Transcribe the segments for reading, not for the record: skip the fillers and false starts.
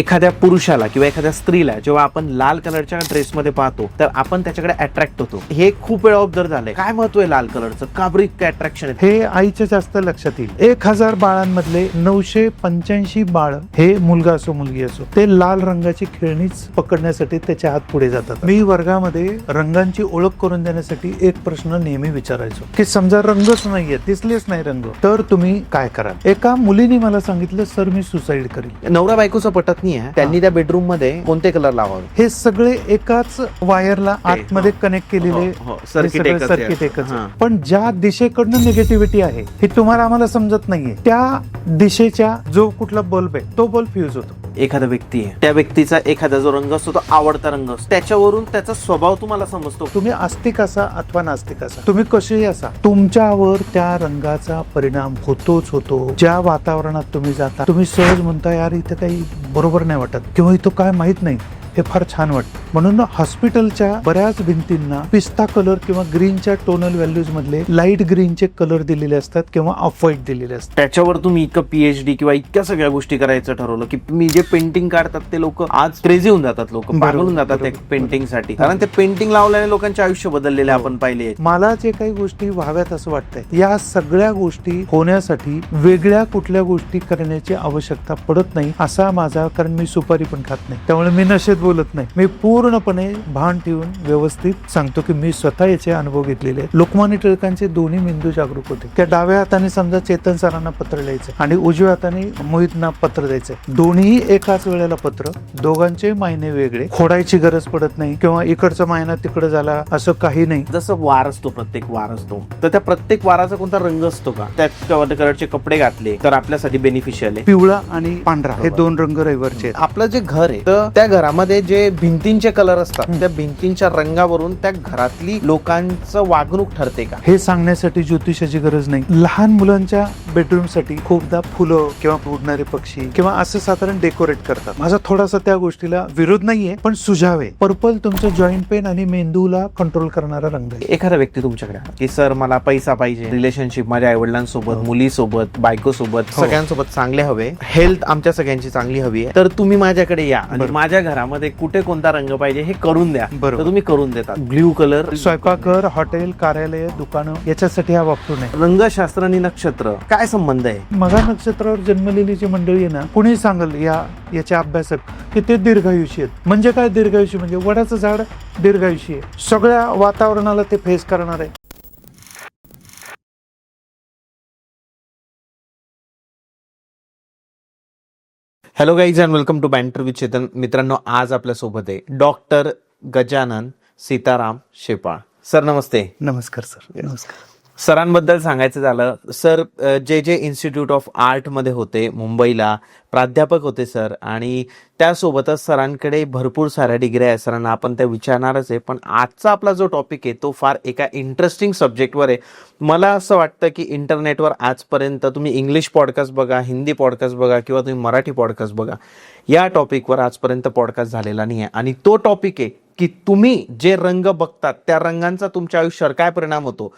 एखाद्या पुरुषाला किंवा एखाद्या स्त्रीला जेव्हा आपण लाल कलरच्या ड्रेसमध्ये पाहतो तर आपण त्याच्याकडे अट्रॅक्ट होतो. हे खूप वेळा ऑब्झर्व झालंय. काय महत्व आहे लाल कलरचं? का बरं इतकं अट्रॅक्शन आहे? हे आईच्या जास्त लक्षात येईल. 1000 बाळांमधले 985 बाळ हे मुलगा असो मुलगी असो ते लाल रंगाची खेळणीच पकडण्यासाठी त्याचे हात पुढे जातात. मी वर्गामध्ये रंगांची ओळख करून देण्यासाठी एक प्रश्न नेहमी विचारायचो की समजा रंगच नाहीये, दिसलेच नाही रंग, तर तुम्ही काय कराल? एका मुलीने मला सांगितलं, सर मी सुसाईड करेल. नवरा बायकोचं पटत नाही आहे, त्यांनी त्या बेडरूम मध्ये कोणते कलर लावावे? हे सगळे एकाच वायरला आतमध्ये कनेक्ट केलेले सर्किट एकच. पण ज्या दिशेकडनं निगेटिव्हिटी आहे हे तुम्हाला आम्हाला समजत नाहीये, त्या दिशेच्या जो कुठला बल्ब आहे तो बल्ब फ्यूज होतो. एखादा व्यक्ती आहे, त्या व्यक्तीचा एखादा जो रंग असतो तो आवडता रंग असतो, त्याच्यावरून त्याचा स्वभाव तुम्हाला समजतो. तुम्ही आस्तिक असा अथवा नास्तिक असा, तुम्ही कसेही असा, तुमच्यावर त्या रंगाचा परिणाम होतोच होतो. ज्या वातावरणात तुम्ही जाता, तुम्ही सहज म्हणता यार इथं काही बरोबर नाही वाटत किंवा इथं काय माहित नाही, हे फार छान वाटतं. म्हणून हॉस्पिटलच्या बऱ्याच भिंतींना पिस्ता कलर किंवा ग्रीनच्या टोनल व्हॅल्यूज मधले लाईट ग्रीनचे कलर दिलेले असतात किंवा ऑफ व्हाईट दिलेले असतात. त्याच्यावर तुम्ही इतकं PhD किंवा इतक्या सगळ्या गोष्टी करायचं ठरवलं की तुम्ही जे पेंटिंग काढतात ते लोक आज क्रेझी होऊन जातात, लोक पागल होऊन जातात पेंटिंग साठी. कारण ते पेंटिंग लावल्याने लोकांचे आयुष्य बदललेले आपण पाहिले. मला जे काही गोष्टी व्हाव्यात असं वाटतंय, या सगळ्या गोष्टी होण्यासाठी वेगळ्या कुठल्या गोष्टी करण्याची आवश्यकता पडत नाही असा माझा, कारण मी सुपारी पण खात नाही, त्यामुळे मी नशेत बोलत नाही. मी पूर्णपणे भान ठेवून व्यवस्थित सांगतो की मी स्वतः याचे अनुभव घेतलेले. लोकमान्य टिळकांचे दोन्ही मेंदू जागरूक होते. त्या डाव्या हाताने समजा चेतन सरांना पत्र लिहायचं आणि उजव्या हाताने मोहितना पत्र द्यायचं. दोन्ही एकाच वेळेला पत्र, दोघांचे महिने वेगळे, खोडायची गरज पडत नाही किंवा इकडचा महिना तिकडे झाला असं काही नाही. जसं वार असतो, प्रत्येक वार असतो, तर त्या प्रत्येक वाराचा कोणता रंग असतो का? त्या कलरचे कपडे घातले तर आपल्यासाठी बेनिफिशियल आहे. पिवळा आणि पांढरा हे दोन रंग रविवारचे आहेत. आपलं जे घर आहे तर त्या घरामध्ये जे भिंतींचे कलर असतात, त्या भिंतींच्या रंगावरून त्या घरातली लोकांचं वागणूक ठरते का? हे सांगण्यासाठी ज्योतिषाची गरज नाही. लहान मुलांच्या बेडरूम साठी खूपदा फुलं किंवा उडणारे पक्षी किंवा असं साधारण डेकोरेट करतात. माझा थोडासा त्या गोष्टीला विरोध नाहीये, पण सुझाव आहे. पर्पल तुमचं जॉईंट पेन आणि मेंदूला कंट्रोल करणारा रंग आहे. एखादा व्यक्ती तुमच्याकडे की सर मला पैसा पाहिजे, रिलेशनशिप माझ्या आई वडिलांसोबत, मुलीसोबत, बायकोसोबत, सगळ्यांसोबत चांगले हवे, हेल्थ आमच्या सगळ्यांची चांगली हवी आहे, तर तुम्ही माझ्याकडे या आणि माझ्या घरामध्ये कुठे कोणता रंग पाहिजे हे करून द्या. तर तुम्ही करून देतात. ब्ल्यू कलर स्वयंपाकघर, हॉटेल, कार्यालय, दुकानं याच्यासाठी हा वापरू नये. रंगशास्त्र आणि नक्षत्र काय संबंध आहे? मघा नक्षत्रावर जन्मलेली जी मंडळी आहे ना, कुणी सांगल याचे अभ्यासक की ते दीर्घायुषी आहेत. म्हणजे काय दीर्घायुषी? म्हणजे वडाचं झाड दीर्घायुषी आहे, सगळ्या वातावरणाला ते फेस करणार आहे. Hello guys and welcome to banter with Chetan. मित्रांनो, आज आपल्या सोबत आहे डॉक्टर गजानन सीताराम शेपाळ. सर नमस्ते. नमस्कार सर. नमस्कार. सरांबद्दल सांगायचं झालं, सर जे इन्स्टिट्यूट ऑफ आर्ट मध्ये होते मुंबईला, प्राध्यापक होते सर, आणि त्यासोबतच सरांकडे भरपूर साऱ्या डिग्र्या आहे. सरांना आपण त्या विचारणारच आहे, पण आजचा आपला जो टॉपिक आहे तो फार एका इंटरेस्टिंग सब्जेक्टवर आहे. मला असं वाटतं की इंटरनेटवर आजपर्यंत तुम्ही इंग्लिश पॉडकास्ट बघा, हिंदी पॉडकास्ट बघा किंवा तुम्ही मराठी पॉडकास्ट बघा, या टॉपिकवर आजपर्यंत पॉडकास्ट झालेला नाही आहे. आणि तो टॉपिक आहे की तुम्ही जे रंग बघतात त्या रंगांचा तुमच्या आयुष्यावर काय परिणाम होतो,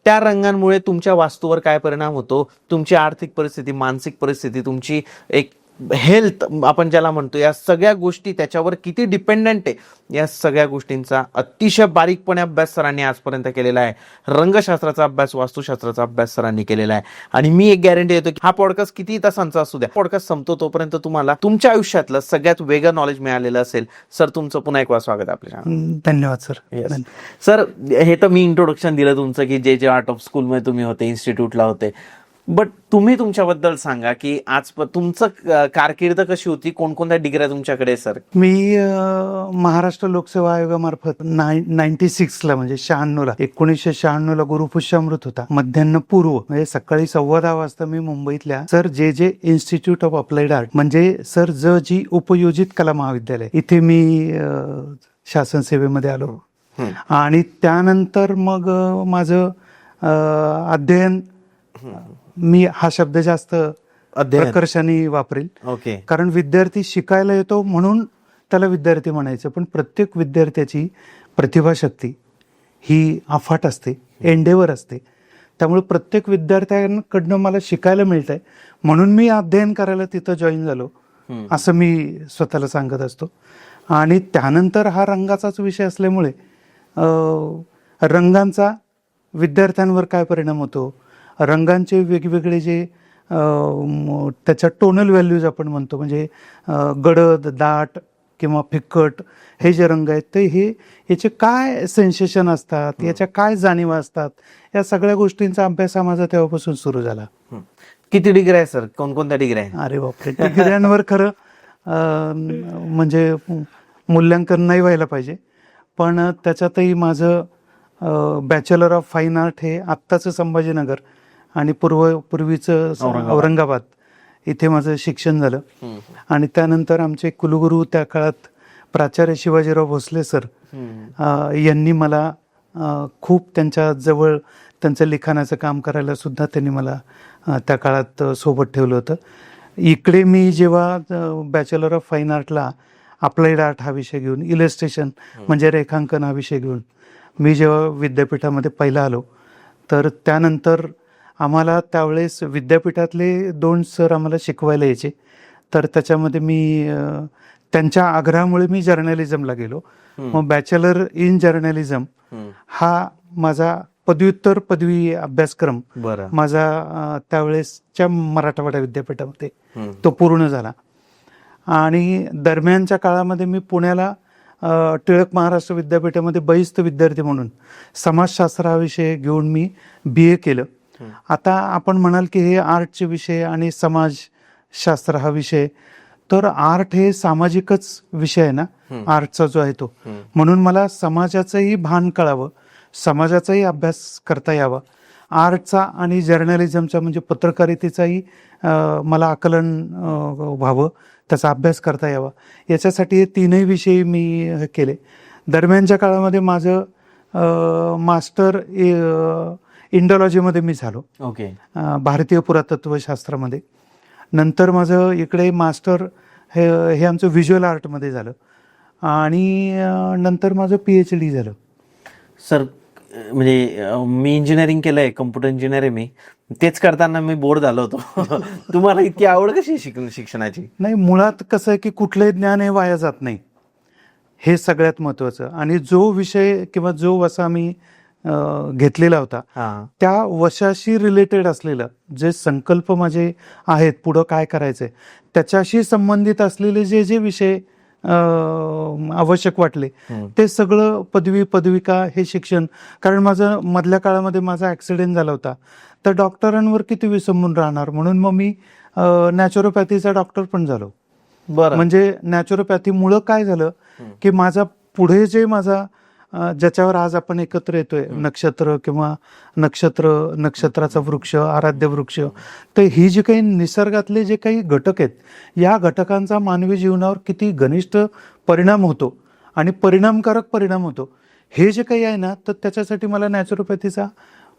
त्या रंगांमुळे तुमच्या वास्तूवर काय परिणाम होतो, तुमची आर्थिक परिस्थिती, मानसिक परिस्थिती, तुमची एक हेल्थ आपण ज्याला म्हणतो, या सगळ्या गोष्टी त्याच्यावर किती डिपेंडंट आहे, या सगळ्या गोष्टींचा अतिशय बारीकपणे अभ्यास सरांनी आजपर्यंत केलेला आहे. रंगशास्त्राचा अभ्यास, वास्तुशास्त्राचा अभ्यास सरांनी केलेला आहे. आणि मी एक गॅरंटी देतो की हा पॉडकास्ट किती तासांचा असू द्या, पॉडकास्ट संपतो तोपर्यंत तुम्हाला तुमच्या आयुष्यातलं सगळ्यात वेगळं नॉलेज मिळालेलं असेल. सर तुमचं पुन्हा एक वेळा स्वागत आहे आपल्या. धन्यवाद सर. सर, हे तर मी इंट्रोडक्शन दिलं तुमचं की जे आर्ट ऑफ स्कूलमध्ये तुम्ही होते, इन्स्टिट्यूटला होते, बट तुम्ही तुमच्याबद्दल सांगा की आज तुमचं कारकीर्द कशी होती, कोणकोणत्या डिग्र्या तुमच्याकडे? सर मी महाराष्ट्र लोकसेवा आयोगामार्फत 96ला म्हणजे 1996ला गुरुपुष्यामृत होता. मध्यान्ह पूर्व म्हणजे सकाळी 10:15 वाजता मी मुंबईतल्या सर जे इन्स्टिट्यूट ऑफ अप्लाइड आर्ट म्हणजे सर जी उपयोजित कला महाविद्यालय, इथे मी शासन सेवेमध्ये आलो. आणि त्यानंतर मग माझं अध्ययन, मी हा शब्द जास्त प्रकर्षाने वापरेल, कारण विद्यार्थी शिकायला येतो म्हणून त्याला विद्यार्थी म्हणायचं, पण प्रत्येक विद्यार्थ्याची प्रतिभाशक्ती ही अफाट असते, एंडेवर असते. त्यामुळे प्रत्येक विद्यार्थ्यांकडनं मला शिकायला मिळतंय म्हणून मी अध्ययन करायला तिथं जॉईन झालो. असं मी स्वतःला सांगत असतो. आणि त्यानंतर हा रंगाचाच विषय असल्यामुळे रंगांचा विद्यार्थ्यांवर काय परिणाम होतो, रंगांचे वेगवेगळे जे त्याच्या टोनल व्हॅल्यूज आपण म्हणतो, म्हणजे गडद, दाट किंवा फिक्कट हे जे रंग आहेत ते याचे काय सेन्सेशन असतात, याच्या काय जाणीवा असतात, या सगळ्या गोष्टींचा अभ्यास हा माझा तेव्हापासून सुरू झाला. किती डिग्री आहे सर, कोणकोणत्या डिग्री आहे? अरे बापरे, डिग्र्यांवर खरं म्हणजे मूल्यांकन नाही व्हायला पाहिजे, पण त्याच्यातही माझं बॅचलर ऑफ फाईन आर्ट हे आत्ताचं संभाजीनगर आणि पूर्वीचं औरंगाबाद इथे माझं शिक्षण झालं. आणि त्यानंतर आमचे कुलगुरू त्या काळात प्राचार्य शिवाजीराव भोसले सर यांनी मला खूप त्यांच्या जवळ त्यांचं लिखाणाचं काम करायला सुद्धा त्यांनी मला त्या काळात सोबत ठेवलं होतं. इकडे मी जेव्हा बॅचलर ऑफ फाईन आर्टला अप्लाइड आर्ट हा विषय घेऊन, इलस्ट्रेशन म्हणजे रेखांकन हा विषय घेऊन मी जेव्हा विद्यापीठामध्ये पहिला आलो, तर त्यानंतर आम्हाला त्यावेळेस विद्यापीठातले 2 सर आम्हाला शिकवायला यायचे. तर त्याच्यामध्ये मी त्यांच्या आग्रहामुळे मी जर्नलिझमला गेलो. मग बॅचलर इन जर्नलिझम हा माझा पदव्युत्तर पदवी अभ्यासक्रम माझा त्यावेळेसच्या मराठवाडा विद्यापीठामध्ये तो पूर्ण झाला. आणि दरम्यानच्या काळामध्ये मी पुण्याला टिळक महाराष्ट्र विद्यापीठामध्ये बहिस्थ विद्यार्थी म्हणून समाजशास्त्र हा विषय घेऊन मी BA केलं. आता आपण म्हणाल की हे आर्टचे विषय आणि समाजशास्त्र हा विषय, तर आर्ट हे सामाजिकच विषय आहे ना, आर्टचा जो आहे तो. म्हणून मला समाजाचंही भान कळावं, समाजाचाही अभ्यास करता यावा, आर्टचा आणि जर्नलिझमचा म्हणजे पत्रकारितेचाही मला आकलन व्हावं, त्याचा अभ्यास करता यावा, याच्यासाठी हे 3ही विषय मी केले. दरम्यानच्या काळामध्ये माझं मास्टर इंडॉलॉजीमध्ये मी झालो, भारतीय पुरातत्वशास्त्रामध्ये. नंतर माझं इकडे मास्टर हे आमचं व्हिज्युअल आर्टमध्ये झालं आणि नंतर माझं PhD झालं. सर म्हणजे मी इंजिनिअरिंग केलंय, कम्प्युटर इंजिनियर आहे मी. तेच करताना मी बोर झालो होतो. तुम्हाला इतकी आवड कशी शिक्षणाची? नाही, मुळात कसं आहे की कुठलंही ज्ञान हे वाया जात नाही, हे सगळ्यात महत्वाचं. आणि जो विषय किंवा जो वसा मी घेतलेला होता त्या वशाशी रिलेटेड असलेलं जे संकल्प माझे आहेत, पुढं काय करायचंय त्याच्याशी संबंधित असलेले जे जे विषय आवश्यक वाटले ते सगळं पदविका हे शिक्षण. कारण माझं मधल्या काळामध्ये माझा ऍक्सिडेंट झाला होता, तर डॉक्टरांवर किती विसंबून राहणार, म्हणून मग मी नॅचरोपॅथीचा डॉक्टर पण झालो. म्हणजे नॅचरोपॅथीमुळं काय झालं की माझा पुढे जे माझा ज्याच्यावर आज आपण एकत्र येतोय, नक्षत्र किंवा नक्षत्राचा वृक्ष, आराध्य वृक्ष, तर ही जी काही निसर्गातले जे काही घटक आहेत, या घटकांचा मानवी जीवनावर किती घनिष्ठ परिणाम होतो आणि परिणामकारक परिणाम होतो, हे जे काही आहे ना, तर त्याच्यासाठी मला नॅचरोपॅथीचा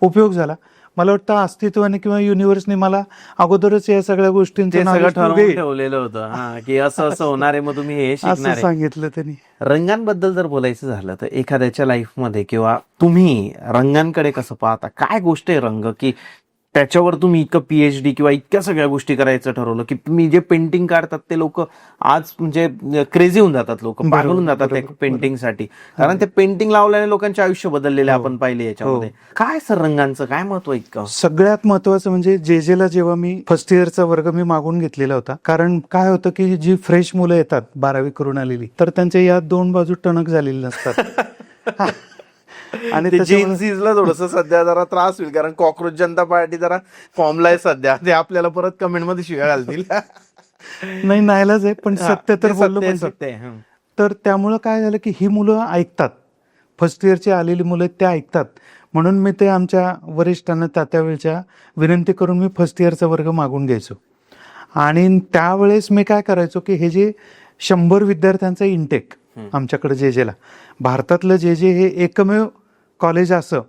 उपयोग झाला. मला वाटतं अस्तित्वाने किंवा युनिव्हर्सने मला अगोदरच या सगळ्या गोष्टींचं ठेवलेलं होतं की असं असं होणार आहे, मग तुम्ही हे शिकणार आहे. सांगितलं त्यांनी. रंगांबद्दल जर बोलायचं झालं तर एखाद्याच्या लाईफमध्ये किंवा तुम्ही रंगांकडे कसं पाहता, काय गोष्ट आहे रंग की त्याच्यावर तुम्ही इतकं PhD किंवा इतक्या सगळ्या गोष्टी करायचं ठरवलं की तुम्ही जे पेंटिंग काढतात ते लोक आज म्हणजे क्रेझी होऊन जातात, लोक पागल होऊन जातात त्या पेंटिंगसाठी, कारण ते पेंटिंग लावल्याने लोकांचे आयुष्य बदललेले आपण पाहिले याच्यामध्ये. काय सर रंगांचं काय महत्व इतकं? सगळ्यात महत्वाचं म्हणजे JJला जेव्हा मी फर्स्ट इयरचा वर्ग मी मागून घेतलेला होता, कारण काय होतं की जी फ्रेश मुलं येतात 12वी करून आलेली, तर त्यांच्या या 2 बाजू टणक झालेली नसतात. आणि जेनझीजला थोडस सध्या जरा त्रास होईल, कारण कॉक्रोच जनता पार्टी जरा फॉर्मला आहे सध्या, ते आपल्याला परत कमेंटमध्ये शिव्या घालतील. नाही, नाईलाज आहे, पण सत्य तर बोललं पण सत्य. तर त्यामुळं काय झालं की ही मुलं ऐकतात, फर्स्ट इयरची आलेली मुलं ते ऐकतात, म्हणून मी ते आमच्या वरिष्ठांना त्यावेळेच्या विनंती करून मी फर्स्ट इयरचा वर्ग मागून घ्यायचो. आणि त्यावेळेस मी काय करायचो की हे जे 100 विद्यार्थ्यांचा इंटेक आमच्याकडे JJला, भारतातलं JJ हे एकमेव कॉलेज असं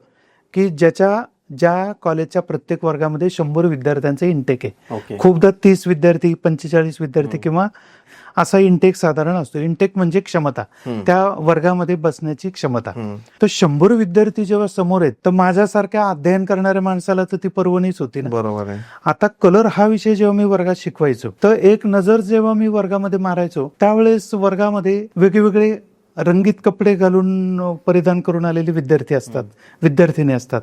की ज्याच्या ज्या कॉलेजच्या प्रत्येक वर्गामध्ये 100 विद्यार्थ्यांचे इंटेक आहे. ओके. खूपदा 30 विद्यार्थी, 45 विद्यार्थी किंवा असा इंटेक साधारण असतो. इंटेक म्हणजे क्षमता, त्या वर्गामध्ये बसण्याची क्षमता. तर 100 विद्यार्थी जेव्हा समोर आहेत, तर माझ्यासारख्या अध्ययन करणाऱ्या माणसाला तर ती पर्वणीच होती ना. बरोबर आहे. आता कलर हा विषय जेव्हा मी वर्गात शिकवायचो, तर एक नजर जेव्हा मी वर्गामध्ये मारायचो, त्यावेळेस वर्गामध्ये वेगवेगळे रंगीत कपडे घालून परिधान करून आलेले विद्यार्थी असतात, विद्यार्थिनी असतात.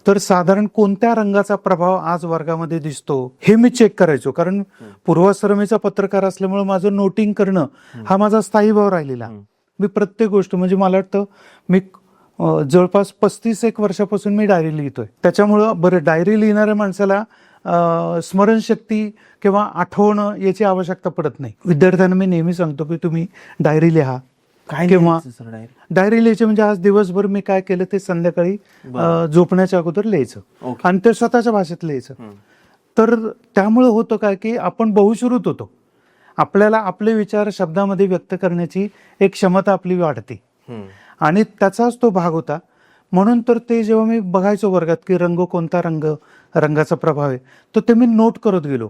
तर साधारण कोणत्या रंगाचा प्रभाव आज वर्गामध्ये दिसतो हे मी चेक करायचो. कारण पूर्वाश्रमीचा पत्रकार असल्यामुळे माझं नोटिंग करणं हा माझा स्थायी भाव राहिलेला. मी प्रत्येक गोष्ट म्हणजे मला वाटतं मी जवळपास 35 वर्षापासून मी डायरी लिहितोय. त्याच्यामुळं बरं, डायरी लिहिणाऱ्या माणसाला स्मरणशक्ती किंवा आठवणं याची आवश्यकता पडत नाही. विद्यार्थ्यांना मी नेहमी सांगतो की तुम्ही डायरी लिहा. काय किंवा लिहायचं सर डायरी? डायरी लिहायची म्हणजे आज दिवसभर मी काय केलं ते संध्याकाळी झोपण्याच्या अगोदर लिहायचं. ओके. आणि ते स्वतःच्या भाषेत लिहायचं. तर त्यामुळे होतं काय की आपण बहुश्रुत होतो. आपल्याला आपले विचार शब्दामध्ये व्यक्त करण्याची एक क्षमता आपली वाढते आणि त्याचाच तो भाग होता. म्हणून तर ते जेव्हा मी बघायचो वर्गात की रंग कोणता रंगाचा प्रभाव आहे, तर ते मी नोट करत गेलो.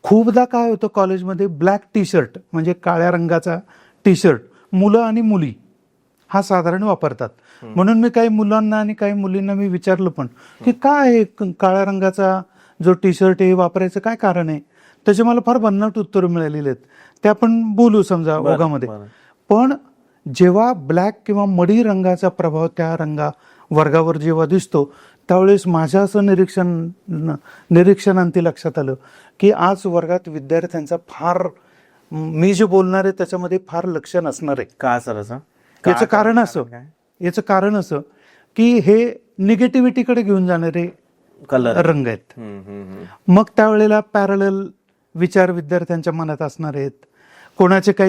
खूपदा काय होतं कॉलेजमध्ये ब्लॅक टी शर्ट म्हणजे काळ्या रंगाचा टी शर्ट मुलं आणि मुली हा साधारण वापरतात. म्हणून मी काही मुलांना आणि काही मुलींना मी विचारलं पण की काय काळ्या रंगाचा जो टी शर्ट आहे वापरायचं काय कारण आहे. त्याचे मला फार भन्नाट उत्तरं मिळालेली आहेत. ते आपण बोलू समजा ओघामध्ये. पण जेव्हा ब्लॅक किंवा मडी रंगाचा प्रभाव त्या वर्गावर जेव्हा दिसतो, त्यावेळेस माझ्या असं निरीक्षणांती लक्षात आलं की आज वर्गात विद्यार्थ्यांचा फार, मी जे बोलणार आहे त्याच्यामध्ये फार लक्ष नसणार आहे. का सर असं? याचं कारण असं की हे निगेटिव्हिटीकडे घेऊन जाणारे कलर रंग आहेत. मग त्यावेळेला पॅरलल विचार विद्यार्थ्यांच्या मनात असणार आहेत.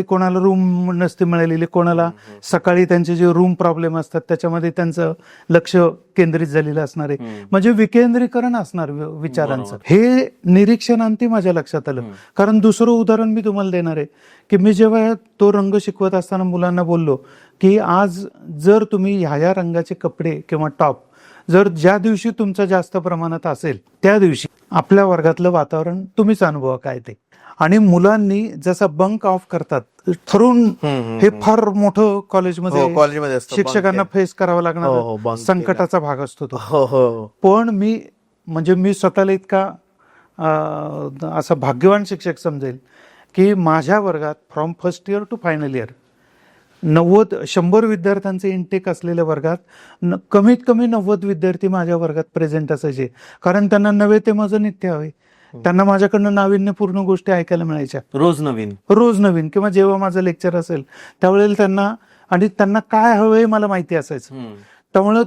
कोणाला रूम नसते मिळालेली, कोणाला सकाळी त्यांचे जे रूम प्रॉब्लेम असतात त्याच्यामध्ये त्यांचं लक्ष केंद्रित झालेलं असणार आहे. म्हणजे विकेंद्रीकरण असणार विचारांचं. हे निरीक्षणांती माझ्या लक्षात आलं. कारण दुसरं उदाहरण मी तुम्हाला देणार आहे की मी जेव्हा तो रंग शिकवत असताना मुलांना बोललो की आज जर तुम्ही ह्या रंगाचे कपडे किंवा टॉप जर ज्या दिवशी तुमचा जास्त प्रमाणात असेल त्या दिवशी आपल्या वर्गातलं वातावरण तुम्हीच अनुभवा काय ते. आणि मुलांनी जसं बंक ऑफ करतात ठरवून, हे फार मोठं कॉलेजमध्ये शिक्षकांना फेस करावं लागणार संकटाचा भाग असतो तो. पण मी स्वतःला इतका असा भाग्यवान शिक्षक समजेल की माझ्या वर्गात from first year to final year 100 विद्यार्थ्यांचे इंटेक असलेल्या वर्गात कमीत कमी 90 विद्यार्थी माझ्या वर्गात प्रेझेंट असायचे. कारण त्यांना नवे ते माझं नित्य हवे. त्यांना माझ्याकडनं नाविन्यपूर्ण गोष्टी ऐकायला मिळायच्या रोज नवीन किंवा जेव्हा माझं लेक्चर असेल त्यावेळेला त्यांना काय हवंय मला माहिती असायचं. त्यामुळं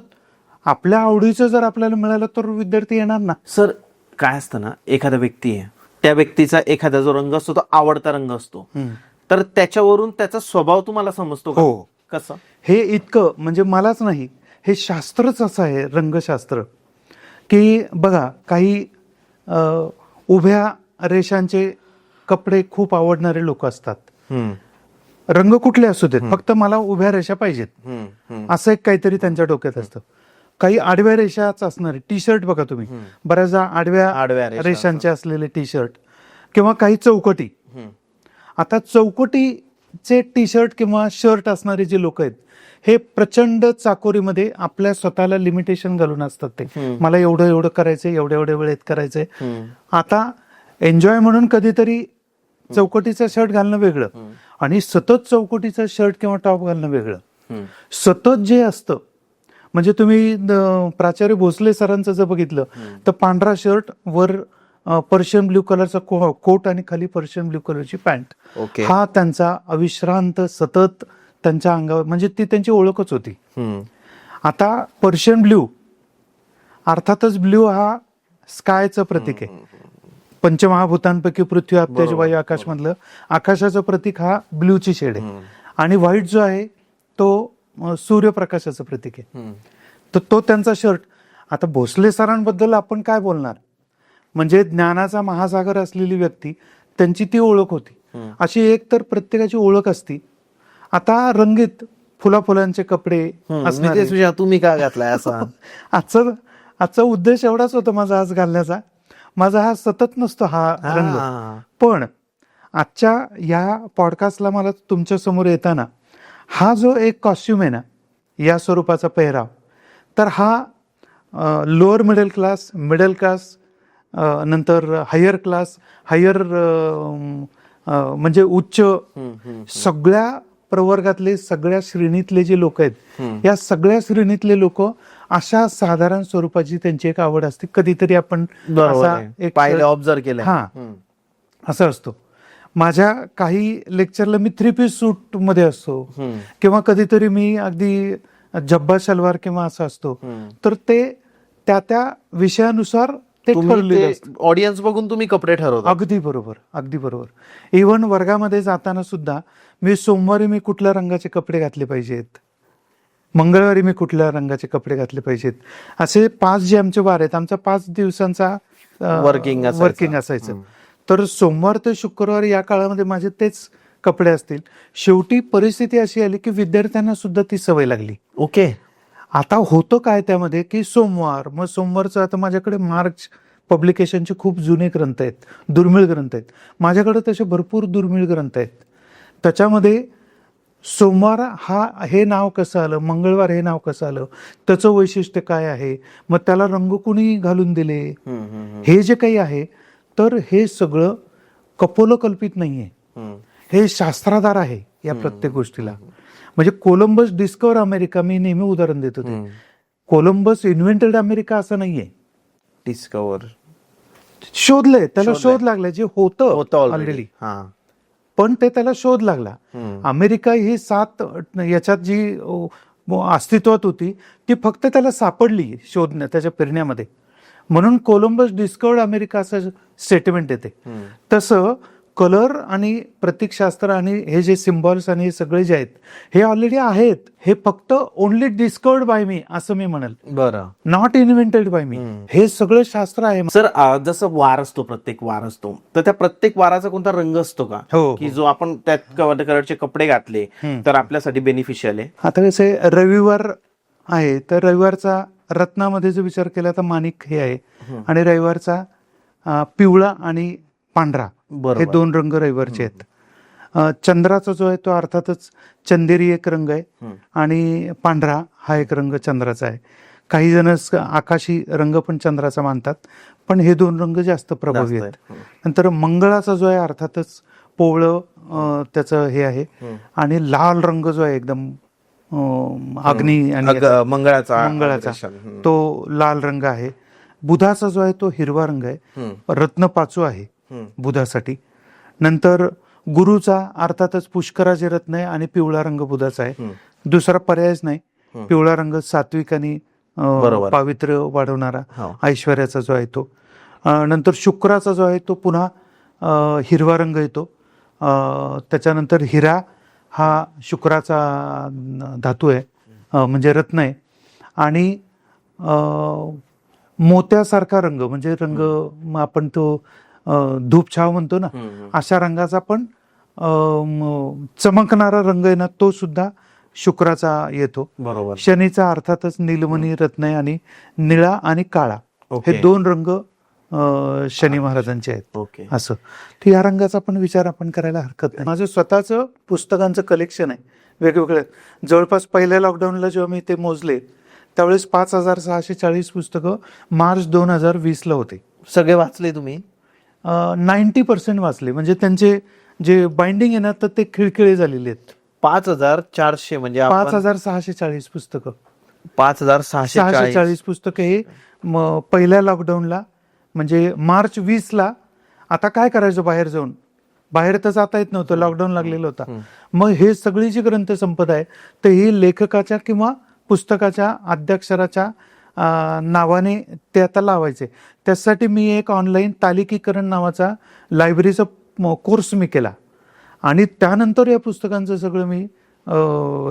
आपल्या आवडीचं जर आपल्याला मिळालं तर विद्यार्थी येणार ना. सर काय असतं ना, एखादा व्यक्ती आहे, त्या व्यक्तीचा एखादा जो रंग असतो तो आवडता रंग असतो, तर त्याच्यावरून त्याचा स्वभाव तुम्हाला समजतो का? हो. कसं? हे इतकं म्हणजे मलाच नाही, हे शास्त्रच असं आहे, रंगशास्त्र, की बघा काही उभ्या रेषांचे कपडे खूप आवडणारे लोक असतात. रंग कुठले असू देत, फक्त मला उभ्या रेषा पाहिजेत असं एक काहीतरी त्यांच्या डोक्यात असतं. काही आडव्या रेषाच असणारे टी शर्ट बघा तुम्ही, बऱ्याचदा आडव्या रेषांचे असलेले टी शर्ट किंवा काही चौकटी. आता चौकटीचे टी शर्ट किंवा शर्ट असणारे जे लोक आहेत हे प्रचंड चाकोरीमध्ये आपल्या स्वतःला लिमिटेशन घालून असतात. ते मला एवढं करायचंय, एवढ्या वेळेत करायचंय. आता एन्जॉय म्हणून कधीतरी चौकटीचा शर्ट घालणं वेगळं आणि सतत चौकटीचा शर्ट किंवा टॉप घालणं वेगळं. सतत जे असतं म्हणजे तुम्ही प्राचार्य भोसले सरांचं जर बघितलं तर पांढरा शर्ट, वर पर्शियन ब्ल्यू कलरचा कोट आणि खाली पर्शियन ब्ल्यू कलरची पॅन्ट, हा त्यांचा अविश्रांत सतत त्यांच्या अंगावर, म्हणजे ती त्यांची ओळखच होती. आता पर्शियन ब्ल्यू, अर्थातच ब्ल्यू हा स्कायचं प्रतीक आहे. पंचमहाभूतांपैकी पृथ्वी, तेज, वायू, आकाश मधलं आकाशाचं प्रतीक हा ब्ल्यूची शेड आहे. आणि व्हाईट जो आहे तो सूर्यप्रकाशाचं प्रतीक आहे. तर तो त्यांचा शर्ट. आता भोसले सरांबद्दल आपण काय बोलणार, म्हणजे ज्ञानाचा महासागर असलेली व्यक्ती, त्यांची ती ओळख होती. अशी एक तर प्रत्येकाची ओळख असती. आता रंगीत फुलांचे कपडे असणारे, तुम्ही का घातलाय असा आजचा उद्देश एवढाच होता माझा आज घालण्याचा. माझा हा सतत नसतो हा रंग, पण आजच्या या पॉडकास्टला मला तुमच्या समोर येताना हा जो एक कॉस्ट्युम आहे ना, या स्वरूपाचा पेहराव, तर हा लोअर मिडल क्लास, नंतर हायर क्लास, हायर म्हणजे उच्च, सगळ्या प्रवर्गातले, सगळ्या श्रेणीतले जे लोक आहेत, या सगळ्या श्रेणीतले लोक अशा साधारण स्वरूपाची त्यांची एक आवड असते. कधीतरी आपण असा एक ऑब्झर्व केलं. हा असं असतो. माझ्या काही लेक्चरला मी 3 पीस सूट मध्ये असतो, किंवा कधीतरी मी अगदी जब्बा शलवार किंवा असं असतो. तर ते त्या विषयानुसार ते ठरलेलं असतं. ऑडियन्स बघून तुम्ही कपडे ठरवता. अगदी बरोबर, अगदी बरोबर. इव्हन वर्गामध्ये जाताना सुद्धा सोमवारी मी कुठल्या रंगाचे कपडे घातले पाहिजेत, मंगळवारी मी कुठल्या रंगाचे कपडे घातले पाहिजेत, असे 5 जे आमचे वार आहेत. आमचा 5 दिवसांचा वर्किंग असायचं. तर सोमवार ते शुक्रवार या काळामध्ये माझे तेच कपडे असतील. शेवटी परिस्थिती अशी आली की विद्यार्थ्यांना सुद्धा ती सवय लागली. ओके. आता होतं काय त्यामध्ये की मग सोमवारचं आता माझ्याकडे मार्च पब्लिकेशनचे खूप जुने ग्रंथ आहेत, दुर्मिळ ग्रंथ आहेत. माझ्याकडे तसे भरपूर दुर्मिळ ग्रंथ आहेत. त्याच्यामध्ये सोमवार हे नाव कसं आलं, मंगळवार हे नाव कसं आलं, त्याचं वैशिष्ट्य काय आहे, मग त्याला रंग कुणी घालून दिले, हे जे काही आहे, तर हे सगळं कपोलकल्पित नाहीये, हे शास्त्राधार आहे या प्रत्येक गोष्टीला. म्हणजे कोलंबस डिस्कवर अमेरिका, मी नेहमी उदाहरण देतो ते. कोलंबस इन्व्हेंटेड अमेरिका असं नाहीये. डिस्कवर शोधलंय, त्याला शोध लागलाय, जे होतं ऑलरेडी, पण ते त्याला शोध लागला. अमेरिका ही 7 याच्यात जी अस्तित्वात होती, ती फक्त त्याला सापडली शोधण्यात, त्याच्या फिरण्यामध्ये. म्हणून कोलंबस डिस्कवर्ड अमेरिका असं स्टेटमेंट येते. तसं कलर आणि प्रतीकशास्त्र आणि हे जे सिम्बॉल्स आणि हे सगळे जे आहेत, हे ऑलरेडी आहेत. हे फक्त ओनली डिस्कवर्ड बाय मी असं मी म्हणेल. बरं. नॉट इन्व्हेंटेड बाय मी. हे सगळं शास्त्र आहे. सर, जसं वार असतो, प्रत्येक वार असतो, तर त्या प्रत्येक वाराचा कोणता रंग असतो का, की जो आपण त्या कलरचे कपडे घातले तर आपल्यासाठी बेनिफिशियल आहे? आता कसं आहे, रविवार आहे तर रविवारचा रत्नामध्ये जर विचार केला तर माणिक हे आहे, आणि रविवारचा पिवळा आणि पांढरा, हे 2 रंग रविवारचे आहेत. चंद्राचा जो आहे तो अर्थातच चंदेरी एक रंग आहे, आणि पांढरा हा एक रंग चंद्राचा आहे. काही जण आकाशी रंग पण चंद्राचा मानतात, पण हे 2 रंग जास्त प्रभावी आहेत. नंतर मंगळाचा जो आहे अर्थातच पोवळं त्याचं हे आहे, आणि लाल रंग जो आहे एकदम अग्नी आणि मंगळाचा तो लाल रंग आहे. बुधाचा जो आहे तो हिरवा रंग आहे, रत्नपाचू आहे बुधासाठी. नंतर गुरुचा अर्थातच पुष्कराचे रत्न आहे, आणि पिवळा रंग बुधाचा आहे. दुसरा पर्यायच नाही. पिवळा रंग सात्विक आणि पावित्र्य वाढवणारा, ऐश्वर्याचा जो आहे तो. नंतर शुक्राचा जो आहे तो पुन्हा हिरवा रंग येतो. त्याच्यानंतर हिरा हा शुक्राचा धातू आहे, म्हणजे रत्न आहे. आणि मोत्यासारखा रंग, म्हणजे रंग आपण तो धूप छाव म्हणतो ना, अशा रंगाचा पण चमकणारा रंग आहे ना, तो सुद्धा शुक्राचा येतो. बरोबर. शनीचा अर्थातच नीलमणी रत्न आहे, आणि निळा आणि काळा, हे 2 रंग शनी महाराजांचे आहेत. ओके. असं तर या रंगाचा पण विचार आपण करायला हरकत नाही. माझं स्वतःचं पुस्तकांचं कलेक्शन आहे वेगवेगळे. जवळपास पहिल्या लॉकडाऊनला जेव्हा मी ते मोजले त्यावेळेस 5,640 पुस्तकं मार्च 2020 ला होते. सगळे वाचले तुम्ही? 90% वाचले. म्हणजे त्यांचे जे बाइंडिंग आहे ना, तर ते खिळखिळे झालेले आहेत. 5,400 म्हणजे 5,640 पुस्तकं. 5,640 पुस्तकं हे पहिल्या लॉकडाऊनला, म्हणजे मार्च 20 ला. आता काय करायचं बाहेर तर जाता येत नव्हतं, लॉकडाऊन लागलेलं होता. मग हे सगळी जी ग्रंथसंपदा आहे, तर ही लेखकाच्या किंवा पुस्तकाच्या आद्याक्षराच्या नावाने ते आता लावायचे. त्यासाठी मी एक ऑनलाईन तालिकीकरण नावाचा लायब्ररीचा कोर्स मी केला, आणि त्यानंतर या पुस्तकांचं सगळं मी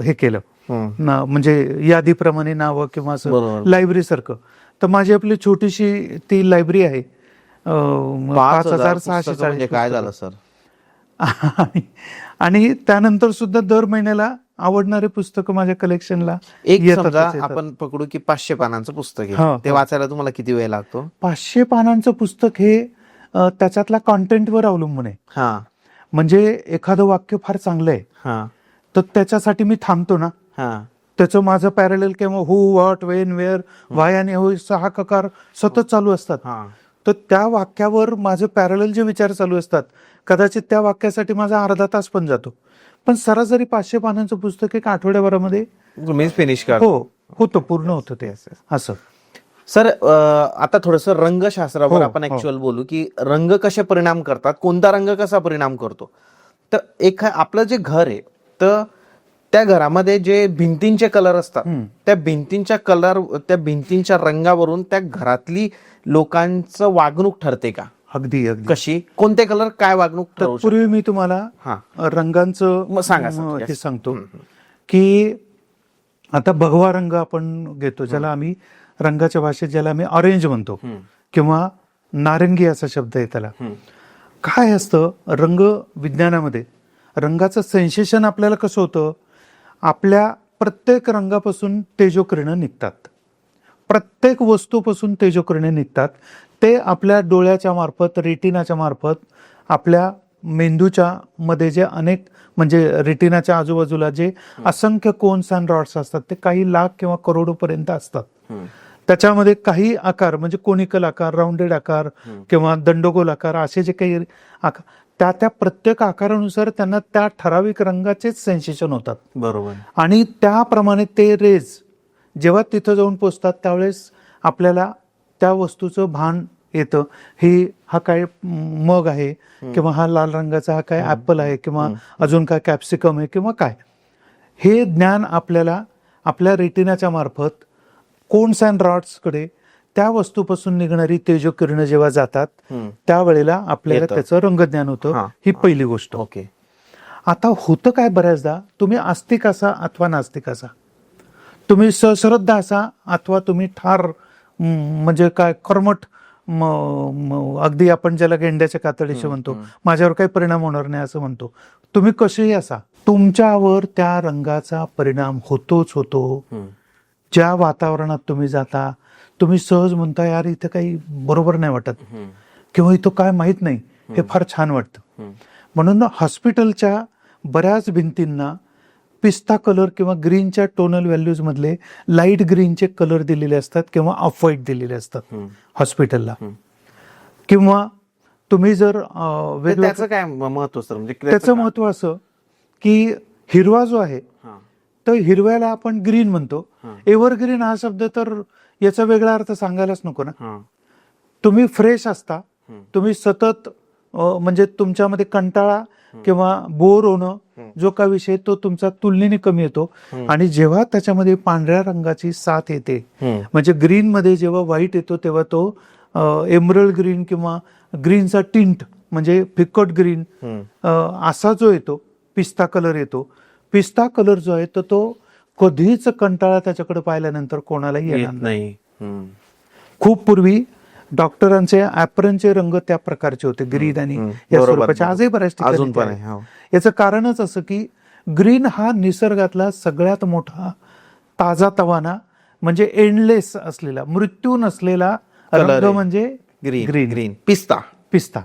हे केलं, म्हणजे यादीप्रमाणे नावं किंवा असं लायब्ररी सारखं. तर माझी आपली छोटीशी ती लायब्ररी आहे. 5,640. काय झालं सर? आणि त्यानंतर सुद्धा दर महिन्याला आवडणारे पुस्तकं माझ्या कलेक्शनला एक येतातच समजा येतात. आपण पकडू की 500 पानांचं पुस्तक हो, आहे, ते हो. वाचायला तुम्हाला किती वेळ लागतो? 500 पानांचं पुस्तक हे त्याच्यातल्या कॉन्टेंटवर अवलंबून आहे. हा म्हणजे एखादं वाक्य फार चांगलं आहे हा तर त्याच्यासाठी मी थांबतो ना, हा त्याचं माझं पॅरलेल किंवा हु, व्हॉट, वेन, वेअर, व्हाय आणि हो 6 ककार सतत चालू असतात. हा तर त्या वाक्यावर माझे पॅरलेल जे विचार चालू असतात, कदाचित त्या वाक्यासाठी माझा अर्धा तास पण जातो. पण सरासरी 500 पानांचं पुस्तक एक आठवड्याभरामध्ये तुम्हीच फिनिश करा. होतं, पूर्ण होतं ते असं. सर आता थोडंसं रंगशास्त्रावर हो, आपण हो. ऍक्च्युअल बोलू की रंग कसे परिणाम करतात, कोणता रंग कसा परिणाम करतो. तर आपलं जे घर आहे तर त्या घरामध्ये जे भिंतींचे कलर असतात, त्या भिंतींच्या रंगावरून त्या घरातली लोकांचं वागणूक ठरते का? अगदी अगदी. कशी, कोणते कलर काय वागणूक ठरवू शकतात? तत्पूर्वी मी तुम्हाला हा रंगांचं मग सांगा सर. हे सांगतो की आता भगवा रंग आपण घेतो, ज्याला आम्ही रंगाच्या भाषेत ज्याला आम्ही ऑरेंज म्हणतो किंवा नारंगी असा शब्द आहे त्याला. काय असतं रंग विज्ञानामध्ये, रंगाचं सेन्सेशन आपल्याला कसं होतं, आपल्या प्रत्येक रंगापासून तेजोकिरणं निघतात, प्रत्येक वस्तूपासून तेजोकिरणं निघतात. ते आपल्या डोळ्याच्या मार्फत, रेटिनाच्या मार्फत, आपल्या मेंदूच्या मध्ये जे अनेक म्हणजे रेटिनाच्या आजूबाजूला जे असंख्य कोन्स अँड रॉड्स असतात, ते काही लाख किंवा करोडोपर्यंत असतात. त्याच्यामध्ये काही आकार म्हणजे कोनिकल आकार, राऊंडेड आकार किंवा दंडगोल आकार, असे जे काही आकार, त्या प्रत्येक आकारानुसार त्यांना त्या ठराविक रंगाचेच सेन्सेशन होतात. बरोबर. आणि त्याप्रमाणे ते रेज जेव्हा तिथं जाऊन पोचतात त्यावेळेस आपल्याला त्या वस्तूचं भान येतं. हा काय मग आहे किंवा हा लाल रंगाचा हा काय ऍपल आहे किंवा अजून काय कॅप्सिकम आहे किंवा काय, हे ज्ञान आपल्याला आपल्या रेटिनाच्या मार्फत कोन्स अँड रॉड्सकडे त्या वस्तूपासून निघणारी तेजोकिरणं जेव्हा जातात त्यावेळेला आपल्याला त्याचं रंगज्ञान होतं. ही पहिली गोष्ट. ओके. आता होतं काय, बऱ्याचदा तुम्ही आस्तिक असा अथवा नास्तिक असा, तुम्ही सश्रद्धा असा अथवा तुम्ही ठार म्हणजे काय कर्मठ, अगदी आपण ज्याला गेंड्याच्या कातडीशी म्हणतो, माझ्यावर काही परिणाम होणार नाही असं म्हणतो. तुम्ही कसेही असा, तुमच्यावर त्या रंगाचा परिणाम होतोच होतो. ज्या वातावरणात तुम्ही जाता, तुम्ही सहज म्हणता यार इथं काही बरोबर नाही वाटत किंवा इथं काय माहित नाही, हे फार छान वाटतं. म्हणून हॉस्पिटलच्या बऱ्याच भिंतींना पिस्ता कलर किंवा ग्रीनच्या टोनल व्हॅल्यूज मधले लाईट ग्रीनचे कलर दिलेले असतात किंवा ऑफ व्हाईट दिलेले असतात हॉस्पिटलला. किंवा तुम्ही जर त्याचं काय महत्व सर? म्हणजे त्याचं महत्व असं की हिरवा जो आहे तर हिरव्याला आपण ग्रीन म्हणतो. एव्हरग्रीन हा शब्द तर याचा वेगळा अर्थ सांगायलाच नको ना. तुम्ही फ्रेश असता, तुम्ही सतत म्हणजे तुमच्यामध्ये कंटाळा किंवा बोर होणं जो का विषय तो तुमचा तुलनेने कमी येतो. आणि जेव्हा त्याच्यामध्ये पांढऱ्या रंगाची साथ येते, म्हणजे ग्रीन मध्ये जेव्हा व्हाईट येतो तेव्हा तो एमरल्ड ग्रीन किंवा ग्रीनचा टिंट म्हणजे फिकट ग्रीन असा जो येतो, पिस्ता कलर येतो. पिस्ता कलर जो आहे तर तो कधीच कंटाळा त्याच्याकडे पाहिल्यानंतर कोणालाही येणार नाही. खूप पूर्वी डॉक्टरांचे ॲप्रनचे रंग त्या प्रकारचे होते, ग्रीन आणि या स्वरूपाचे. आजही बऱ्याच ठिकाणी. याचं कारणच असं की ग्रीन हा निसर्गातला सगळ्यात मोठा ताजा तवाना म्हणजे एंडलेस असलेला, मृत्यू नसलेला रंग म्हणजे ग्रीन. पिस्ता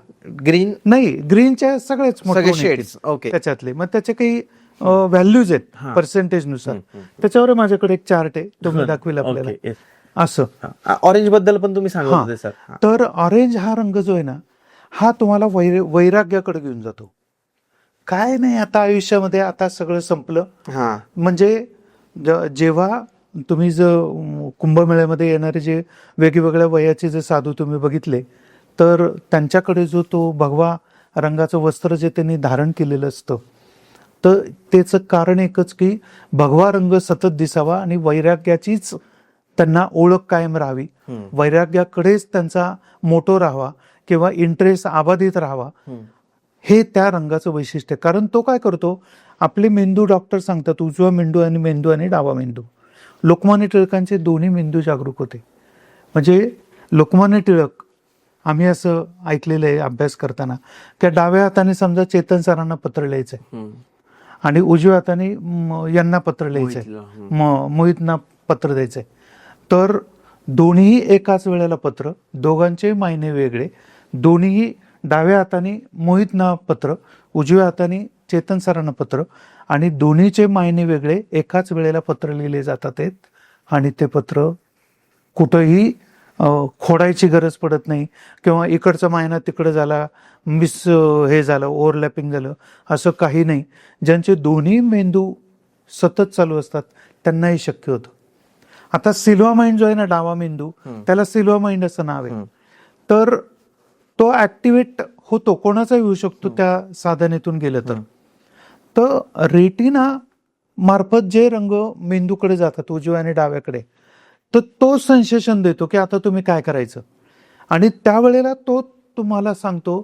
ग्रीन नाही, ग्रीनच्या सगळेच मोठे शेड्स. ओके. त्याच्यातले मग त्याचे काही व्हॅल्यूज आहेत पर्सेंटेज नुसार. त्याच्यावर माझ्याकडे एक चार्ट आहे, तो मी दाखवेल आपल्याला. असं ऑरेंज बद्दल पण तुम्ही सांगत होते सर. तर ऑरेंज हा रंग जो आहे ना, हा तुम्हाला वैराग्याकडे घेऊन जातो. काय नाही आता आयुष्यामध्ये आता सगळं संपलं. म्हणजे जेव्हा तुम्ही कुंभमेळ्यामध्ये येणारे जे वेगवेगळ्या वयाचे जे साधू तुम्ही बघितले, तर त्यांच्याकडे जो तो भगवा रंगाचं वस्त्र जे त्यांनी धारण केलेलं असतं, तर त्याचं कारण एकच की भगवा रंग सतत दिसावा आणि वैराग्याचीच त्यांना ओळख कायम राहावी, वैराग्याकडेच त्यांचा मोटो राहावा किंवा इंटरेस्ट अबाधित राहावा, हे त्या रंगाचं वैशिष्ट्य. कारण तो काय करतो, आपले मेंदू, डॉक्टर सांगतात उजवा मेंदू आणि डावा मेंदू. लोकमान्य टिळकांचे दोन्ही मेंदू जागरूक होते. म्हणजे लोकमान्य टिळक आम्ही असं ऐकलेलं आहे अभ्यास करताना, की डाव्या हाताने समजा चेतन सरांना पत्र लिहायचंय आणि उजव्या हाताने यांना पत्र लिहायचंय, मोहितना पत्र द्यायचंय, तर दोन्हीही एकाच वेळेला पत्र, दोघांचे मायने वेगळे, दोन्हीही डाव्या हाताने मोहितना पत्र, उजव्या हाताने चेतन सरांना पत्र, आणि दोन्हीचे मायने वेगळे, एकाच वेळेला पत्र लिहिले जातात आहेत आणि ते पत्र कुठंही खोडायची गरज पडत नाही किंवा इकडचा मायना तिकडं झाला, हे झालं, ओव्हरलॅपिंग झालं, असं काही नाही. ज्यांचे दोन्ही मेंदू सतत चालू असतात त्यांनाही शक्य होतं. आता सिल्वा माइंड जो आहे ना, डावा मेंदू, त्याला सिल्वा माइंड असं नाव आहे, तर तो ऍक्टिव्हेट होतो, कोणाचाही होऊ शकतो त्या साधनेतून गेलं तर रेटिना मार्फत जे रंग मेंदूकडे जातात उजव्या आणि डाव्याकडे, तर तो सेन्सेशन देतो की आता तुम्ही काय करायचं, आणि त्यावेळेला तो तुम्हाला सांगतो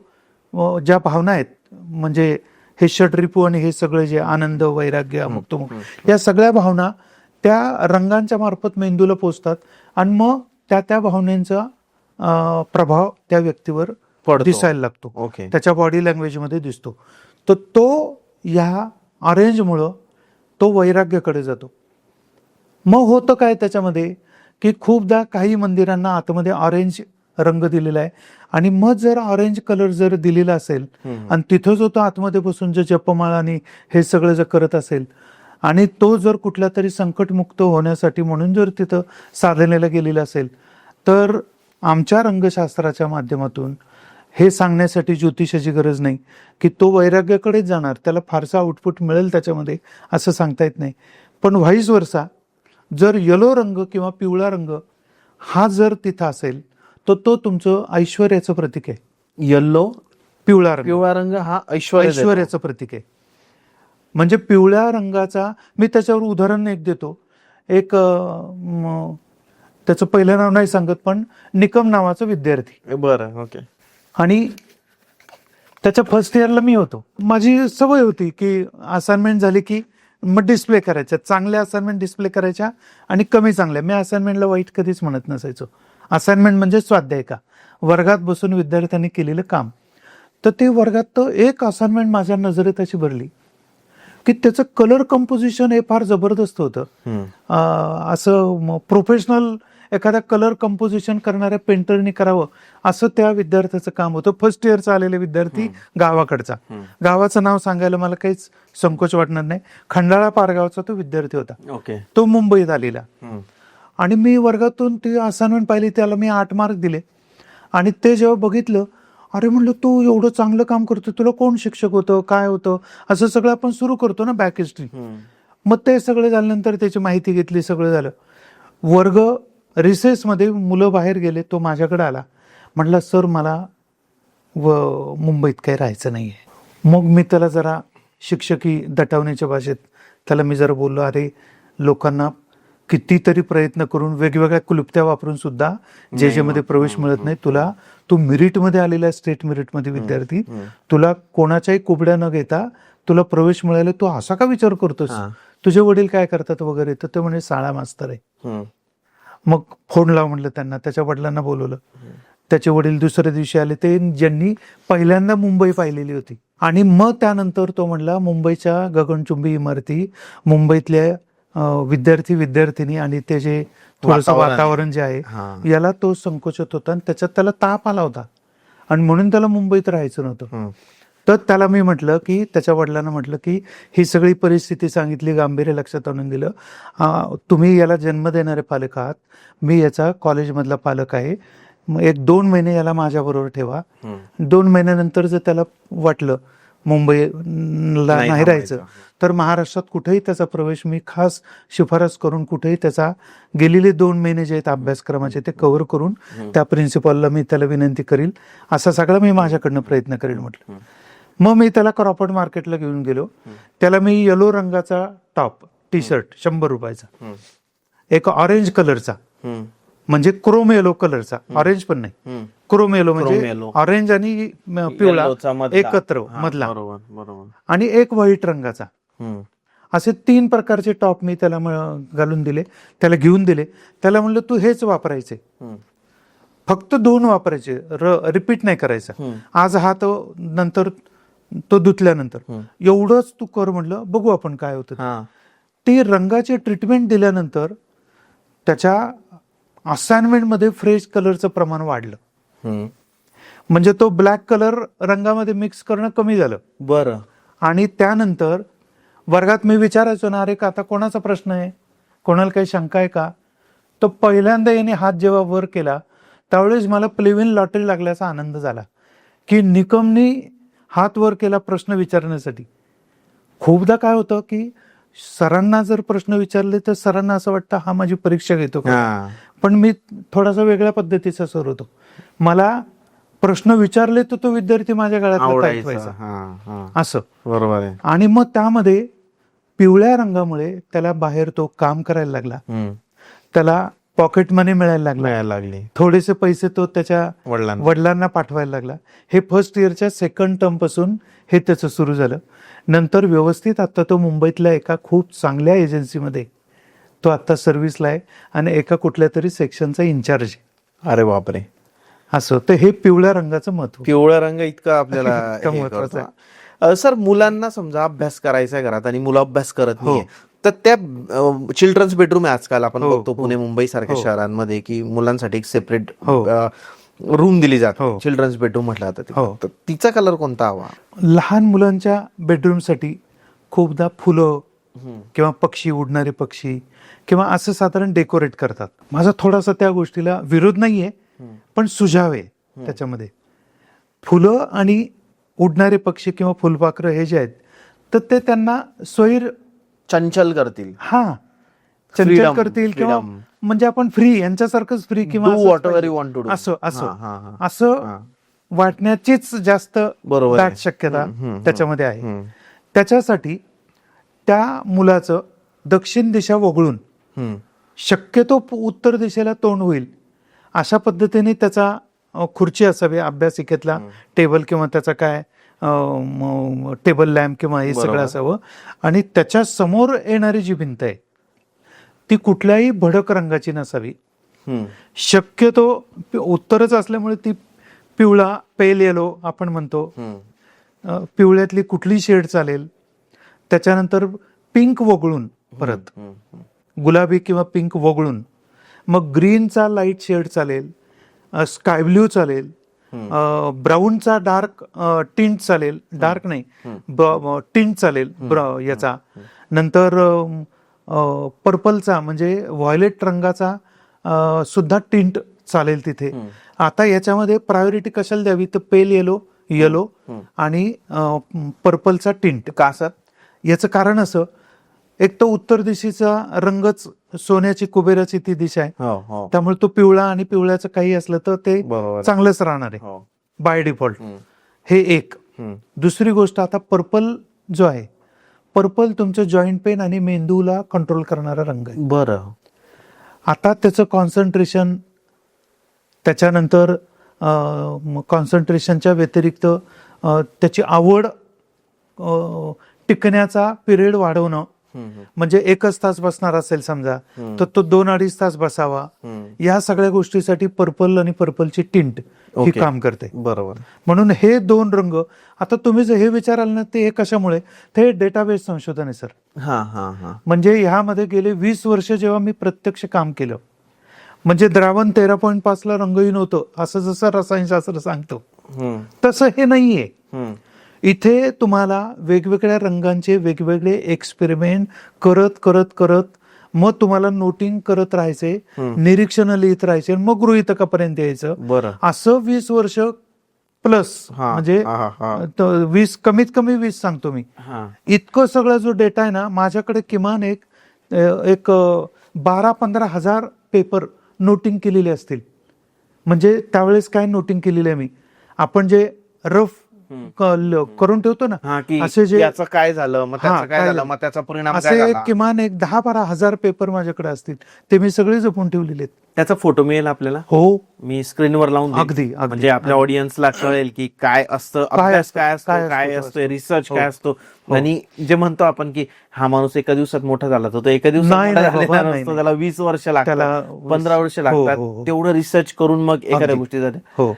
ज्या भावना आहेत, म्हणजे हे षड्रिपू आणि हे सगळे जे आनंद, वैराग्य, अमुक, या सगळ्या भावना त्या रंगांच्या मार्फत मेंदूला पोचतात आणि मग त्या भावनेचा प्रभाव त्या व्यक्तीवर दिसायला लागतो, त्याच्या बॉडी लँग्वेजमध्ये दिसतो. तर तो ह्या ऑरेंजमुळं तो वैराग्याकडे जातो. मग होतं काय त्याच्यामध्ये की खूपदा काही मंदिरांना आतमध्ये ऑरेंज रंग दिलेला आहे, आणि मग जर ऑरेंज कलर जर दिलेला असेल आणि तिथं जो तो आतमध्ये बसून जे जपमाळा आणि हे सगळं जर करत असेल, आणि तो जर कुठल्या तरी संकटमुक्त होण्यासाठी म्हणून जर तिथं साधनेला गेलेला असेल, तर आमच्या रंगशास्त्राच्या माध्यमातून हे सांगण्यासाठी ज्योतिषाची गरज नाही की तो वैराग्याकडेच जाणार, त्याला फारसा आउटपुट मिळेल त्याच्यामध्ये असं सांगता येत नाही. पण व्हाईस वर्सा, जर येलो रंग किंवा पिवळा रंग हा जर तिथं असेल तर तो तुमचं ऐश्वर्याचं प्रतीक आहे. येल्लो, पिवळा रंग हा ऐश्वर्याचं प्रतीक आहे. म्हणजे पिवळ्या रंगाचा, मी त्याच्यावर उदाहरण एक देतो. एक त्याचं पहिलं नाव नाही सांगत, पण निकम नावाचा विद्यार्थी, बरं, ओके, आणि त्याच्या फर्स्ट इयरला मी होतो. माझी सवय होती की असाइनमेंट झाली की मग डिस्प्ले करायच्या, चांगल्या असाइनमेंट डिस्प्ले करायच्या आणि कमी चांगल्या. मी असाइनमेंटला वाईट कधीच म्हणत नसायचो. असाइनमेंट म्हणजे स्वाध्याय का, वर्गात बसून विद्यार्थ्यांनी केलेलं काम. तर ते वर्गात एक असाइनमेंट माझ्या नजरेत अशी भरली की त्याचं कलर कंपोजिशन हे फार जबरदस्त होतं. असं प्रोफेशनल एखाद्या कलर कंपोजिशन करणाऱ्या पेंटरनी करावं असं त्या विद्यार्थ्याचं काम होतं. फर्स्ट इयरचा आलेले विद्यार्थी, गावाकडचा, गावाचं नाव सांगायला मला काहीच संकोच वाटणार नाही, खंडाळा पारगावचा तो विद्यार्थी होता. तो मुंबईत आलेला, आणि मी वर्गातून ती असाइनमेंट पाहिली, त्याला मी 8 मार्क दिले. आणि ते जेव्हा बघितलं, अरे म्हणलं तू एवढं चांगलं काम करतो, तुला कोण शिक्षक होतं, काय होतं, असं सगळं आपण सुरू करतो ना, बॅक हिस्ट्री. मग ते सगळं झाल्यानंतर त्याची माहिती घेतली, सगळं झालं. वर्ग रिसेसमध्ये मुलं बाहेर गेले, तो माझ्याकडे आला, म्हटलं सर मला मुंबईत काही राहायचं नाहीये. मग मी त्याला जरा शिक्षकी दटावण्याच्या भाषेत त्याला मी जरा बोललो, अरे लोकांना कितीतरी प्रयत्न करून वेगवेगळ्या क्लुप्त्या वापरून सुद्धा जे मध्ये प्रवेश मिळत नाही, तुला, तू मेरिटमध्ये आलेला, स्टेट मेरिटमध्ये विद्यार्थी, तुला कोणाच्याही कुबड्या न घेता तुला प्रवेश मिळाला, तू असा का विचार करतोस, तुझे वडील काय करतात वगैरे. तर ते म्हणजे शाळा मास्तर आहे. मग फोन लाव म्हटलं त्यांना, त्याच्या वडिलांना बोलवलं. त्याचे वडील दुसऱ्या दिवशी आले, ते ज्यांनी पहिल्यांदा मुंबई पाहिलेली होती. आणि मग त्यानंतर तो म्हणला, मुंबईच्या गगनचुंबी इमारती, मुंबईतल्या विद्यार्थी विद्यार्थिनी आणि ते जे थोडंसं वातावरण जे आहे, याला तो संकोचत होता आणि त्याच्यात त्याला ताप आला होता आणि म्हणून त्याला मुंबईत राहायचं नव्हतं. तर त्याला मी म्हटलं की, त्याच्या वडिलांना म्हटलं की ही सगळी परिस्थिती सांगितली, गांभीर्य लक्षात आणून दिलं, तुम्ही याला जन्म देणारे पालक आहात, मी याचा कॉलेजमधला पालक आहे, 1-2 महिने याला माझ्याबरोबर ठेवा. 2 महिन्यानंतर जर त्याला वाटलं मुंबईला नाही राहायचं, तर महाराष्ट्रात कुठेही त्याचा प्रवेश मी खास शिफारस करून, कुठेही त्याचा गेलेले 2 महिने जे आहेत अभ्यासक्रमाचे ते कव्हर करून त्या प्रिन्सिपॉलला मी त्याला विनंती करील, असा सगळा मी माझ्याकडनं प्रयत्न करेल म्हटलं. मग मी त्याला क्रॉफर्ड मार्केटला घेऊन गेलो. त्याला मी येलो रंगाचा टॉप, टी शर्ट 100 रुपयाचा, एक ऑरेंज कलरचा, म्हणजे क्रोम येलो कलरचा, ऑरेंज पण नाही, क्रोम येलो म्हणजे ऑरेंज आणि पिवळा एकत्र मधला, आणि एक व्हाईट रंगाचा, असे 3 प्रकारचे टॉप मी त्याला घालून दिले, त्याला घेऊन दिले. त्याला म्हणलं तू हेच वापरायचे. फक्त 2 वापरायचे, रिपीट नाही करायचं. आज हा तो नंतर तो धुतल्यानंतर एवढंच तू कर म्हटलं, बघू आपण काय होतं. ते रंगाचे ट्रीटमेंट दिल्यानंतर त्याच्या असाइनमेंट मध्ये फ्रेश कलरचं प्रमाण वाढलं. म्हणजे तो ब्लॅक कलर रंगामध्ये मिक्स करणं कमी झालं. बरं. आणि त्यानंतर वर्गात मी विचारायचो ना, अरे का आता कोणाचा प्रश्न आहे, कोणाला काही शंका आहे का, तो पहिल्यांदा याने हात जेव्हा वर केला त्यावेळेस मला प्लेविन लॉटरी लागल्याचा आनंद झाला की निकमनी हात वर केला प्रश्न विचारण्यासाठी. खूपदा काय होतं की सरांना जर प्रश्न विचारले तर सरांना असं वाटतं हा माझी परीक्षा घेतो का, पण मी थोडासा वेगळ्या पद्धतीचा सर होतो. मला प्रश्न विचारले तर तो विद्यार्थी माझ्या गळ्यात असं. बरोबर आहे. आणि मग त्यामध्ये पिवळ्या रंगामुळे त्याला बाहेर तो काम करायला लागला, त्याला पॉकेट मनी मिळायला लागली, थोडेसे पैसे तो त्याच्या वडिलांना पाठवायला लागला. हे फर्स्ट इयरच्या सेकंड टर्म पासून हे त्याचं सुरू झालं. नंतर व्यवस्थित आता तो मुंबईतल्या एका खूप चांगल्या एजन्सीमध्ये तो आता सर्व्हिसला आहे आणि एका कुठल्या तरी सेक्शनचा इन्चार्ज आहे. अरे बापरे. असं. तर हे पिवळ्या रंगाचं महत्व. पिवळा रंग इतका आपल्याला महत्वाचं आहे. सर, मुलांना समजा अभ्यास करायचा आहे घरात आणि मुलं अभ्यास करत नाही, तर त्या चिल्ड्रन्स बेडरूम आहे आजकाल आपण बघतो पुणे मुंबई सारख्या शहरांमध्ये की मुलांसाठी एक सेपरेट रूम दिली जाते, चिल्ड्रन्स बेडरूम म्हटलं जातं. तर तिचा कलर कोणता हवा? लहान मुलांच्या बेडरूमसाठी खूपदा फुलं किंवा पक्षी, उडणारे पक्षी किंवा असं साधारण डेकोरेट करतात. माझा थोडासा त्या गोष्टीला विरोध नाहीये, पण सुझाव आहे त्याच्यामध्ये. फुलं आणि उडणारे पक्षी किंवा फुलपाखरं हे जे आहेत तर ते त्यांना स्वैर चंचल करतील, चंचल करतील किंवा म्हणजे आपण फ्री यांच्यासारखंच फ्री किंवा असं वाटण्याचीच जास्त दाट शक्यता त्याच्यामध्ये आहे. त्याच्यासाठी त्या मुलाचं दक्षिण दिशा वगळून शक्यतो उत्तर दिशेला तोंड होईल अशा पद्धतीने त्याचा खुर्ची असावी, अभ्यासिकेतला टेबल किंवा त्याचा काय टेबल लॅम्प किंवा हे सगळं असावं. आणि त्याच्या समोर येणारी जी भिंत आहे ती कुठल्याही भडक रंगाची नसावी. शक्यतो उत्तरच असल्यामुळे ती पिवळा, पेल येलो आपण म्हणतो, पिवळ्यातली कुठली शेड चालेल. त्याच्यानंतर पिंक वगळून, परत गुलाबी किंवा पिंक वगळून मग ग्रीनचा लाईट शेड चालेल, स्काय ब्ल्यू चालेल, ब्राऊनचा डार्क टिंट चालेल, डार्क नाही टिंट चालेल याचा. नंतर पर्पलचा म्हणजे व्हायोलेट रंगाचा सुद्धा टिंट चालेल तिथे. आता याच्यामध्ये प्रायोरिटी कशाला द्यावी तर पेल येलो आणि पर्पलचा टिंट का सर? याचं कारण असं, एक तर उत्तर दिशेचा रंगच सोन्याची कुबेराची ती दिशा आहे, त्यामुळे तो पिवळा आणि पिवळ्याचं काही असलं तर ते चांगलंच राहणार आहे बाय डिफॉल्ट. हे एक. दुसरी गोष्ट, आता पर्पल जो आहे, पर्पल तुमचं जॉईंट पेन आणि मेंदूला कंट्रोल करणारा रंग आहे. बरं. आता त्याचं कॉन्सन्ट्रेशन, त्याच्यानंतर कॉन्सन्ट्रेशनच्या व्यतिरिक्त त्याची आवड, टिकण्याचा पिरियड वाढवणं. म्हणजे 1 तास बसणार असेल समजा तर तो 2-2.5 तास बसावा. या सगळ्या गोष्टीसाठी पर्पल आणि पर्पलची टिंट ही काम करते. बरोबर. म्हणून हे 2 रंग. आता तुम्ही जर हे विचाराल ना ते कशामुळे, ते डेटाबेस संशोधन आहे सर. म्हणजे ह्यामध्ये गेले 20 वर्ष जेव्हा मी प्रत्यक्ष काम केलं, म्हणजे द्रावण 13.5 ला रंगहीन होतं असं जसं रसायनशास्त्र सांगतो तसं हे नाहीये. इथे तुम्हाला वेगवेगळ्या रंगांचे वेगवेगळे एक्सपेरिमेंट करत करत करत मग तुम्हाला नोटिंग करत राहायचे, निरीक्षण लिहित राहायचे, मग गृहीतकापर्यंत यायचं. असं 20 वर्ष प्लस, म्हणजे 20 कमीत कमी 20 सांगतो मी. इतकं सगळं जो डेटा आहे ना, माझ्याकडे किमान एक 12-15 हजार पेपर नोटिंग केलेले असतील. म्हणजे त्यावेळेस काय नोटिंग केलेलं आहे मी, आपण जे रफ करून ठेवतो ना, हा, की असे जे याचं काय झालं, मग त्याचं हा, काय काय झालं, झालं? मग त्याचा परिणाम काय असे झाला, किमान एक 10-12 हजार पेपर माझ्याकडे असतील, ते मी सगळे जपून ठेवलेले आहेत. त्याचा फोटो मिळेल आपल्याला, हो, मी स्क्रीनवर लावून देईन. अगदी म्हणजे आपल्या ऑडियन्सला कळेल की काय असतं, अभ्यास काय असतो, काय असतो, रिसर्च काय असतो. आणि जे म्हणतो आपण की हा माणूस एका दिवसात मोठा झाला, तर तो एका दिवसात नाही, मोठा नाही झालेला बाबा, नाही, नसतो, नाही. त्याला 20 वर्ष लागतात, त्याला 15 वर्ष हो, लागतात, हो, हो. तेवढं रिसर्च करून मग एखाद्या अगदी. गोष्टी जाते. हो,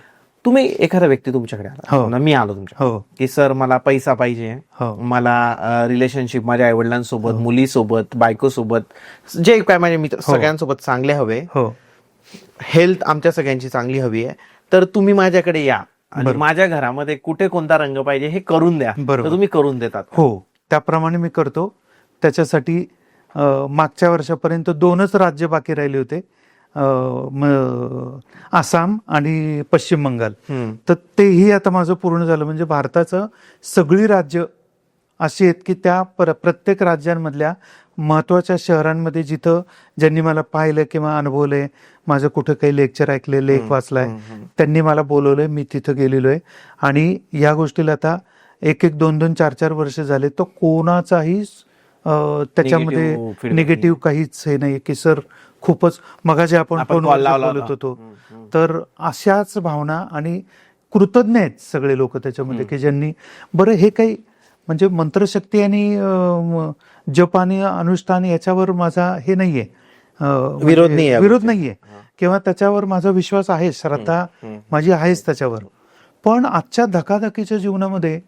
तुम्ही एखादा व्यक्ती तुमच्याकडे आला, हो. समजा मी आलो तुमच्या हो, की सर मला पैसा पाहिजे, हो. मला रिलेशनशिप माझ्या आईवडिलांसोबत, मुलीसोबत, बायकोसोबत, जे काय माझे मित्र सगळ्यांसोबत चांगले हवे, हो, हेल्थ आमच्या सगळ्यांची चांगली हवी आहे, तर तुम्ही माझ्याकडे या आणि माझ्या घरामध्ये कुठे कोणता रंग पाहिजे हे करून द्या, तर तुम्ही करून देतात. हो, त्याप्रमाणे मी करतो. त्याच्यासाठी मागच्या वर्षापर्यंत 2च राज्य बाकी राहिले होते, आसाम आणि पश्चिम बंगाल. तर तेही आता माझं पूर्ण झालं. म्हणजे भारताचं सगळी राज्य अशी आहेत की त्या प्रत्येक राज्यांमधल्या महत्वाच्या शहरांमध्ये जिथं ज्यांनी मला पाहिलं किंवा अनुभवलंय, माझं कुठं काही लेक्चर ऐकले, लेख वाचलाय, त्यांनी मला बोलवलंय, मी तिथं गेलेलो आहे. आणि या गोष्टीला आता 1-1, 2-2, 4-4 वर्ष झाले, तर कोणाचाही त्याच्यामध्ये निगेटिव्ह काहीच हे नाही की सर खूपच मगाशी आपण फोनवर बोलत होतो. तर अशाच भावना आणि कृतज्ञ आहेत सगळे लोक त्याच्यामध्ये की ज्यांनी बरं हे काही म्हणजे मंत्रशक्ती आणि जप आणि अनुष्ठान याच्यावर माझा हे नाहीये, विरोध नाहीये किंवा त्याच्यावर माझा विश्वास आहे, श्रद्धा माझी आहेच त्याच्यावर. पण आजच्या धकाधकीच्या जीवनामध्ये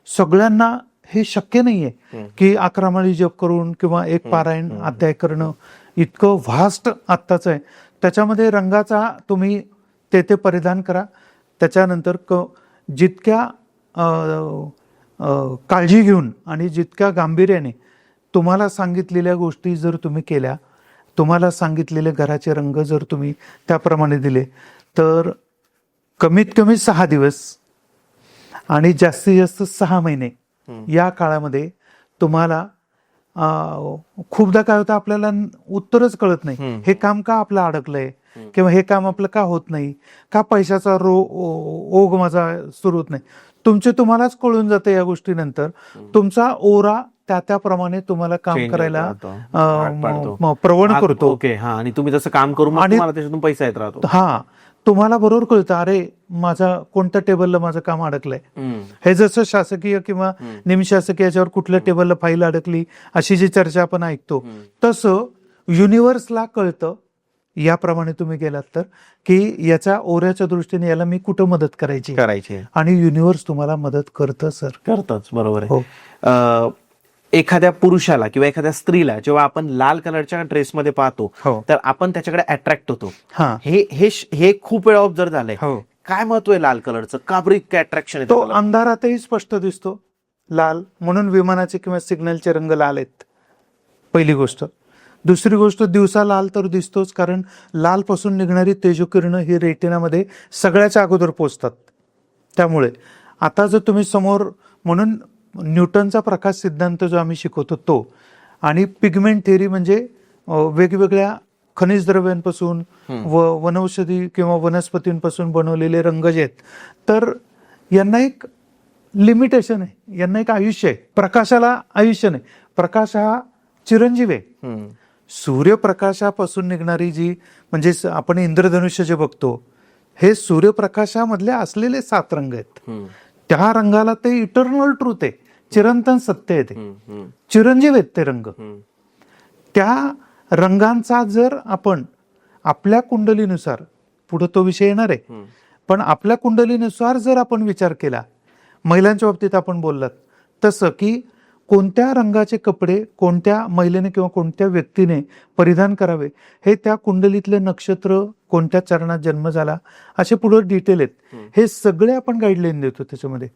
सगळ्यांना हे शक्य नाहीये की 11 माळी जप करून किंवा एक पारायण अध्याय करणं. इतकं व्हास्ट आत्ताच आहे. त्याच्यामध्ये रंगाचा तुम्ही ते परिधान करा. त्याच्यानंतर जितक्या काळजी घेऊन आणि जितक्या गांभीर्याने तुम्हाला सांगितलेल्या गोष्टी जर तुम्ही केल्या, तुम्हाला सांगितलेले घराचे रंग जर तुम्ही त्याप्रमाणे दिले, तर कमीत कमी 6 दिवस आणि जास्तीत जास्त 6 महिने या काळामध्ये तुम्हाला खूपदा काय होतं, आपल्याला उत्तरच कळत नाही. हे काम का आपलं अडकलंय किंवा हे काम आपलं का होत नाही, का पैशाचा ओघ माझा सुरू होत नाही. तुम्हालाच कळून जातं या गोष्टीनंतर. तुमचा ओरा त्याप्रमाणे तुम्हाला काम करायला प्रवण करतो. ओके, हा, आणि तुम्ही तसं काम करून तुम्हाला त्याच्यातून पैसा येत राहतो. हा, तुम्हाला बरोबर कळतं, अरे माझा कोणत्या टेबलला माझं काम अडकलंय. हे जसं शासकीय किंवा निमशासकीय याच्यावर कुठल्या टेबलला फाईल अडकली अशी जी चर्चा आपण ऐकतो, तसं युनिव्हर्सला कळतं. याप्रमाणे तुम्ही गेलात तर की याच्या ओऱ्याच्या दृष्टीने याला मी कुठं मदत करायची आणि युनिव्हर्स तुम्हाला मदत करतं सर. करतच, बरोबर आहे. एखाद्या पुरुषाला किंवा एखाद्या स्त्रीला जेव्हा आपण लाल कलरच्या ड्रेसमध्ये पाहतो, तर आपण त्याच्याकडे अट्रॅक्ट होतो. हे खूप वेळा ऑब्झर्व झालंय. काय महत्व आहे लाल कलरचं, का बरं इतकं अट्रॅक्शन आहे? तो अंधारातही स्पष्ट दिसतो लाल, म्हणून विमानाचे किंवा सिग्नलचे रंग लाल आहेत, पहिली गोष्ट. दुसरी गोष्ट, दिवसा लाल तर दिसतोच, कारण लाल पासून निघणारी तेजोकिरणं ही रेटिनामध्ये सगळ्याच्या अगोदर पोचतात. त्यामुळे आता जर तुम्ही समोर, म्हणून न्यूटनचा प्रकाश सिद्धांत जो आम्ही शिकवतो तो, आणि पिगमेंट थेअरी म्हणजे वेगवेगळ्या खनिज द्रव्यांपासून वनौषधी किंवा वनस्पतींपासून बनवलेले रंग जे आहेत, तर यांना एक लिमिटेशन आहे, यांना एक आयुष्य आहे. प्रकाशाला आयुष्य नाही. प्रकाश हा चिरंजीव आहे. सूर्यप्रकाशापासून निघणारी जी, म्हणजे आपण इंद्रधनुष्य जे बघतो, हे सूर्यप्रकाशामधले असलेले 7 रंग आहेत. त्या रंगाला ते इटर्नल ट्रूथ आहे, चिरंतन सत्य आहे, ते चिरंजीव आहेत ते रंग. त्या रंगांचा जर आपण आपल्या कुंडलीनुसार, पुढे तो विषय येणार आहे, पण आपल्या कुंडलीनुसार जर आपण विचार केला, महिलांच्या बाबतीत आपण बोललात तसं की कोणत्या रंगाचे कपडे कोणत्या महिलेने किंवा कोणत्या व्यक्तीने परिधान करावे, हे त्या कुंडलीतले नक्षत्र, कोणत्या चरणात जन्म झाला, असे पुढे डिटेल आहेत. हे सगळे आपण गाईडलाईन देतो त्याच्यामध्ये.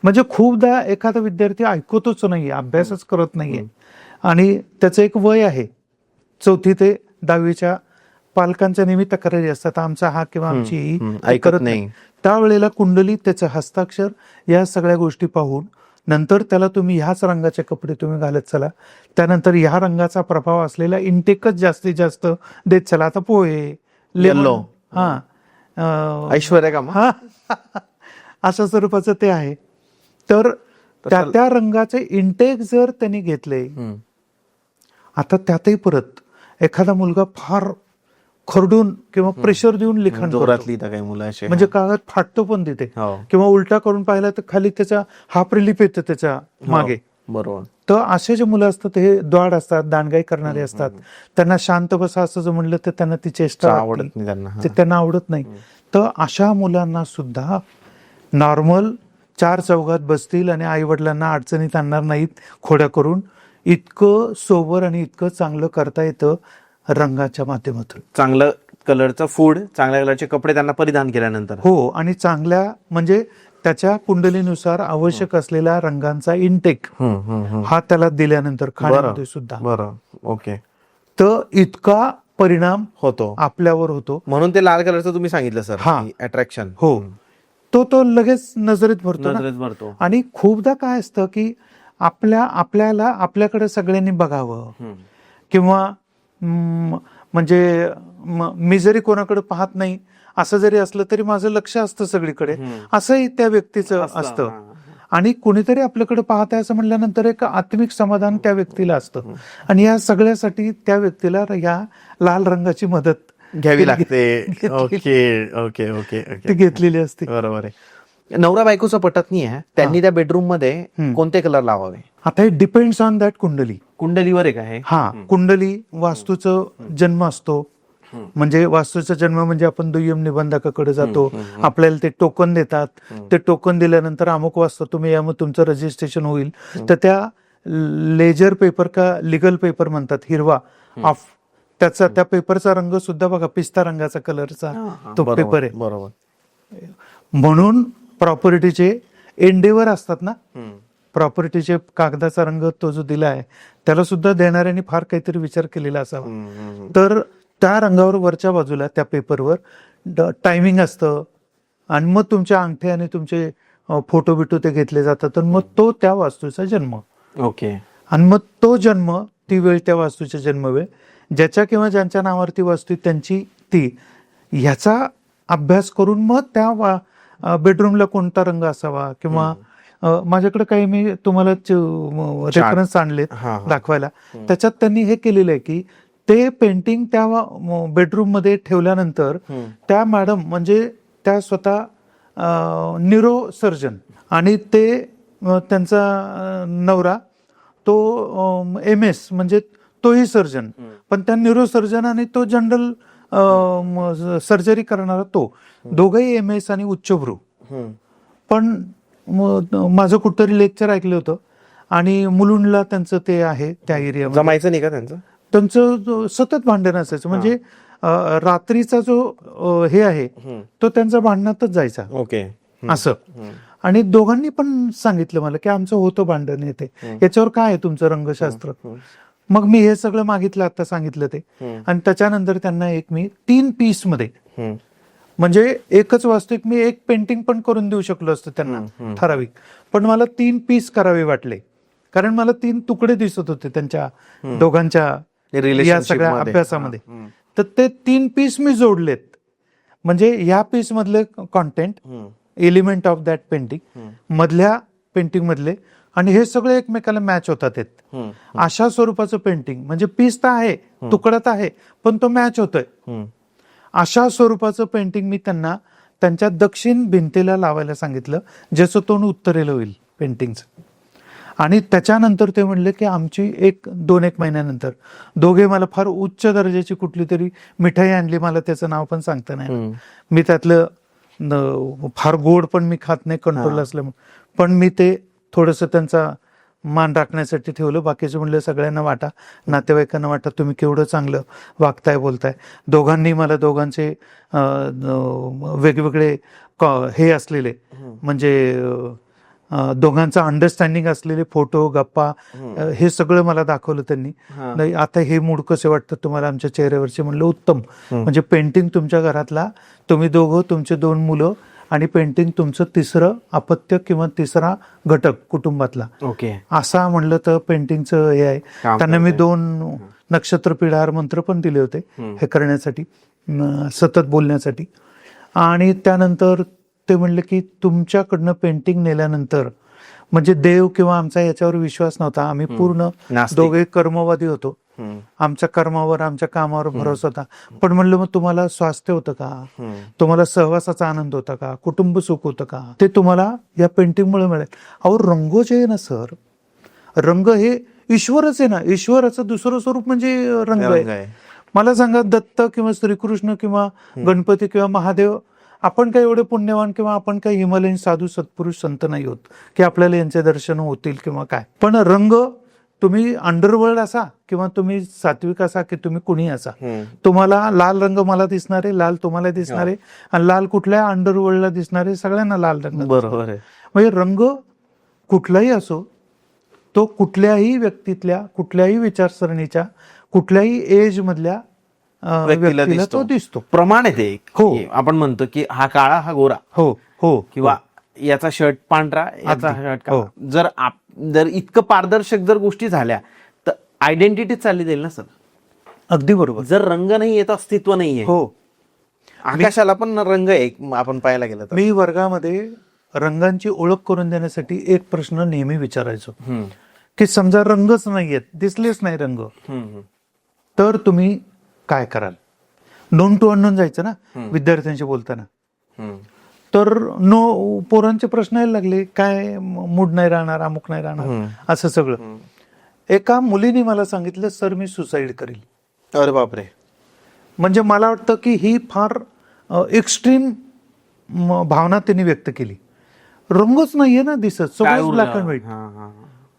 म्हणजे खूपदा एखादा विद्यार्थी ऐकतच नाहीये, अभ्यासच करत नाहीये, आणि त्याचं एक वय आहे 4थी ते 10वीच्या, पालकांच्या नेहमी तक्रारी असतात, आमचा हा किंवा आमची ही ऐकत नाही. त्यावेळेला कुंडली, त्याचं हस्ताक्षर, या सगळ्या गोष्टी पाहून नंतर त्याला तुम्ही ह्याच रंगाचे कपडे तुम्ही घालत चला, त्यानंतर ह्या रंगाचा प्रभाव असलेला इंटेकच जास्तीत जास्त देत चला. आता पोहे, येलो, ऐश्वर्या, अशा स्वरूपाचं ते आहे. तर त्या रंगाचे इंटेक जर त्यांनी घेतले, आता त्यातही परत एखादा मुलगा फार खरडून किंवा प्रेशर देऊन लिखाण जोरात लिहिता काही मुलं असे, म्हणजे कागद फाटतो पण तिथे, हो. किंवा उलटा करून पाहिला तर खाली त्याचा हाफ रिलीफ येतं त्याच्या मागे. बरोबर. तर असे जे मुलं असतात हे द्वाड असतात, दांडगाई करणारे असतात, त्यांना शांत बसा असं जर म्हणलं तर त्यांना ती चेष्टा आवडत नाही त्यांना, ते त्यांना आवडत नाही. तर अशा मुलांना सुद्धा नॉर्मल 4 चौघात बसतील आणि आई वडिलांना अडचणीत आणणार नाहीत खोड्या करून, इतकं सोबर आणि इतकं चांगलं करता येतं रंगाच्या माध्यमातून. चांगलं कलरचं फूड, चांगल्या कलरचे कपडे त्यांना परिधान केल्यानंतर. हो, आणि चांगल्या म्हणजे त्याच्या कुंडलीनुसार आवश्यक असलेल्या रंगांचा इंटेक हा त्याला दिल्यानंतर खाण्यामध्ये सुद्धा. बरं, ओके. तर इतका परिणाम होतो आपल्यावर होतो. म्हणून ते लाल कलरचं तुम्ही सांगितलं सर, अट्रॅक्शन. हो, तो लगेच नजरेत भरतो ना. नजरेत भरतो. आणि खूपदा काय असतं की आपल्याला आपल्याकडे सगळ्यांनी बघावं, किंवा म्हणजे मी जरी कोणाकडे पाहत नाही असं जरी असलं तरी माझं लक्ष असतं सगळीकडे, असंही त्या व्यक्तीचं असतं. आणि कुणीतरी आपल्याकडे पाहत आहे असं म्हणल्यानंतर एक आत्मिक समाधान त्या व्यक्तीला असतं. आणि या सगळ्यासाठी त्या व्यक्तीला या लाल रंगाची मदत घ्यावी लागते. ओके ओके ओके ती घेतलेली असते. बरोबर आहे. नवरा बायकोचं पटत नाही आहे, त्यांनी त्या बेडरूम मध्ये कोणते कलर लावावे? आता हे डिपेंड्स ऑन दॅट कुंडली. कुंडलीवर आहे का हे? हा, कुंडली वास्तूचं जन्म असतो. म्हणजे वास्तूचा जन्म म्हणजे आपण दुय्यम निबंधकाकडे जातो, आपल्याला ते टोकन देतात. ते टोकन दिल्यानंतर अमुक वाजता तुम्ही या, मग तुमचं रजिस्ट्रेशन होईल. तर त्या लेजर पेपर का लिगल पेपर म्हणतात, हिरवा ऑफ, त्या पेपरचा रंग सुद्धा बघा पिस्ता रंगाचा कलरचा तो पेपर आहे. बरोबर. म्हणून प्रॉपर्टीचे एंडेवर असतात ना, प्रॉपर्टीचे कागदाचा रंग तो जो दिला आहे त्याला सुद्धा देणाऱ्यांनी फार काहीतरी विचार केलेला असावा. तर त्या रंगावर वरच्या बाजूला त्या पेपरवर टायमिंग असतं, आणि मग तुमच्या अंगठे आणि तुमचे फोटो बिटो ते घेतले जातात. तर मग तो त्या वास्तूचा जन्म. ओके. आणि मग तो जन्म, ती वेळ, त्या वास्तूची जन्मवेळ, ज्याच्या किंवा ज्यांच्या नावावरती वास्तू त्यांची ती, ह्याचा अभ्यास करून मग त्या बेडरूमला कोणता रंग असावा, किंवा माझ्याकडे काही मी तुम्हाला रेफरन्स आणलेत दाखवायला. त्याच्यात त्यांनी हे केलेलं आहे की ते पेंटिंग त्या बेडरूम मध्ये ठेवल्यानंतर त्या मॅडम म्हणजे त्या स्वतः न्यूरो सर्जन, आणि ते त्यांचा नवरा तो MS म्हणजे तोही सर्जन, पण त्या न्यूरो सर्जन आणि तो जनरल सर्जरी करणारा तो, दोघंही MS आणि उच्चभ्रू. पण माझं कुठतरी लेक्चर ऐकलं होतं, आणि मुलुंडला त्यांचं ते आहे, त्या एरियामध्ये जमायचं नाही का त्यांचं? त्यांचं सतत भांडण असायचं. म्हणजे रात्रीचा जो हे आहे तो त्यांचा भांडणातच जायचा. ओके. असं. आणि दोघांनी पण सांगितलं मला की आमचं होतं भांडण येते, याच्यावर काय आहे तुमचं रंगशास्त्र. मग मी हे सगळं मागितलं, आता सांगितलं ते. आणि त्याच्यानंतर त्यांना मी 3 पीस मध्ये, म्हणजे एकच वास्तू मी एक पेंटिंग पण करून देऊ शकलो असतं त्यांना ठराविक, पण मला 3 पीस करावे वाटले, कारण मला 3 तुकडे दिसत होते त्यांच्या दोघांच्या या सगळ्या अभ्यासामध्ये. तर ते 3 पीस मी जोडलेत. म्हणजे या पीस मधले content, element of that painting मधल्या पेंटिंग मधले, आणि हे सगळे एकमेकाला मॅच होतात. अशा स्वरूपाचं पेंटिंग, म्हणजे पीस तर आहे, तुकडा तर आहे, पण तो मॅच होतोय. अशा स्वरूपाचं पेंटिंग मी त्यांना त्यांच्या दक्षिण भिंतीला लावायला सांगितलं, ज्याचं तोंड उत्तरेला होईल पेंटिंगचं. आणि त्याच्यानंतर ते म्हणले की आमची 1-2 महिन्यानंतर दोघे मला फार उच्च दर्जाची कुठली तरी मिठाई आणली, मला त्याचं नाव पण सांगता नाही. मी त्यातलं फार गोड पण मी खात नाही, कंट्रोल असल्यामुळे, पण मी ते थोडंसं त्यांचा मान राखण्यासाठी ठेवलं. बाकीचे म्हणले सगळ्यांना वाटा, नातेवाईकांना वाटा, तुम्ही केवढं चांगलं वागताय बोलताय. दोघांनी मला दोघांचे वेगवेगळे हे असलेले, म्हणजे दोघांचा अंडरस्टँडिंग असलेले फोटो, गप्पा, हे सगळं मला दाखवलं त्यांनी. नाही, आता हे मूड कसे वाटतं तुम्हाला आमच्या चेहऱ्यावरचे? म्हणलं उत्तम. म्हणजे पेंटिंग तुमच्या घरातला, तुम्ही दोघं, तुमचे 2 मुलं, आणि पेंटिंग तुमचं 3रं अपत्य किंवा 3रा घटक कुटुंबातला. ओके. असा म्हणलं तर पेंटिंगचं हे आहे. त्यांना मी 2 नक्षत्र पिढार मंत्र पण दिले होते हे करण्यासाठी, सतत बोलण्यासाठी. आणि त्यानंतर ते म्हणले की तुमच्याकडनं पेंटिंग नेल्यानंतर म्हणजे देव किंवा आमचा याच्यावर विश्वास नव्हता. आम्ही पूर्ण नास्तिक. दोघे कर्मवादी होतो. हम्म. आमच्या कर्मावर, आमच्या कामावर भरोसा होता. पण म्हणलं मग तुम्हाला स्वास्थ्य होतं का, हम्म. तुम्हाला सहवासाचा आनंद होता का, कुटुंब सुख होतं का, ते तुम्हाला या पेंटिंगमुळे मिळेल. अहो रंग जे आहे ना सर, रंग हे ईश्वरच आहे ना, ईश्वराचं दुसरं स्वरूप म्हणजे रंग रंग आहे. आहे. मला सांगा, दत्त किंवा श्रीकृष्ण किंवा गणपती किंवा महादेव, आपण काही एवढे पुण्यवान किंवा आपण काही हिमालयीन साधू सत्पुरुष संत नाही होत की आपल्याला यांचे दर्शन होतील किंवा काय. पण रंग, तुम्ही अंडरवर्ल्ड असा किंवा तुम्ही सात्विक असा की तुम्ही कुणी असा, तुम्हाला लाल रंग मला दिसणारे, लाल तुम्हाला दिसणारे, आणि लाल कुठल्या अंडरवर्ल्डला दिसणारे, सगळ्यांना लाल रंग. बरोबर आहे. म्हणजे रंग कुठलाही असो, तो कुठल्याही व्यक्तीतल्या, कुठल्याही विचारसरणीच्या, कुठल्याही एज मधल्या व्यक्तीला तो दिसतो. प्रमाण आहे ते एक. हो. की आपण म्हणतो की हा काळा हा गोरा, हो हो. किंवा याचा शर्ट पांढरा याचा अगदी. शर्ट हो. काळा. जर इतकं पारदर्शक जर गोष्टी झाल्या तर आयडेंटिटी चालली जाईल ना सर. अगदी बरोबर. जर रंग नाही येत, अस्तित्व नाहीये. हो. आकाशाला पण रंग आहे आपण पाहायला गेलं तर. मी वर्गामध्ये रंगांची ओळख करून देण्यासाठी एक प्रश्न नेहमी विचारायचो हम्म. की समजा रंगच नाहीयेत, दिसलेच नाही रंग, हम्म. तर तुम्ही काय कराल. नोन टू अननोन जायचं ना विद्यार्थ्यांशी बोलताना. हम्म. तर पोरांचे प्रश्न यायला लागले, काय मूड नाही राहणार, अमुक नाही राहणार, असं सगळं. एका मुलीने मला सांगितलं, सर मी सुसाईड करेल. अरे बापरे. म्हणजे मला वाटतं की ही फार एक्स्ट्रीम भावना त्यांनी व्यक्त केली. रंगच नाहीये ना दिसत, सगळं ब्लॅक अँड व्हाईट.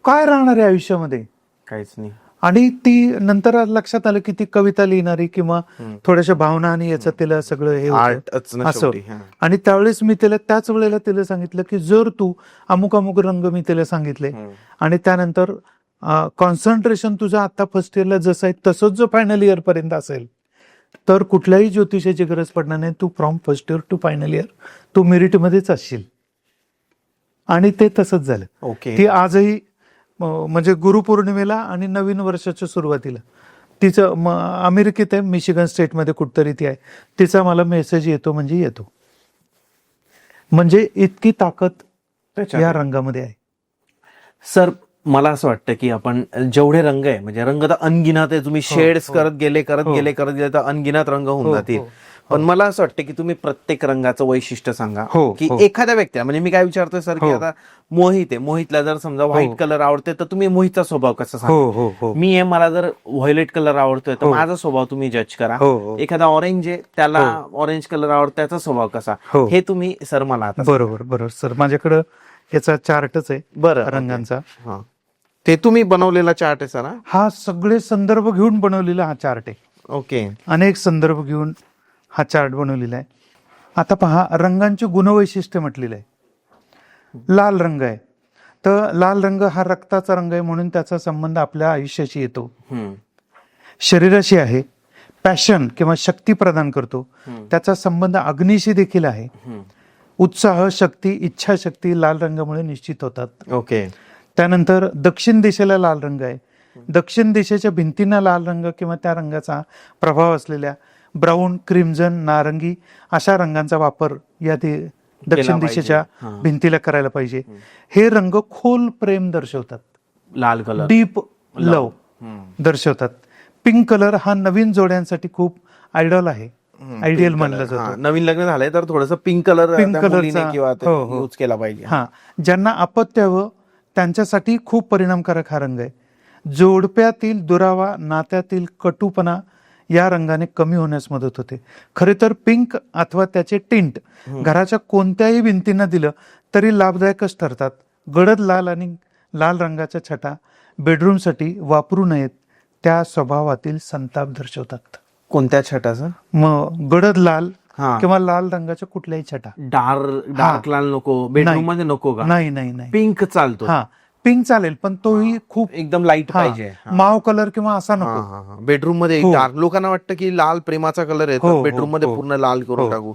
काय राहणार आहे आयुष्यामध्ये, काहीच नाही. आणि ती नंतर लक्षात आलं की ती कविता लिहिणारी किंवा थोड्याशा भावना आणि याचं तिला सगळं हे आर्टच ना असं. शेवटी. हा. आणि त्यावेळेस मी तिला, त्याच वेळेला तिला सांगितलं की जर तू अमुक अमुक रंग मी तिला सांगितले, आणि त्यानंतर कॉन्सन्ट्रेशन तुझं आता फर्स्ट इयरला जसं आहे तसंच जो फायनल इयर पर्यंत असेल, तर कुठल्याही ज्योतिषाची गरज पडणार नाही. तू from first year to final year तू मेरिटमध्येच असशील. आणि ते तसंच झालं. ओके. ती आजही म्हणजे गुरुपौर्णिमेला आणि नवीन वर्षाच्या सुरुवातीला तिचं अमेरिकेत आहे, मिशिगन स्टेटमध्ये कुठतरी ती आहे, तिचा मला मेसेज येतो म्हणजे येतो. म्हणजे इतकी ताकद या रंगामध्ये आहे. सर मला असं वाटतं की आपण जेवढे रंग आहे, म्हणजे रंग तर अनगिनत आहे. तुम्ही शेड्स करत गेले तर अनगिनत रंग होऊन जातील. पण मला असं वाटतं की तुम्ही प्रत्येक रंगाचं वैशिष्ट्य सांगा. की एखाद्या व्यक्तीला, म्हणजे मी काय विचारतोय सर की आता मोहित आहे, मोहितला जर समजा व्हाईट कलर आवडते तर तुम्ही मोहितचा स्वभाव कसा सांगा. मी आहे, मला जर व्हायोलेट कलर आवडतोय तर माझा स्वभाव तुम्ही जज करा. एखादा ऑरेंज आहे, त्याला ऑरेंज कलर आवडतो, त्याचा स्वभाव कसा, हे तुम्ही सर मला आता. बरोबर सर, माझ्याकडं याचा चार्टच आहे बरं रंगांचा. ते तुम्ही बनवलेला चार्ट आहे सर? हा सगळे संदर्भ घेऊन बनवलेला हा चार्ट आहे. ओके. अनेक संदर्भ घेऊन हा चार्ट बनवलेला आहे. आता पहा, रंगांची गुणवैशिष्ट्य म्हटलेलं आहे. लाल रंग आहे, तर लाल रंग हा रक्ताचा रंग आहे म्हणून त्याचा संबंध आपल्या आयुष्याशी येतो. शरीराशी आहे, पॅशन किंवा शक्ती प्रदान करतो, त्याचा संबंध अग्नीशी देखील आहे. उत्साह, शक्ती, इच्छाशक्ती लाल रंगामुळे निश्चित होतात. ओके. त्यानंतर दक्षिण दिशेला लाल रंग आहे. दक्षिण दिशेच्या भिंतींना लाल रंग किंवा त्या रंगाचा प्रभाव असलेल्या ब्राऊन, क्रिम्झन, नारंगी अशा रंगांचा वापर या दक्षिण दिशेच्या भिंतीला करायला पाहिजे. हे रंग खोल प्रेम दर्शवतात. लाल कलर डीप लव दर्शवतात. पिंक कलर हा नवीन जोड्यांसाठी खूप आयडॉल आहे, आयडियल मानला जातो. नवीन लग्न झालंय तर थोडंसं पिंक कलरचा किंवा यूज केला पाहिजे. हा, ज्यांना अपत्य हवं त्यांच्यासाठी खूप परिणामकारक हा रंग आहे. जोडप्यातील दुरावा, नात्यातील कटुपणा या रंगाने कमी होण्यास मदत होते. खरे तर पिंक अथवा त्याचे टिंट घराच्या कोणत्याही भिंतींना दिलं तरी लाभदायकच ठरतात. गडद लाल आणि लाल रंगाच्या छटा बेडरूमसाठी वापरू नयेत, त्या स्वभावातील संताप दर्शवतात. कोणत्या छटाचं? मग गडद लाल किंवा लाल रंगाच्या कुठल्याही छटा. डार्क लाल नको, बेडरूम मध्ये नको का? नाही, पिंक चालतो. हा, पिंक चालेल, पण तोही खूप एकदम लाईट पाहिजे. माव कलर किंवा असा नको. बेडरूम मध्ये डार्क. लोकांना वाटतं की लाल प्रेमाचा कलर आहे, बेडरूम मध्ये पूर्ण लाल करून टाकू.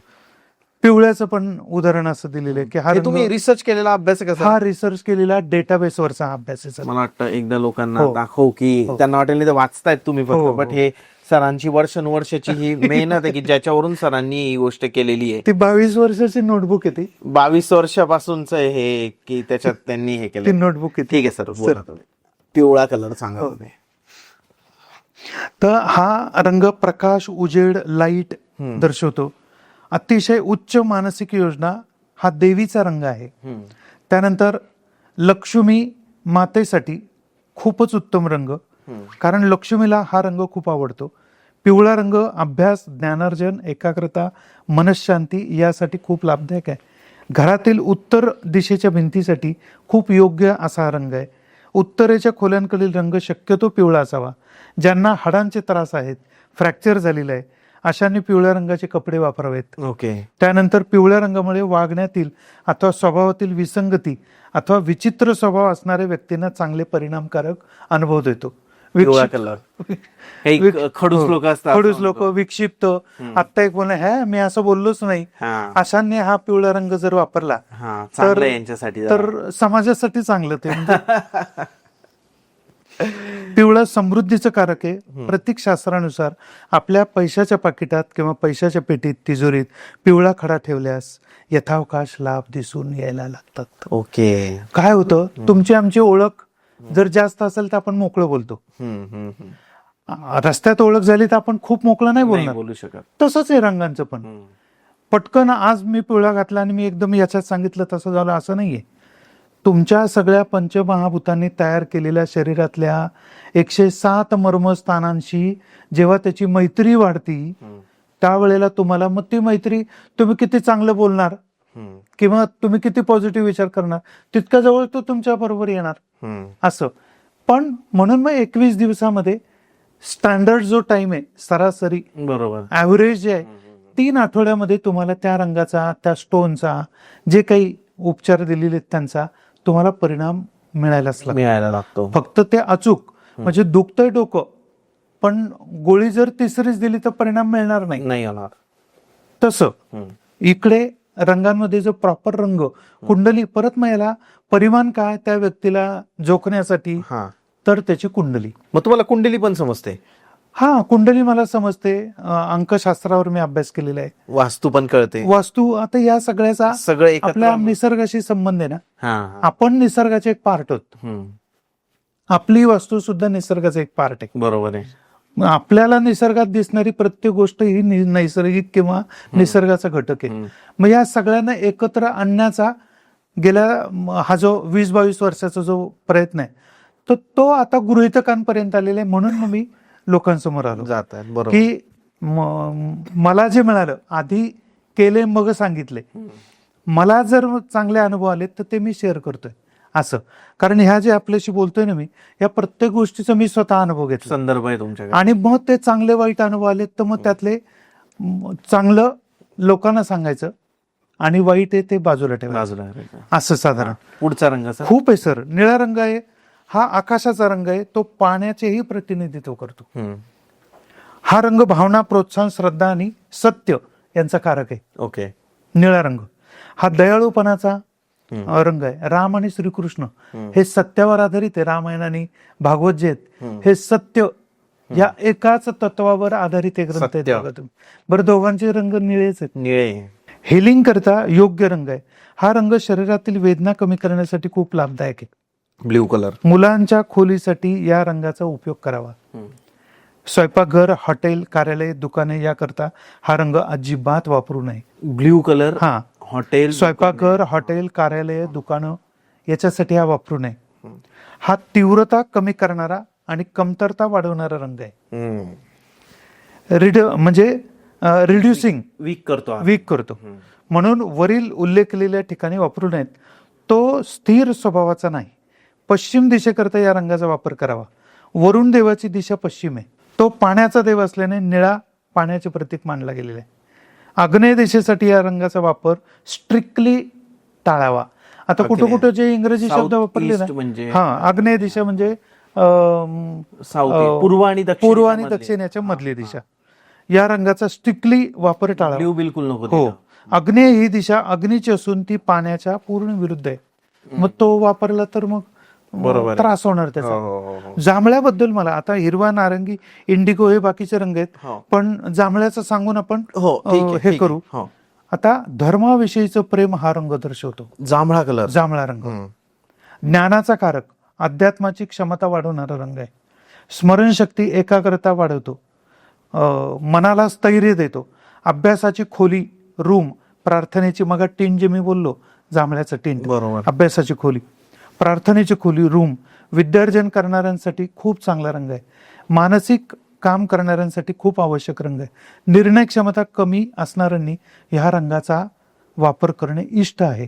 पिवळ्याचं पण उदाहरण असं दिलेलं आहे की हा तुम्ही रिसर्च केलेला अभ्यास आहे का? हा रिसर्च केलेला डेटाबेसवरचा अभ्यास आहे. मला वाटतं एकदा लोकांना दाखव की त्यांना वाटेल नाही तर वाचतायत तुम्ही फक्त, बट हे सरांची वर्षानुवर्षाची ही मेहनत आहे की ज्याच्यावरून सरांनी ही गोष्ट केलेली आहे. ती 22 वर्षाची नोटबुक आहे ती 22 वर्षापासूनच हे की त्याच्यात त्यांनी हे ती केलं. नोटबुक आहे ती. ठीक आहे सर, बोला तुम्ही. पिवळा कलर सांगा तुम्ही. तर हा रंग प्रकाश, उजेड, लाईट दर्शवतो. अतिशय उच्च मानसिक योजना हा देवीचा रंग आहे. त्यानंतर लक्ष्मी मातेसाठी खूपच उत्तम रंग, कारण लक्ष्मीला हा रंग खूप आवडतो. पिवळा रंग अभ्यास, ज्ञानार्जन, एकाग्रता, मनशांती यासाठी खूप लाभदायक आहे. घरातील उत्तर दिशेच्या भिंतीसाठी खूप योग्य असा हा रंग आहे. उत्तरेच्या खोल्यांकडील रंग शक्यतो पिवळा असावा. ज्यांना हाडांचे त्रास आहेत, फ्रॅक्चर झालेलं आहे, अशांनी पिवळ्या रंगाचे कपडे वापरावेत. ओके. त्यानंतर पिवळ्या रंगामुळे वागण्यातील अथवा स्वभावातील विसंगती अथवा विचित्र स्वभाव असणाऱ्या व्यक्तींना चांगले परिणामकारक अनुभव देतो. पिवळा कलर खडूस लोक असतात, खडूस लोक, विक्षिप्त, आता एक बोलणे हे मी असं बोललोच नाही, अशांनी हा पिवळा रंग जर वापरला तर यांच्यासाठी तर समाजासाठी चांगलं ते. म्हणजे पिवळा समृद्धीचं कारक आहे. प्रतीक शास्त्रानुसार आपल्या पैशाच्या पाकिटात किंवा पैशाच्या पेटीत, तिजोरीत पिवळा खडा ठेवल्यास यथावकाश लाभ दिसून यायला लागतात. ओके. काय होतं, तुमची आमची ओळख जर जास्त असेल तर आपण मोकळं बोलतो. रस्त्यात ओळख झाली तर आपण खूप मोकळं नाही बोलू शकत. तसंच आहे रंगांचं पण. पटकन आज मी पिवळा घातला आणि मी एकदम याच्यात सांगितलं तसं झालं असं नाहीये. तुमच्या सगळ्या पंचमहाभूतांनी तयार केलेल्या शरीरातल्या 107 मर्मस्थानांशी जेव्हा त्याची मैत्री वाढती त्यावेळेला तुम्हाला मग ती मैत्री, तुम्ही किती चांगलं बोलणार किंवा तुम्ही किती पॉझिटिव्ह विचार करणार तितक्या जवळ तो तुमच्या बरोबर येणार असं. पण म्हणून मग 21 दिवसामध्ये स्टँडर्ड जो टाइम आहे, सरासरी बरोबर ऍव्हरेज जे आहे, 3 आठवड्यामध्ये तुम्हाला त्या रंगाचा, त्या स्टोनचा, जे काही उपचार दिलेले त्यांचा तुम्हाला परिणाम मिळायला लागतो. फक्त ते अचूक, म्हणजे दुखतंय डोकं पण गोळी जर तिसरीच दिली तर परिणाम मिळणार नाही होणार. तसं इकडे रंगांमध्ये जो प्रॉपर रंग, कुंडली, परत मग याला परिमाण काय त्या व्यक्तीला जोखण्यासाठी, तर त्याची कुंडली. मग तुम्हाला कुंडली पण समजते? हा, कुंडली मला समजते. अंकशास्त्रावर मी अभ्यास केलेला आहे. वास्तू पण कळते. वास्तू, आता या सगळ्याचा सगळं आपल्या निसर्गाशी संबंध आहे ना. आपण निसर्गाचे एक पार्ट आहोत. आपली वास्तू सुद्धा निसर्गाचा एक पार्ट आहे. बरोबर आहे. आपल्याला निसर्गात दिसणारी प्रत्येक गोष्ट ही नैसर्गिक किंवा निसर्गाचा घटक आहे. मग या सगळ्यांना एकत्र आणण्याचा गेल्या हा जो 20-22 वर्षाचा जो प्रयत्न आहे तर तो आता गृहीतकांपर्यंत आलेला आहे. म्हणून मग मी लोकांसमोर आलो जात आहे. बरोबर. की मला जे मिळालं, आधी केले मग सांगितले, मला जर चांगले अनुभव आले तर ते मी शेअर करतोय असं. कारण ह्या जे आपल्याशी बोलतोय ना मी, या प्रत्येक गोष्टीचा मी स्वतः अनुभव घेतला, संदर्भ आहे तुमच्याकडे, आणि मग ते चांगले वाईट अनुभव आले तर मग त्यातले चांगलं लोकांना सांगायचं आणि वाईट आहे ते बाजूला ठेवायचं, असं साधारण. पुढचा रंग खूप आहे सर. निळा रंग आहे, हा आकाशाचा रंग आहे, तो पाण्याचेही प्रतिनिधित्व करतो. हा रंग भावना, प्रोत्साहन, श्रद्धा आणि सत्य यांचा कारक आहे. ओके. निळा रंग हा दयाळूपणाचा रंग आहे. राम आणि श्रीकृष्ण हे सत्यावर आधारित आहे. रामायण आणि भागवत जे आहेत हे सत्य या एकाच तत्वावर आधारित एक ग्रंथ आहेत. बरं, दोघांचे रंग निळेच आहेत. निळे. हिलिंग करता योग्य रंग आहे. हा रंग शरीरातील वेदना कमी करण्यासाठी खूप लाभदायक आहे. Blue colour. मुलांच्या खोलीसाठी या रंगाचा उपयोग करावा. स्वयंपाकघर, हॉटेल, कार्यालय, दुकाने याकरता हा रंग अजिबात वापरू नये. ब्ल्यू कलर हा हॉटेल, स्वयंपाकघर, हॉटेल, कार्यालय, दुकानं याच्यासाठी हा वापरू नये. हा तीव्रता कमी करणारा आणि कमतरता वाढवणारा रंग आहे. म्हणजे रिड्युसिंग, वीक करतो. म्हणून वरील उल्लेख केलेल्या ठिकाणी वापरू नयेत. तो स्थिर स्वभावाचा नाही. पश्चिम दिशेकरता या रंगाचा वापर करावा. वरुण देवाची दिशा पश्चिम आहे. तो पाण्याचा देव असल्याने निळा पाण्याचे प्रतीक मानला गेलेला आहे. आग्नेय दिशेसाठी या रंगाचा वापर स्ट्रिक्टली टाळावा. आता कुठं कुठं जे इंग्रजी शब्द वापरले ना, हा, आग्नेय दिशा म्हणजे पूर्व आणि दक्षिण याच्या मधली दिशा. या रंगाचा स्ट्रिक्टली वापर टाळावा. बिलकुल नको. हो, आग्नेय ही दिशा अग्नीची असून ती पाण्याच्या पूर्ण विरुद्ध आहे. मग तो वापरला तर मग बरोबर आहे. त्रास होणार हो, त्याचा. हो, हो, हो. जांभळ्याबद्दल मला आता हिरवा, नारंगी, इंडिगो हे बाकीचे रंग आहेत, हो. पण जांभळ्याचं सांगून आपण हो, ठीक आहे, हे ठीक करू. आहे. हो. आता धर्माविषयीचं प्रेम हा रंग दर्शवतो, जांभळा कलर. जांभळा रंग. ज्ञानाचा कारक, अध्यात्माची क्षमता वाढवणारा रंग आहे. स्मरणशक्ती, एकाग्रता वाढवतो, मनाला स्थैर्य देतो, अभ्यासाची खोली, रूम, प्रार्थनेची, मग टिन जे मी बोललो जांभळ्याचं टिन, बरोबर. अभ्यासाची खोली, प्रार्थनेची खोली, रूम, विद्यार्जन करणाऱ्यांसाठी खूप चांगला रंग आहे. मानसिक काम करणाऱ्यांसाठी खूप आवश्यक रंग आहे. निर्णय क्षमता कमी असणाऱ्यांनी ह्या रंगाचा वापर करणे इष्ट आहे,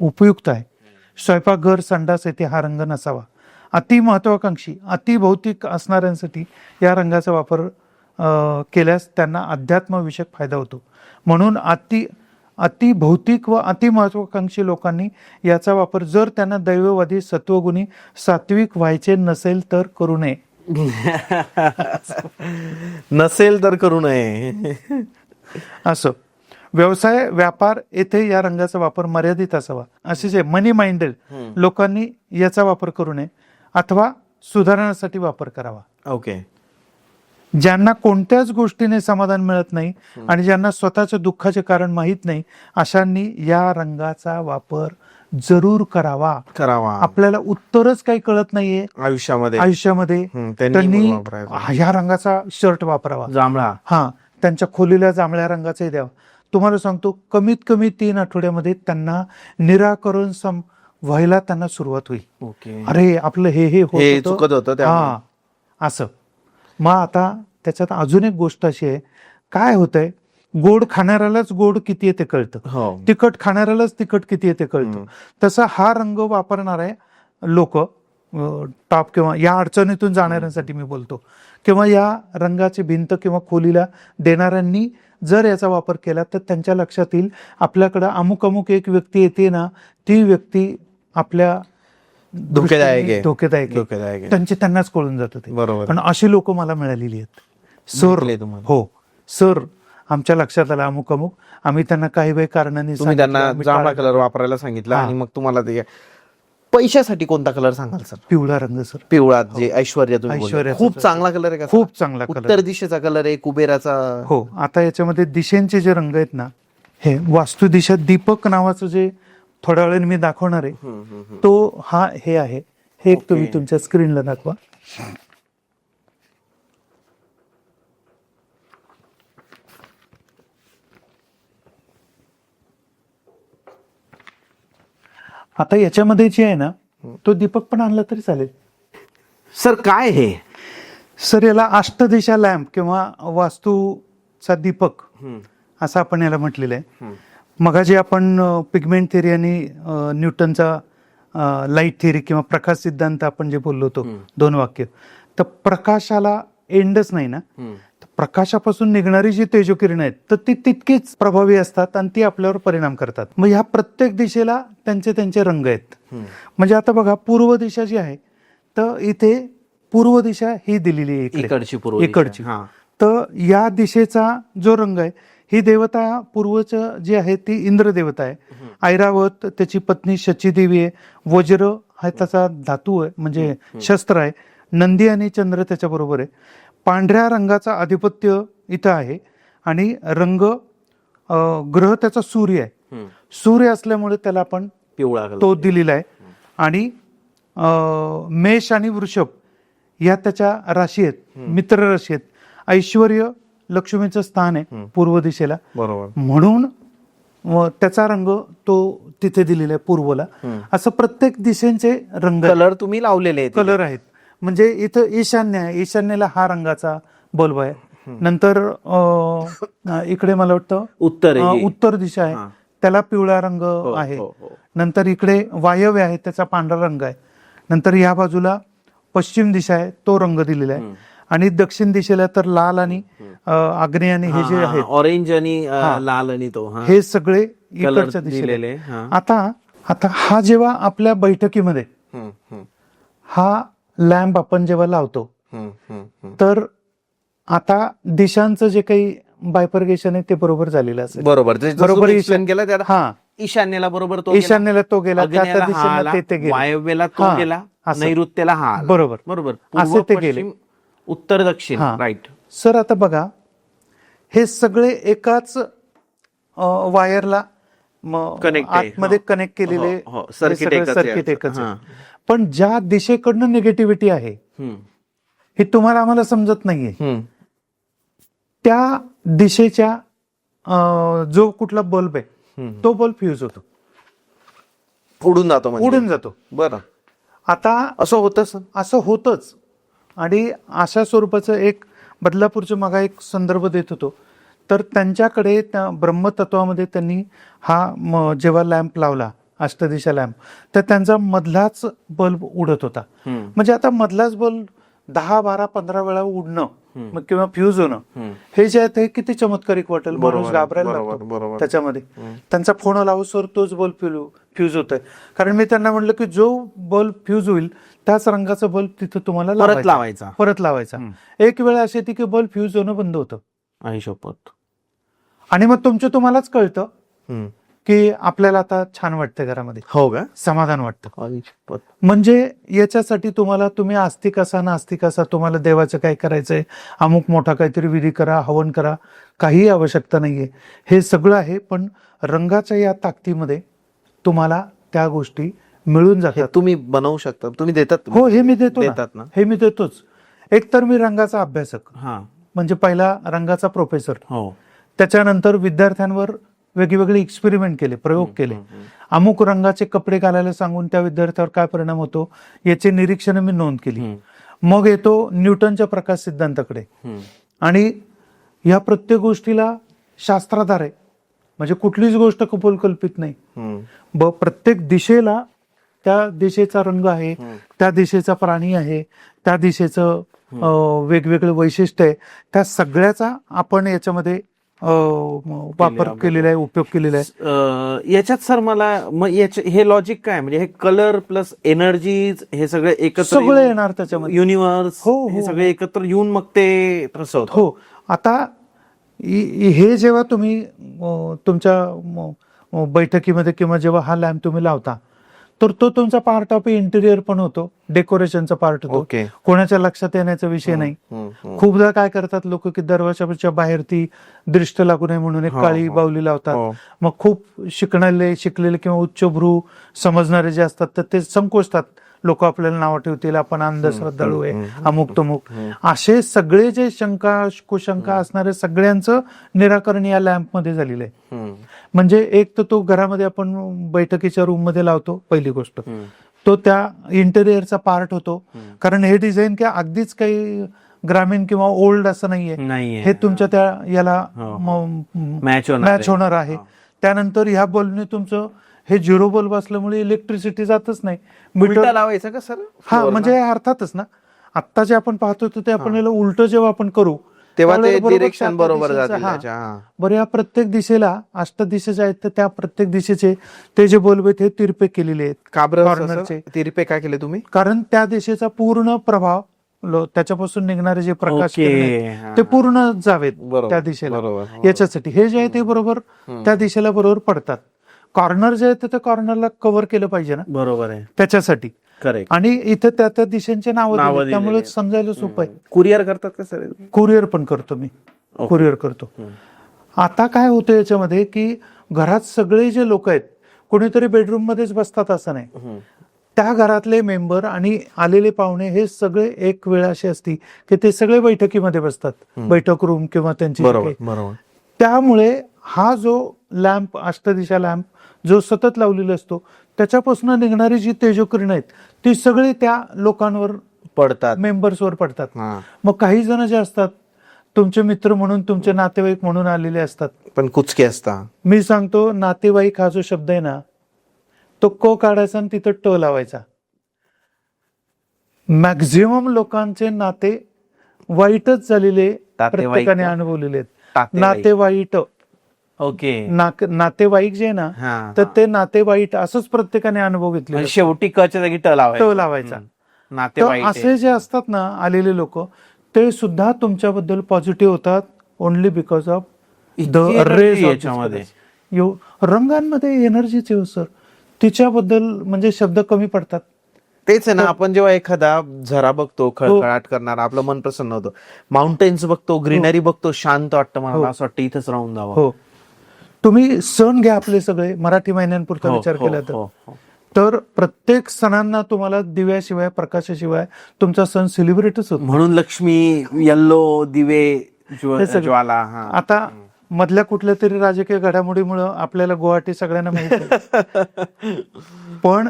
उपयुक्त आहे. स्वयंपाकघर, संडास येथे हा रंग नसावा. अति महत्वाकांक्षी, अति भौतिक असणाऱ्यांसाठी या रंगाचा वापर केल्यास त्यांना अध्यात्मविषयक फायदा होतो. म्हणून अति भौतिक व अति महत्वाकांक्षी लोकांनी याचा वापर, जर त्यांना दैववादी, सत्वगुणी, सात्विक व्हायचे नसेल तर करू नये. नसेल तर करू नये. असं. व्यवसाय, व्यापार येथे या रंगाचा वापर मर्यादित असावा. असेच आहे, मनी माइंडेड लोकांनी याचा वापर करू नये अथवा सुधारण्यासाठी वापर करावा. ओके. ज्यांना कोणत्याच गोष्टीने समाधान मिळत नाही आणि ज्यांना स्वतःच्या दुःखाचे कारण माहीत नाही, अशांनी या रंगाचा वापर जरूर करावा. आपल्याला उत्तरच काही कळत नाहीये आयुष्यामध्ये, त्यांनी ह्या रंगाचा शर्ट वापरावा, जांभळा. हा, त्यांच्या खोलीला जांभळ्या रंगाचे द्यावा. तुम्हाला सांगतो, कमीत कमी 3 आठवड्यामध्ये त्यांना निराकरण व्हायला त्यांना सुरुवात होईल. ओके. अरे आपलं हे चुकत होतं. हा, असं. मग आता त्याच्यात अजून एक गोष्ट अशी आहे, काय होतंय, गोड खाणाऱ्यालाच गोड किती आहे ते कळतं, तिखट खाणाऱ्यालाच तिखट किती आहे ते कळतं. तसं हा रंग वापरणारे लोक, टॉप किंवा या अडचणीतून जाणाऱ्यांसाठी मी बोलतो, किंवा या रंगाची भिंत किंवा खोलीला देणाऱ्यांनी जर याचा वापर केला तर त्यांच्या लक्षात येईल, आपल्याकडं अमुक एक व्यक्ती येते ना, ती व्यक्ती आपल्या धोकेदायक आहे, त्यांनाच कळून जातं ते. बरोबर. पण अशी लोक मला मिळालेली आहेत. सर, हो सर, आमच्या लक्षात आलं अमुक, आम्ही त्यांना काही वेळ कारणाने तुम्ही त्यांना जांभळा कलर वापरायला सांगितलं आणि मग तुम्हाला ते पैशासाठी कोणता कलर सांगाल सर? पिवळा रंग सर. पिवळा, जे ऐश्वर्या खूप चांगला कलर आहे का? खूप चांगला कलर. उत्तर दिशेचा कलर आहे, कुबेराचा. हो. आता याच्यामध्ये दिशेंचे जे रंग आहेत ना, हे वास्तू दिशा दीपक नावाचं जे थोड्या वेळाने मी दाखवणार आहे, तो हे आहे. हे एक तुम्ही तुमच्या स्क्रीनला दाखवा. आता याच्यामध्ये जे आहे ना, तो दीपक पण आणला तरी चालेल. सर काय हे? सर याला अष्टदिशा लॅम्प किंवा वास्तूचा दीपक असं आपण याला म्हटलेलं आहे. मगाशी आपण पिगमेंट थिअरी आणि न्यूटनचा लाईट थिअरी किंवा प्रकाश सिद्धांत आपण जे बोललो होतो, 2 वाक्य, तर प्रकाशाला एंडच नाही ना, प्रकाशापासून निघणारी जी तेजोकिरण आहेत तर ती तितकीच प्रभावी असतात आणि ती आपल्यावर परिणाम करतात. मग ह्या प्रत्येक दिशेला त्यांचे रंग आहेत. म्हणजे आता बघा, पूर्व दिशा जी आहे तर इथे पूर्व दिशा ही दिलेली आहे, इकडची. तर या दिशेचा जो रंग आहे, ही देवता पूर्वचं जी आहे ती इंद्र देवता आहे. ऐरावत त्याची पत्नी शचीदेवी आहे. वज्र हा त्याचा धातू आहे, म्हणजे शस्त्र आहे. नंदी आणि चंद्र त्याच्या बरोबर आहे. पांढऱ्या रंगाचा अधिपत्य इथं आहे आणि रंग ग्रह त्याचा सूर्य आहे. सूर्य असल्यामुळे त्याला आपण पिवळा तो दिलेला आहे. आणि मेष आणि वृषभ या त्याच्या राशी आहेत, मित्र राशी आहेत. ऐश्वर्य, लक्ष्मीचं स्थान आहे पूर्व दिशेला, बरोबर, म्हणून त्याचा रंग तो तिथे दिलेला आहे पूर्वला. असं प्रत्येक दिशेचे रंग, कलर तुम्ही लावलेले कलर आहेत. म्हणजे इथं ईशान्य आहे, ईशान्येला हा रंगाचा बल्ब आहे. नंतर इकडे मला वाटतं उत्तर दिशा आहे, त्याला पिवळा रंग आहे. नंतर इकडे वायव्य आहे, त्याचा पांढरा रंग आहे. नंतर या बाजूला पश्चिम दिशा आहे, तो रंग दिलेला आहे. आणि दक्षिण दिशेला तर लाल आणि आग्नेय आणि हे जे आहेत, ऑरेंज आणि लाल आणि तो, हे सगळे इकडच्या दिशेला. आता हा जेव्हा आपल्या बैठकीमध्ये हा लॅम्प आपण जेव्हा लावतो, तर आता दिशांचं जे काही बायफर्गेशन आहे ते बरोबर झालेलं असेल. बरोबर एक्सप्लेन केलं. हा, ईशान्येला बरोबर तो गेला. ईशान्येला तो गेला, त्या आग्नेयाला हा दिशेला आला, ते गेले. वायव्येला तो हा, गेला, असं. नैऋत्येला हा आला. बरोबर. बरोबर. असे पूर्व, ते गेले. पश्चिम, उत्तर, दक्षिण. हा. राईट. सर आता बघा, हे सगळे एकाच वायरला Connect आहे. आतमध्ये हो. कनेक्ट केलेले हो, हो. सर्किट एकच आहे. सर्किट एकच आहे. हा. पण ज्या दिशेकडनं निगेटिव्हिटी आहे हम्म. हे तुम्हाला आम्हाला समजत नाहीये. हम्म. त्या दिशेच्या जो कुठला बल्ब आहे हम्म. तो बल्ब फ्यूज होतो, उडून जातो म्हणजे. उडून जातो. बरं. आता असं होतं सर. असं होतच. आणि अशा स्वरूपाचं एक बदलापूरचं मगा एक संदर्भ देत होतो, तर त्यांच्याकडे त्या ब्रह्मतत्वामध्ये त्यांनी हा जेव्हा लॅम्प लावला, अष्टदिशा लॅम्प, तर त्यांचा मधलाच बल्ब उडत होता. म्हणजे आता मधलाच बल्ब 10, 12, 15 वेळा उडणं किंवा फ्यूज होणं, हे जे आहे ते किती चमत्कारिक वाटेल. माणूस घाबरायला लागतो त्याच्यामध्ये. त्यांचा फोन लावसवर तोच बल्ब फ्यूज होतोय. कारण मी त्यांना म्हटलं की जो बल्ब फ्यूज होईल त्याच रंगाचा बल्ब तिथं तुम्हाला परत लावायचा. एक वेळ अशी येते की बल्ब फ्यूज होणं बंद होतं. आई शपथ. आणि मग तुमचं कळतं की आपल्याला आता छान वाटतं घरामध्ये, हो का, समाधान वाटतं. आई शपथ. म्हणजे याच्यासाठी तुम्ही आस्तिक असा नास्तिक असा, तुम्हाला देवाचं काय करायचंय, अमुक मोठा काहीतरी विधी करा, हवन करा, काही आवश्यकता नाहीये. हे सगळं आहे, पण रंगाच्या या ताकदीमध्ये तुम्हाला त्या गोष्टी मिळून जातात. तुम्ही बनवू शकता, तुम्ही देतात. हो, हे मी देतो ना. हे मी देतोच. एक तर मी रंगाचा अभ्यासक, हा, म्हणजे पहिला रंगाचा प्रोफेसर. हो. त्याच्यानंतर विद्यार्थ्यांवर वेगवेगळे एक्सपेरिमेंट केले, प्रयोग केले. अमुक रंगाचे कपडे घालायला सांगून त्या विद्यार्थ्यावर काय परिणाम होतो याचे निरीक्षण मी नोंद केली. मग येतो न्यूटनच्या प्रकाश सिद्धांताकडे. आणि या प्रत्येक गोष्टीला शास्त्राधार आहे, म्हणजे कुठलीच गोष्ट कपोलकल्पित नाही. प्रत्येक दिशेला त्या दिशेचा रंग आहे, त्या दिशेचा प्राणी आहे, त्या दिशेचं वेगवेगळे वैशिष्ट्य आहे. त्या सगळ्याचा आपण याच्यामध्ये वापर केलेला आहे, उपयोग केलेला आहे. याच्यात सर मला मग हे लॉजिक काय, म्हणजे हे कलर प्लस एनर्जी हे सगळे एकत्र सगळं येणार त्याच्यामध्ये, युनिव्हर्स, हो, हे सगळे एकत्र येऊन मग ते तसं होतं. हो. आता हे जेव्हा तुम्ही तुमच्या बैठकीमध्ये किंवा जेव्हा हा लॅम्प तुम्ही लावता, तर तो तुमचा पार्ट ऑफ इंटिरियर पण होतो, डेकोरेशनचा पार्ट होतो. कोणाच्या लक्षात येण्याचा विषय नाही. खूपदा काय करतात लोक की दरवाजाच्या बाहेर ती दृष्ट लागू नये म्हणून एक काळी बाहुली लावतात. मग खूप शिकलेले किंवा उच्चभ्रू समजणारे जे असतात तर ते संकोचतात, लोक आपल्याला नाव ठेवतील, आपण अंधश्रद्धाळू आहे, अमुक तमुक. असे सगळे जे शंका कुशंका असणारे सगळ्यांचं निराकरण या लॅम्प मध्ये झालेलं आहे. म्हणजे एक तर तो घरामध्ये आपण बैठकीच्या रूम मध्ये लावतो, पहिली गोष्ट तो त्या इंटेरियरचा पार्ट होतो. कारण हे डिझाईन काय अगदीच काही ग्रामीण किंवा ओल्ड असं नाहीये, हे तुमच्या त्या याला मॅच होणार आहे. त्यानंतर ह्या बल्बने तुमचं हे 0 बल्ब असल्यामुळे इलेक्ट्रिसिटी जातच नाही. मीटर लावायचं का सर? हा, म्हणजे अर्थातच ना, आता जे आपण पाहतो ते आपण याला उलट जेव्हा आपण करू तेव्हा ते डिरेक्शन बरोबर जाते. बरं, या प्रत्येक दिशेला अष्टदिशेच्या आहेत, तर त्या प्रत्येक दिशेचे ते जे बल्ब आहेत हे तिरपे केलेले आहेत. कॉर्नरचे तिरपे काय केले तुम्ही? कारण त्या दिशेचा पूर्ण प्रभाव, त्याच्यापासून निघणारे जे प्रकाश ते पूर्ण जावेत त्या दिशेला. याच्यासाठी हे जे आहे ते बरोबर त्या दिशेला बरोबर पडतात. कॉर्नर जे आहे ते कॉर्नरला कव्हर केलं पाहिजे ना, बरोबर आहे, त्याच्यासाठी. करेक्ट. आणि इथे त्या दिशेचे नाव, त्यामुळे समजायला सोपं आहे. कुरिअर करतात का सर? कुरिअर पण करतो मी, कुरिअर करतो. आता काय होतं याच्यामध्ये की घरात सगळे जे लोक आहेत, कोणीतरी बेडरूम मध्येच बसतात असं नाही. त्या घरातले मेंबर आणि आलेले पाहुणे हे सगळे एक वेळ अशी असती की ते सगळे बैठकीमध्ये बसतात, बैठक रूम किंवा त्यांची. बरोबर. त्यामुळे हा जो लॅम्प, अष्टदिशा लॅम्प जो सतत लावलेला असतो, त्याच्यापासून निघणारी जी तेजोकिरण आहेत ती सगळी त्या लोकांवर पडतात, मेंबर्सवर पडतात. मग काही जण जे असतात तुमचे मित्र म्हणून, तुमचे नातेवाईक म्हणून आलेले असतात, पण कुचके असतात. मी सांगतो, नातेवाईक हा जो शब्द आहे ना, तो क काढायचा आणि तिथं ट लावायचा. मॅक्झिमम लोकांचे नाते वाईटच झालेले प्रत्येकाने अनुभवलेले आहेत. नातेवाईट, ओके, नातेवाईक जे ना, तर ते नातेवाईट असंच प्रत्येकाने अनुभव घेतले. शेवटी कच्या जागी ट लावायचा. असे जे असतात ना आलेले लोक, ते सुद्धा तुमच्याबद्दल पॉझिटिव्ह होतात, only because of the rays. रंगांमध्ये एनर्जीच आहे सर, तिच्याबद्दल म्हणजे शब्द कमी पडतात. तेच आहे ना, आपण जेव्हा एखादा झरा बघतो खळखळाट करणारा, आपलं मन प्रसन्न होतं. माउंटेन्स बघतो, ग्रीनरी बघतो, शांत वाटतं, मला असं वाटतं इथंच राहून जावं. हो, तुम्ही सण घ्या आपले सगळे मराठी महिन्यांपुरता हो, विचार हो, केला हो, हो. तर प्रत्येक सणांना तुम्हाला दिव्याशिवाय प्रकाशाशिवाय तुमचा सण सेलिब्रेटच होतो. म्हणून लक्ष्मी, येल्लो दिवे, हे सगळं. ज्वाला. हा. आता मधल्या कुठल्या तरी राजकीय घडामोडीमुळे आपल्याला गुवाहाटी सगळ्यांना माहिती आहे. पण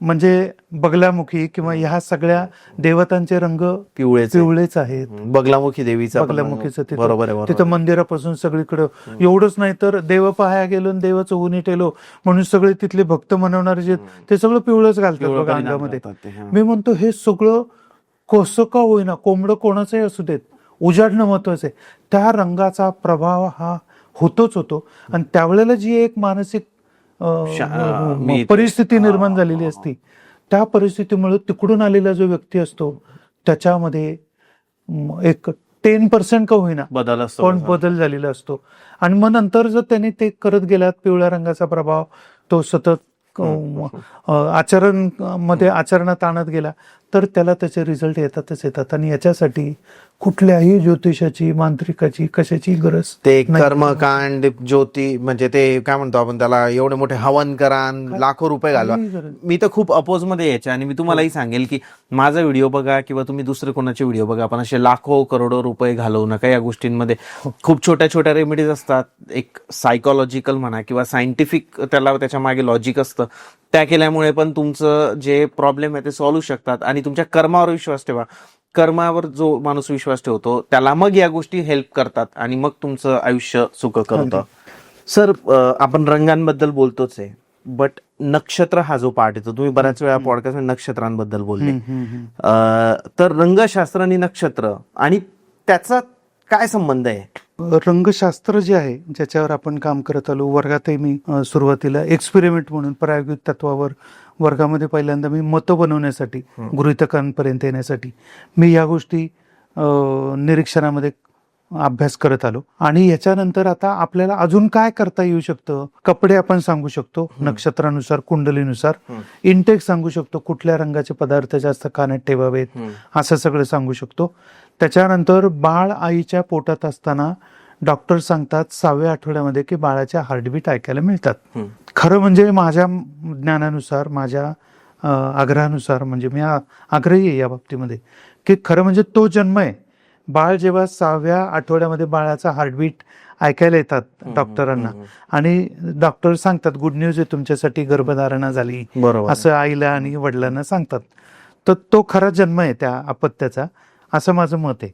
म्हणजे बगलामुखी किंवा ह्या सगळ्या देवतांचे रंग पिवळेच आहेत. बगलामुखी देवीचा पण बगलामुखीचं रंग. बरोबर आहे, तिथं बरोबर. तिथं मंदिरापासून सगळीकडं एवढंच नाही तर देव पाहाया गेलो आणि देवाचं ऊनी टेलो म्हणून सगळे तिथले भक्त मनवणारे जे ते सगळं पिवळंच घालतात पिवळं बघा परिधान अंगामध्ये. करतात ते, हा. मी म्हणतो हे सगळं कसं का होईना, कोंबडं कोणाचंही असू देत, उजाडणं महत्वाचं आहे. त्या रंगाचा प्रभाव हा होतोच होतो. आणि त्यावेळेला जी एक मानसिक परिस्थिती निर्माण झालेली असती, त्या परिस्थितीमुळे तिकडून आलेला जो व्यक्ती असतो त्याच्यामध्ये एक 10% का होईना बदल असतो, पण बदल झालेला असतो. आणि मग नंतर जर त्यांनी ते करत गेलात, पिवळ्या रंगाचा प्रभाव तो सतत आचरणात आणत गेला तर त्याला त्याचे रिझल्ट येतात. आणि याच्यासाठी कुठल्याही ज्योतिषाची, मांत्रिकाची, कशाची गरज ते कर्मकांड, ज्योती, म्हणजे ते काय म्हणतो आपण त्याला, एवढे मोठे हवन करा, लाखो रुपये घालवा. मी तर खूप अपोज मध्ये यायचे. आणि मी तुम्हालाही सांगेल की माझा व्हिडिओ बघा किंवा तुम्ही दुसरे कोणाचे व्हिडिओ बघा, पण असे लाखो करोडो रुपये घालवू नका या गोष्टींमध्ये. खूप छोट्या छोट्या रेमेडीज असतात, एक सायकोलॉजिकल म्हणा किंवा सायंटिफिक त्याला त्याच्या मागे लॉजिक असतं. त्या केल्यामुळे पण तुमचं जे प्रॉब्लेम आहे ते सॉल्व्ह होऊ शकतात. आणि तुमच्या कर्मावर विश्वास ठेवा. कर्मावर जो माणूस विश्वास ठेवतो त्याला मग या गोष्टी हेल्प करतात आणि मग तुमचं आयुष्य सुखकर होतं. सर, आपण रंगांबद्दल बोलतोच आहे, बट नक्षत्र हा जो पार्ट येतो, तुम्ही बऱ्याच वेळा पॉडकास्ट नक्षत्रांबद्दल बोलले, तर रंगशास्त्र आणि नक्षत्र आणि त्याचा काय संबंध आहे? रंगशास्त्र जे आहे ज्याच्यावर आपण काम करत आलो, वर्गातही मी सुरुवातीला एक्सपेरिमेंट म्हणून प्रायोगिक तत्वावर वर्गामध्ये पहिल्यांदा मी मतं बनवण्यासाठी, गृहीतकांपर्यंत येण्यासाठी मी या गोष्टी निरीक्षणामध्ये अभ्यास करत आलो. आणि याच्यानंतर आता आपल्याला अजून काय करता येऊ शकतं, कपडे आपण सांगू शकतो नक्षत्रानुसार, कुंडलीनुसार, इंटेक सांगू शकतो, कुठल्या रंगाचे पदार्थ जास्त खाण्यात ठेवावेत, असं सगळं सांगू शकतो. त्याच्यानंतर बाळ आईच्या पोटात असताना डॉक्टर सांगतात 6व्या आठवड्यामध्ये की बाळाच्या हार्टबीट ऐकायला मिळतात. खरं म्हणजे माझ्या ज्ञानानुसार, माझ्या आग्रहानुसार, म्हणजे मी आग्रही आहे या बाबतीमध्ये, की खरं म्हणजे तो जन्म आहे. बाळ जेव्हा 6व्या आठवड्यामध्ये बाळाचा हार्टबीट ऐकायला येतात डॉक्टरांना, आणि डॉक्टर सांगतात गुड न्यूज आहे तुमच्यासाठी, गर्भधारणा झाली, असं आईला आणि वडिलांना सांगतात. तर तो खरा जन्म आहे त्या अपत्याचा, असं माझं मत आहे.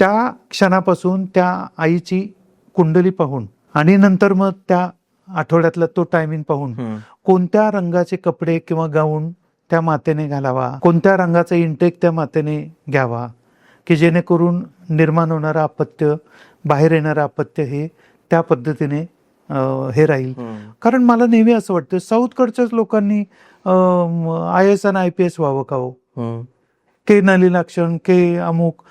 त्या क्षणापासून त्या आईची कुंडली पाहून आणि नंतर मग त्या आठवड्यातला तो टायमिंग पाहून कोणत्या रंगाचे कपडे किंवा गाऊन त्या मातेने घालावा, कोणत्या रंगाचा इंटेक त्या मातेने घ्यावा, की जेणेकरून निर्माण होणारं अपत्य, बाहेर येणारं अपत्य हे त्या पद्धतीने हे राहील. कारण मला नेहमी असं वाटतं साऊथकडच्याच लोकांनी IAS आणि IPS व्हावं का हो? के नलिनाक्षण, के अमुक,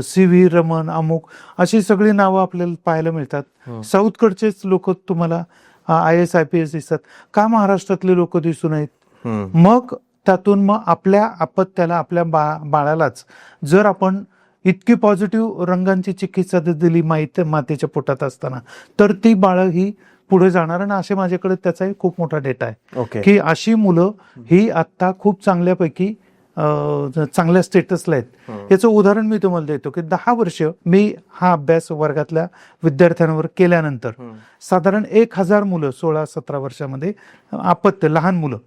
CV रमन, अमुक, अशी सगळी नावं आपल्याला पाहायला मिळतात. साऊथकडचेच लोक तुम्हाला IAS IPS दिसतात का, महाराष्ट्रातले लोक दिसू नयेत? मग त्यातून मग आपल्या अपत्याला, आपल्या बाळालाच जर आपण इतकी पॉझिटिव्ह रंगांची चिकित्सा दिली मातेच्या पोटात असताना, तर ती बाळं ही पुढे जाणार. आणि असे माझ्याकडे त्याचाही खूप मोठा डेटा आहे की अशी मुलं ही आता खूप चांगल्यापैकी चांगल्या स्टेटसला आहेत. याचं उदाहरण मी तुम्हाला देतो की 10 वर्ष मी हा अभ्यास वर्गातल्या विद्यार्थ्यांवर केल्यानंतर साधारण 1000 मुलं 16-17 वर्षामध्ये, अपत्य लहान मुलं,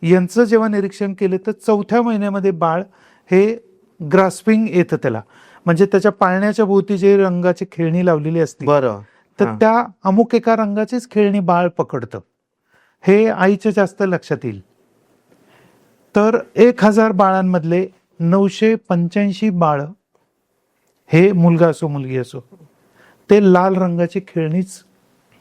यांचं जेव्हा निरीक्षण केलं तर 4थ्या महिन्यामध्ये बाळ हे ग्रास्पिंग येतं त्याला, म्हणजे त्याच्या पाळण्याच्या भोवती जे रंगाची खेळणी लावलेली असते, तर त्या अमुक एका रंगाचीच खेळणी बाळ पकडतं. हे आईच्या जास्त लक्षात येईल. तर 1000 बाळांमधले 985 बाळ, हे मुलगा असो मुलगी असो, ते लाल रंगाची खेळणीच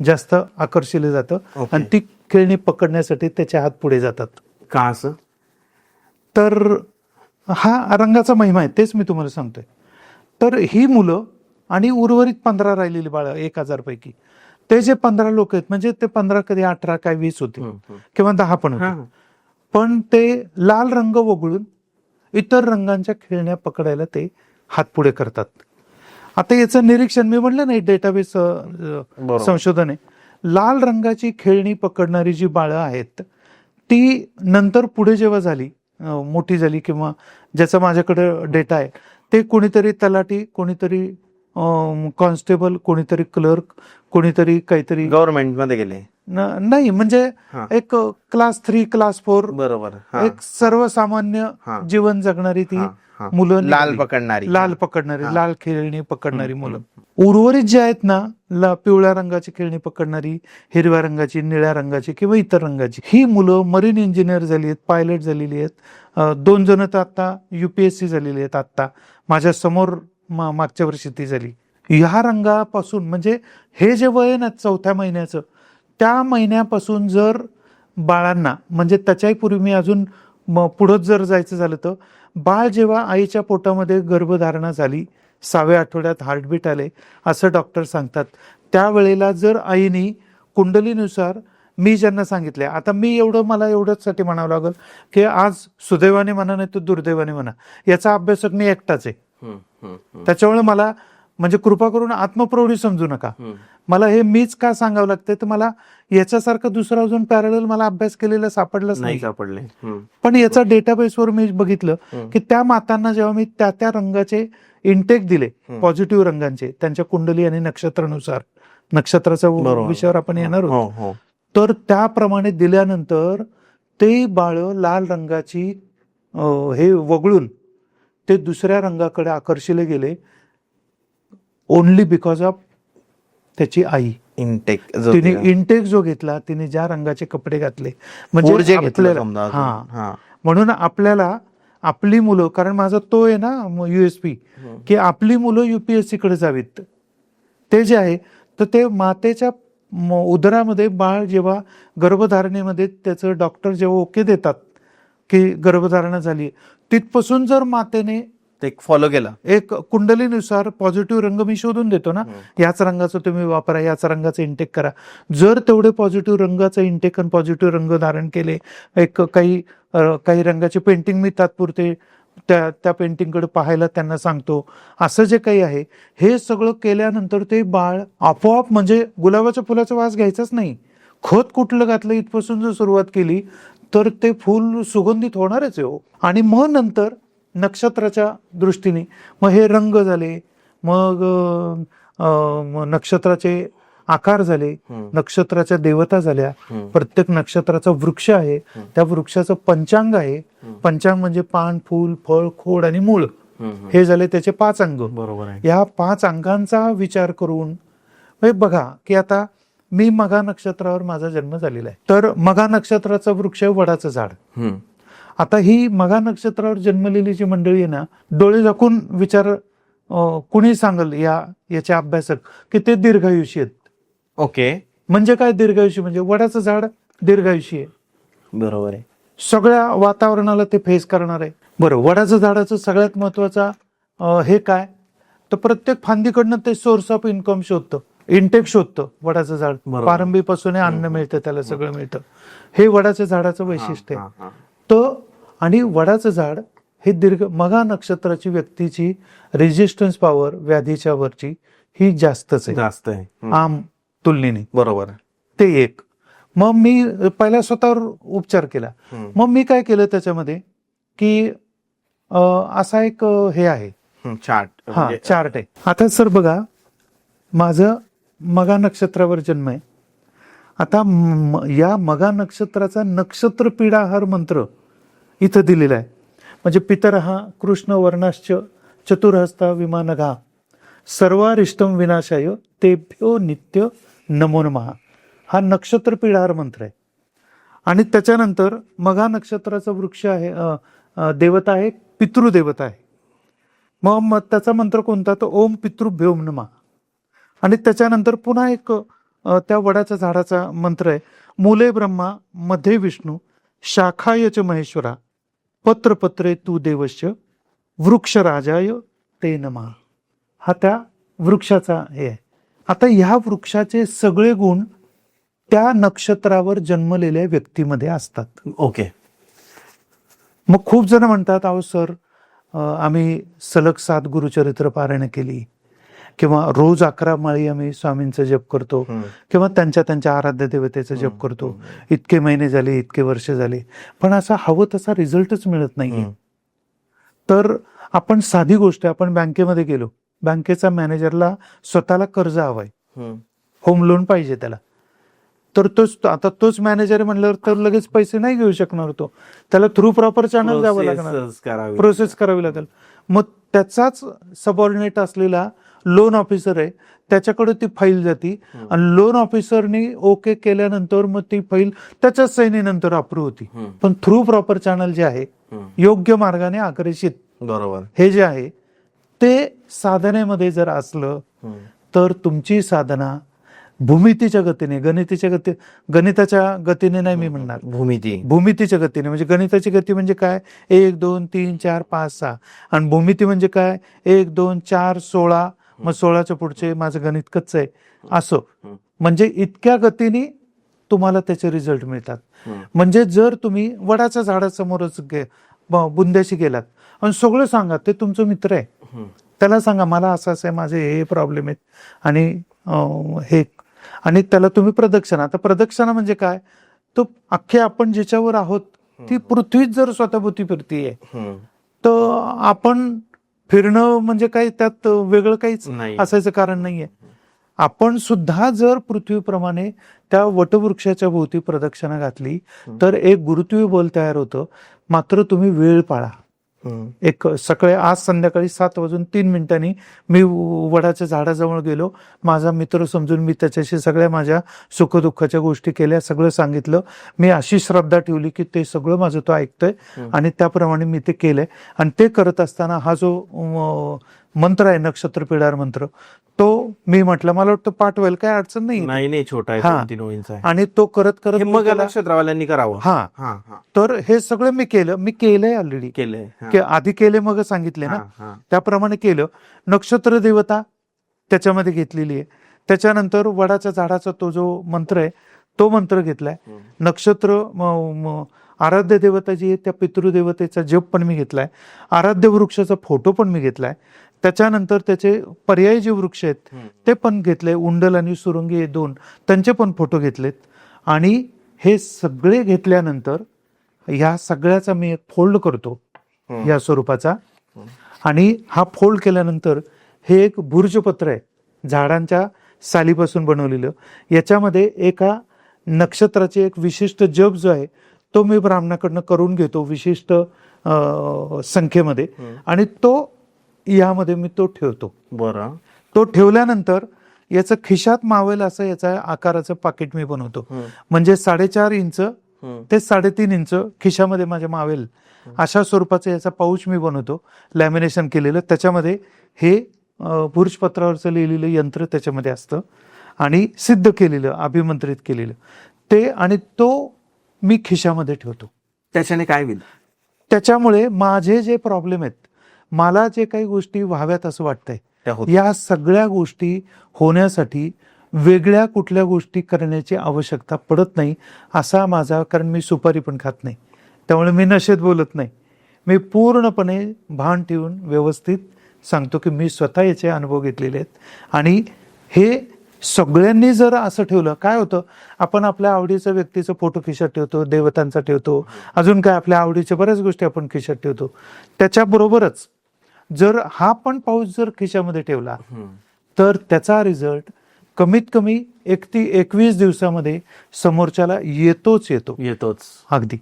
जास्त आकर्षिले जातं आणि ती खेळणी पकडण्यासाठी त्याचे हात पुढे जातात. का असं? तर हा रंगाचा महिमा आहे, तेच मी तुम्हाला सांगतोय. तर ही मुलं आणि उर्वरित 15 राहिलेली बाळं 1000 पैकी, ते जे 15 लोक आहेत म्हणजे ते 15 कधी 18 काय 20 होते किंवा 10 पण होते, पण ते लाल रंग वगळून इतर रंगांच्या खेळण्या पकडायला ते हात पुढे करतात. आता याचं निरीक्षण मी म्हटलं नाही, डेटाबेस संशोधन आहे. लाल रंगाची खेळणी पकडणारी जी बाळं आहेत ती नंतर पुढे जेव्हा झाली, मोठी झाली, किंवा ज्याचा माझ्याकडे डेटा आहे, ते कोणीतरी तलाठी, कोणीतरी कॉन्स्टेबल, कोणीतरी क्लर्क, कोणीतरी काहीतरी गव्हर्नमेंट मध्ये गेले नाही म्हणजे एक क्लास 3 क्लास 4 बरोबर, एक सर्वसामान्य जीवन जगणारी ती मुलं लाल निघाली. पकडणारी लाल खेळणी पकडणारी मुलं. उर्वरित जे आहेत ना, पिवळ्या रंगाची खेळणी पकडणारी, हिरव्या रंगाची, निळ्या रंगाची किंवा इतर रंगाची, ही मुलं मरीन इंजिनियर झाली आहेत, पायलट झालेली आहेत. 2 जण तर आता UPSC झालेली आहेत. आता माझ्या समोर मागच्या वर्षी ती झाली. ह्या रंगापासून म्हणजे हे जे वय आहे ना 4थ्या महिन्याचं, त्या महिन्यापासून जर बाळांना, म्हणजे त्याच्याही पूर्वी मी अजून पुढं जर जायचं झालं तर, बाळ जेव्हा आईच्या पोटामध्ये गर्भधारणा झाली, 6व्या आठवड्यात हार्टबीट आले असं डॉक्टर सांगतात, त्यावेळेला जर आईने कुंडलीनुसार, मी ज्यांना सांगितले, आता मी मला एवढंचसाठी म्हणावं लागेल की आज सुदैवाने म्हणा नाही तर दुर्दैवाने म्हणा, याचा अभ्यासक मी एकटाच आहे. त्याच्यामुळे मला म्हणजे कृपा करून आत्मप्रौढी समजू नका. मला हे मीच का सांगावं लागतंय, तर मला याच्यासारखं दुसरा अजून पॅरलल मला अभ्यास केलेला सापडलाच नाही. पण याचा डेटाबेसवर मी बघितलं की त्या मातांना जेव्हा मी त्या रंगाचे इंटेक दिले, पॉझिटिव्ह रंगांचे, त्यांच्या कुंडली आणि नक्षत्रानुसार, नक्षत्राच्या विषयावर आपण येणार आहोत, तर त्याप्रमाणे दिल्यानंतर ते बाळ लाल रंगाची हे वगळून ते दुसऱ्या रंगाकडे आकर्षिले गेले, ओनली बिकॉज ऑफ त्याची आई. तिने इंटेक जो घेतला, तिने ज्या रंगाचे कपडे घातले, म्हणजे आपल्याला म्हणून आपल्याला आपली मुलं, कारण माझा तो आहे ना USP की आपली मुलं UPSC कडे जावीत. ते जे आहे तर ते मातेच्या उदरामध्ये बाळ जेव्हा गर्भधारणेमध्ये त्याचं डॉक्टर जेव्हा ओके देतात की गर्भधारणा झाली, तिथपासून जर मातेने फॉलो केला, एक कुंडलीनुसार पॉझिटिव्ह रंग मी शोधून देतो ना, याच रंगाचं तुम्ही वापरा, याच रंगाचं इंटेक करा, जर तेवढे पॉझिटिव्ह रंगाचं इंटेक आणि पॉझिटिव्ह रंग धारण केले, एक काही रंगाचे पेंटिंग मी तात्पुरते त्या पेंटिंगकडे पाहायला त्यांना सांगतो, असं जे काही आहे हे सगळं केल्यानंतर ते बाळ आपोआप, म्हणजे गुलाबाच्या फुलाचा वास घ्यायचाच नाही, खत कुठलं घातलं इथपासून जर सुरुवात केली तर ते फुल सुगंधित होणारच आहे. आणि मग नंतर नक्षत्राच्या दृष्टीने मग हे रंग झाले, मग नक्षत्राचे आकार झाले, नक्षत्राच्या देवता झाल्या, प्रत्येक नक्षत्राचा वृक्ष आहे, त्या वृक्षाचं पंचांग आहे. पंचांग म्हणजे पान, फूल, फळ, खोड आणि मूळ, हे झाले त्याचे 5 अंग. बरोबर आहे. या 5 अंगांचा विचार करून बघा की आता मी मघा नक्षत्रावर माझा जन्म झालेला आहे, तर मघा नक्षत्राचा वृक्ष आहे वडाचं झाड. आता ही मघा नक्षत्रावर जन्मलेली जी मंडळी आहे ना, डोळे झाकून विचार, कुणी सांगल याचे अभ्यासक की ते दीर्घायुषी आहेत. ओके, म्हणजे काय दीर्घायुषी? म्हणजे वडाचं झाड दीर्घायुषी आहे. बरोबर आहे. सगळ्या वातावरणाला ते फेस करणार आहे. बरं, वडाचं झाडाचं सगळ्यात महत्वाचा हे काय, तर प्रत्येक फांदीकडनं ते सोर्स ऑफ इन्कम शोधतं, इंटेक शोधतं. वडाचं झाड पारंबीपासून अन्न मिळतं, त्याला सगळं मिळतं. हे वडाच्या झाडाचं वैशिष्ट्य आहे. तर आणि वडाचं झाड हे मघा नक्षत्राची व्यक्तीची रेजिस्टन्स पॉवर व्याधीच्या वरची ही जास्तच आहे आम तुलनेने. बरोबर, ते एक. मग मी पहिला स्वतःवर उपचार केला. मग मी काय केलं त्याच्यामध्ये की असा एक हे आहे चार्ट आहे. आता सर बघा, माझं मघा नक्षत्रावर जन्म आहे. आता या मघा नक्षत्राचा नक्षत्र पीडाहार मंत्र इथं दिलेला आहे. म्हणजे पितरहा कृष्ण वर्णाश्च चतुर्हस्ता विमानघा सर्वारिष्टम विनाशाय तेभ्यो नित्य नमो नमः, हा नक्षत्र पीडाहार मंत्र आहे. आणि त्याच्यानंतर मघा नक्षत्राचा वृक्ष आहे, देवता आहे, पितृदेवता आहे. मग त्याचा मंत्र कोणता, तर ओम पितृभ्यो नमः. आणि त्याच्यानंतर पुन्हा एक त्या वडाच्या झाडाचा मंत्र आहे, मूले ब्रह्मा मध्ये विष्णू शाखाय च महेश्वरा पत्रपत्रे तू देवश्च वृक्षराजाय ते नमः. हा त्या वृक्षाचा हे आहे. आता ह्या वृक्षाचे सगळे गुण त्या नक्षत्रावर जन्मलेल्या व्यक्तीमध्ये असतात. ओके. मग खूप जण म्हणतात, अहो सर आम्ही सलग 7 गुरुचरित्र पारायण केली, किंवा रोज 11 माळी आम्ही स्वामींचा जप करतो, किंवा त्यांच्या आराध्य देवतेचा जप करतो, इतके महिने झाले, इतके वर्ष झाले, पण असा हवं तसा रिझल्टच मिळत नाहीये. तर आपण साधी गोष्ट, आपण बँकेमध्ये गेलो, बँकेचा मॅनेजरला स्वतःला कर्ज हवंय, होम लोन पाहिजे त्याला, तर तोच मॅनेजर म्हणल्यावर तर लगेच पैसे नाही घेऊ शकणार तो, त्याला थ्रू प्रॉपर चॅनल जावं लागणार, प्रोसेस करावी लागेल. मग त्याचाच सबऑर्डिनेट असलेला लोन ऑफिसर आहे, त्याच्याकडे ती फाईल जाती, आणि लोन ऑफिसरनी ओके केल्यानंतर मग ती फाईल त्याच्याच सहीनंतर अप्रूव्ह होती. पण थ्रू प्रॉपर चॅनल जे आहे, योग्य मार्गाने आकर्षित, बरोबर, हे जे आहे ते साधनेमध्ये जर असलं तर तुमची साधना भूमितीच्या गतीने, गणिताच्या गतीने नाही मी म्हणणार, भूमितीच्या गतीने, म्हणजे गणिताची गती म्हणजे काय, 1 2 3 4 5 6, आणि भूमिती म्हणजे काय, 1 2 4 16, मग 16च्या पुढचे माझं गणित कच्चं आहे, असं. म्हणजे इतक्या गतीने तुम्हाला त्याचे रिझल्ट मिळतात. म्हणजे जर तुम्ही वडाच्या झाडासमोरच बुंद्याशी गेलात आणि सगळं सांगा, ते तुमचं मित्र आहे, त्याला सांगा मला असं असं आहे, माझे हे प्रॉब्लेम आहेत, आणि हे, आणि त्याला तुम्ही प्रदक्षिणा, आता प्रदक्षिणा म्हणजे काय, तो अख्खे आपण ज्याच्यावर आहोत ती पृथ्वीच जर स्वतःभोवती फिरतीये, तर आपण फिरणं म्हणजे काही त्यात वेगळं काहीच असायचं कारण नाहीये. आपण सुद्धा जर पृथ्वीप्रमाणे त्या वटवृक्षाच्या भोवती प्रदक्षिणा घातली तर एक गुरुत्वीय बल तयार होतं. मात्र तुम्ही वेळ पाळा. एक सकाळी, आज संध्याकाळी 7:03 मी वडाच्या झाडाजवळ गेलो, माझा मित्र समजून मी त्याच्याशी सगळ्या माझ्या सुखदुःखाच्या गोष्टी केल्या, सगळं सांगितलं, मी अशी श्रद्धा ठेवली की ते सगळं माझं तो ऐकतोय, आणि त्याप्रमाणे मी ते केलंय. आणि ते करत असताना हा जो मंत्र आहे, नक्षत्र पिडार मंत्र, तो मी म्हटलं मला वाटतं पाठ व्हायला काय अडचण नाही, छोटा आहे, आणि तो करत करत मग नक्षत्रवाल्यांनी करावं. हा, तर हे सगळं मी केलंय ऑलरेडी, आधी केले मग सांगितले ना, त्याप्रमाणे केलं. नक्षत्र देवता त्याच्यामध्ये घेतलेली आहे. त्याच्यानंतर वडाच्या झाडाचा तो जो मंत्र आहे तो मंत्र घेतलाय. नक्षत्र आराध्य देवता जी आहे त्या पितृदेवतेचा जप पण मी घेतलाय. आराध्य वृक्षाचा फोटो पण मी घेतलाय. त्याच्यानंतर त्याचे पर्यायी जे वृक्ष आहेत ते पण घेतले, उंडल आणि सुरंगी हे 2, त्यांचे पण फोटो घेतलेत. आणि हे सगळे घेतल्यानंतर ह्या सगळ्याचा मी एक फोल्ड करतो या स्वरूपाचा, आणि हा फोल्ड केल्यानंतर हे एक भुर्जपत्र आहे, झाडांच्या सालीपासून बनवलेलं. याच्यामध्ये एका नक्षत्राचे एक विशिष्ट जप जो आहे तो मी ब्राह्मणाकडनं करून घेतो विशिष्ट संख्येमध्ये, आणि तो यामध्ये मी तो ठेवतो. बरं. तो ठेवल्यानंतर याचं खिशात मावेल असं याचा आकाराचं पाकिट मी बनवतो. म्हणजे 4.5 इंच ते 3.5 इंच खिशामध्ये माझ्या मावेल अशा स्वरूपाचं याचा पाऊच मी बनवतो, लॅमिनेशन केलेलं. त्याच्यामध्ये हे भुर्जपत्रावरचं लिहिलेलं यंत्र त्याच्यामध्ये असतं, आणि सिद्ध केलेलं, अभिमंत्रित केलेलं ते, आणि तो मी खिशामध्ये ठेवतो. त्याच्याने काय होईल? त्याच्यामुळे माझे जे प्रॉब्लेम आहेत, मला जे काही गोष्टी व्हाव्यात असं वाटतंय, या सगळ्या गोष्टी होण्यासाठी वेगळ्या कुठल्या गोष्टी करण्याची आवश्यकता पडत नाही असा माझा, कारण मी सुपारी पण खात नाही, त्यामुळे मी नशेत बोलत नाही. मी पूर्णपणे भान ठेवून व्यवस्थित सांगतो की मी स्वतः याचे अनुभव घेतलेले आहेत. आणि हे सगळ्यांनी जर असं ठेवलं, काय होतं, आपण आपल्या आवडीचा व्यक्तीचा फोटो खिशात ठेवतो, देवतांचा ठेवतो, अजून काय आपल्या आवडीच्या बऱ्याच गोष्टी आपण खिशात ठेवतो. त्याच्याबरोबरच जर हा पण पाऊस जर खिशामध्ये ठेवला तर त्याचा रिझल्ट कमीत कमी 21 दिवसामध्ये समोरच्याला येतोच. अगदी.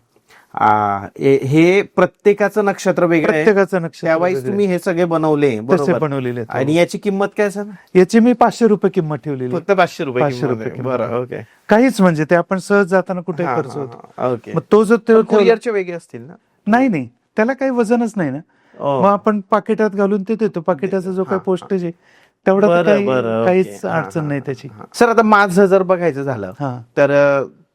हे प्रत्येकाचं नक्षत्र वेगळं आहे, प्रत्येकाचं नक्षत्र त्यावेळेस तुम्ही हे सगळे बनवलेले, आणि याची किंमत काय सर? याची मी 500 रुपये किंमत ठेवलेली. फक्त 500 रुपये? 500 रुपये. बरं, ओके. काहीच म्हणजे ते आपण सहज जाताना कुठे खर्च होतो. ओके. मग तो जर कुरिअरचे वेगळे असतील ना? नाही, त्याला काही वजनच नाही ना. मग आपण पाकिटात घालून ते देतो. पाकिटाचा जो काही पोस्टेज आहे तेवढा काहीच अडचण नाही त्याची. सर आता माझं जर बघायचं झालं तर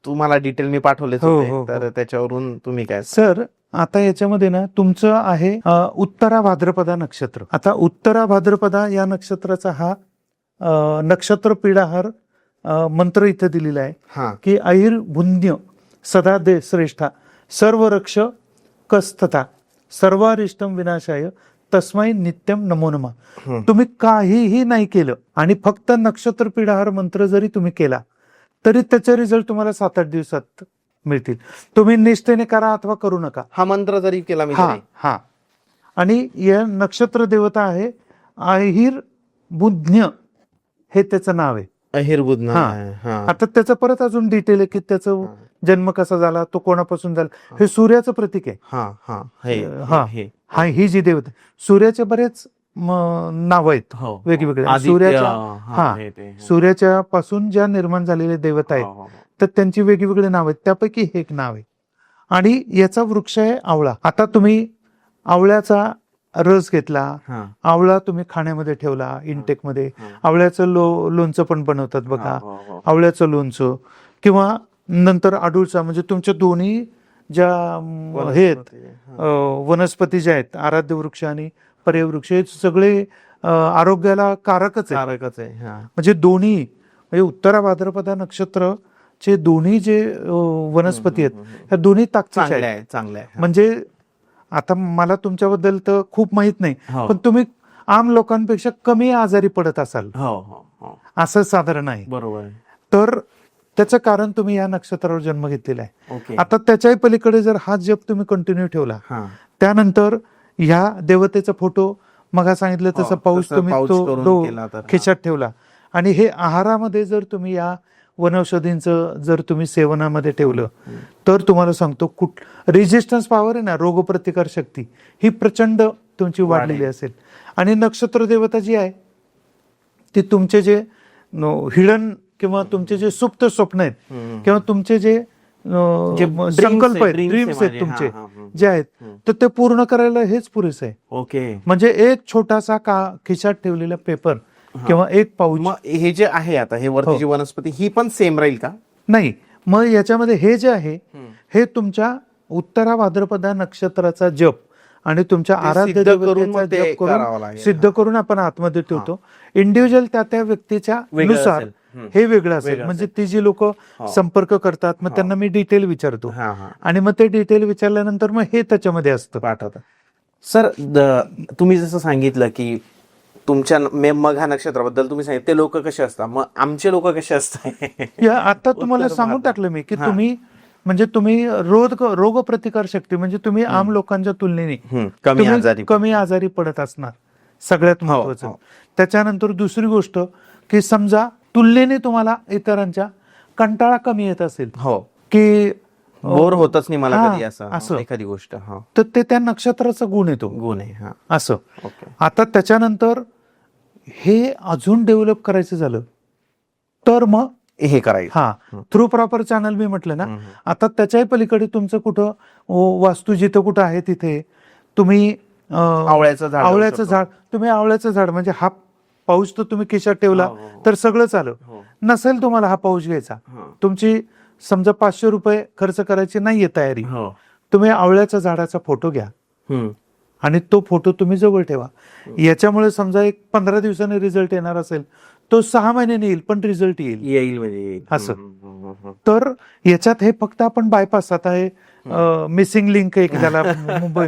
तुम्हाला डिटेल मी पाठवले, तर त्याच्यावरून तुम्ही काय? सर आता याच्यामध्ये ना तुमचं आहे उत्तरा भाद्रपदा नक्षत्र. आता उत्तरा भाद्रपदा या नक्षत्राचा हा नक्षत्र पीडाहार मंत्र इथे दिलेला आहे हा की ऐर भुन्य सदा दे श्रेष्ठा सर्व रक्ष कस्तथा सर्वारिष्टम विनाशाय तस्मै नित्यम नमो नमः. तुम्ही काहीही नाही केलं आणि फक्त नक्षत्र पीडाहार मंत्र जरी तुम्ही केला तरी त्याचे रिझल्ट तुम्हाला 7-8 दिवसात मिळतील. तुम्ही निष्ठेने करा अथवा करू नका. हा मंत्र जरी केला मी हा तरी. हा आणि या नक्षत्र देवता आहे अहिर बुज्ञ, हे त्याचं नाव आहे. अहिर्बुद्ध. हा. आता त्याचं परत अजून डिटेल आहे की त्याचं जन्म कसा झाला, तो कोणापासून झाला, हे सूर्याचं प्रतीक आहे. हा हा हे हा. हे हा ही जी देवता, सूर्याचे बरेच नाव आहेत हो वेगवेगळे. आदित्य, सूर्याच्या हा, हे ते, हा. सूर्याच्या पासून ज्या निर्माण झालेले देवता हो, आहेत हो, हो. तर त्यांची वेगवेगळे नाव आहेत. त्यापैकी हे एक नाव आहे. आणि याचा वृक्ष आहे आवळा. आता तुम्ही आवळ्याचा रस घेतला, हा. आवळा तुम्ही खाण्यामध्ये ठेवला इंटेक मध्ये, हा. आवळ्याचं लोणचं पण बनवतात बघा, हो, हो, हो. आवळ्याचं लोणचं, किंवा नंतर आडूळचा, म्हणजे तुमच्या दोन्ही ज्या हे आहेत वनस्पती ज्या आहेत, आराध्य वृक्ष आणि पर्यवृक्ष, हे सगळे आरोग्याला कारकच आहे. कारकच आहे. हा. म्हणजे दोन्ही, म्हणजे उत्तरा भाद्रपदा नक्षत्रचे दोन्ही जे वनस्पती आहेत ह्या दोन्ही ताकदीच्या चांगलं आहेत. आहे, चांगलं आहे. म्हणजे आता मला तुमच्याबद्दल तर खूप माहित नाही, हो. पण तुम्ही आम लोकांपेक्षा कमी आजारी पडत असाल हो हो हो असं साधारण आहे. बरोबर आहे. तर त्याचं कारण तुम्ही या नक्षत्रावर जन्म घेतलेला आहे. ओके. आता त्याच्याही पलीकडे जर हा जप तुम्ही कंटिन्यू ठेवला, हा. त्यानंतर ह्या देवतेचा फोटो मग सांगितलं तसं हो, पाऊस तसं तुम्ही पाऊस करून तो केला तर, हा. खिशात ठेवला, आणि हे आहारामध्ये जर तुम्ही या वनौषधींचं जर तुम्ही सेवनामध्ये ठेवलं तर तुम्हाला सांगतो रेजिस्टन्स पॉवर आहे ना, रोगप्रतिकार शक्ती ही प्रचंड तुमची वाढलेली असेल. आणि नक्षत्र देवता जी आहे ती तुमचे जे हिडन किंवा तुमचे जे सुप्त स्वप्न आहेत किंवा तुमचे जे संकल्प आहेत, ड्रीम्स आहेत तुमचे जे आहेत, तर ते पूर्ण करायला हेच पुरेसं आहे. ओके. म्हणजे एक छोटासा खिशात ठेवलेला पेपर किंवा एक पाऊच. मग हे जे आहे आता हे वरती जी वनस्पती ही पण सेम राहील का? नाही, मग याच्यामध्ये हे जे आहे हे तुमच्या उत्तरा भाद्रपदा नक्षत्राचा जप आणि तुमच्या आराध्य सिद्ध करून देवतेचा मग ते जप करावं करून लागेल. सिद्ध करून आपण आतमध्ये ठेवतो. इंडिव्हिज्युअल त्या व्यक्तीच्या वेगळं नुसार असेल. हे वेगळं असेल. वेगळं म्हणजे ती जी लोक संपर्क करतात मग त्यांना मी डिटेल विचारतो, हा हा आणि मग ते डिटेल विचारल्यानंतर मग हे त्याच्यामध्ये असतं. पाठवता. सर तुम्ही जसं सांगितलं की तुमच्या मघा नक्षत्राबद्दल तुम्ही सांगितलं ते लोक कसे असतात, मग आमचे लोक कसे असतात? या आता तुम्हाला सांगून टाकलं मी की तुम्ही म्हणजे तुम्ही रोग प्रतिकार शक्ती म्हणजे तुम्ही आम लोकांच्या तुलनेने कमी आजारी कमी आजारी पडत असणार, सगळ्यात महत्वाचं. त्याच्यानंतर दुसरी गोष्ट की समजा तुलनेने तुम्हाला इतरांच्या कंटाळा कमी येत असेल, हो, की बोर होतच नाही मला कधी असं. असं एखादी गोष्ट, हा, तर ते त्या नक्षत्राचा गुण येतो, गुण आहे. हा. असं. ओके. आता त्याच्यानंतर हे अजून डेव्हलप करायचं झालं तर मग हे करायचं. हा थ्रू प्रॉपर चॅनल मी म्हटलं ना. आता त्याच्याही पलीकडे तुमचं कुठं वास्तू जिथं कुठं आहे तिथे तुम्ही आवळ्याचं झाड तुम्ही आवळ्याचं झाड म्हणजे हा पाऊस तर तुम्ही खिशात ठेवला तर सगळंच आलं. नसेल तुम्हाला हा पाऊस घ्यायचा, तुमची समजा 500 रुपये खर्च करायची नाहीये तयारी, तुम्ही आवळ्याच्या झाडाचा फोटो घ्या आणि तो फोटो तुम्ही जवळ ठेवा. याच्यामुळे समजा एक 15 दिवसांनी रिझल्ट येणार असेल, तो 6 महिन्याने येईल पण रिझल्ट येईल म्हणजे असं. तर याच्यात हे फक्त आपण बायपास, आता हे मिसिंग लिंक एक झाला मुंबई,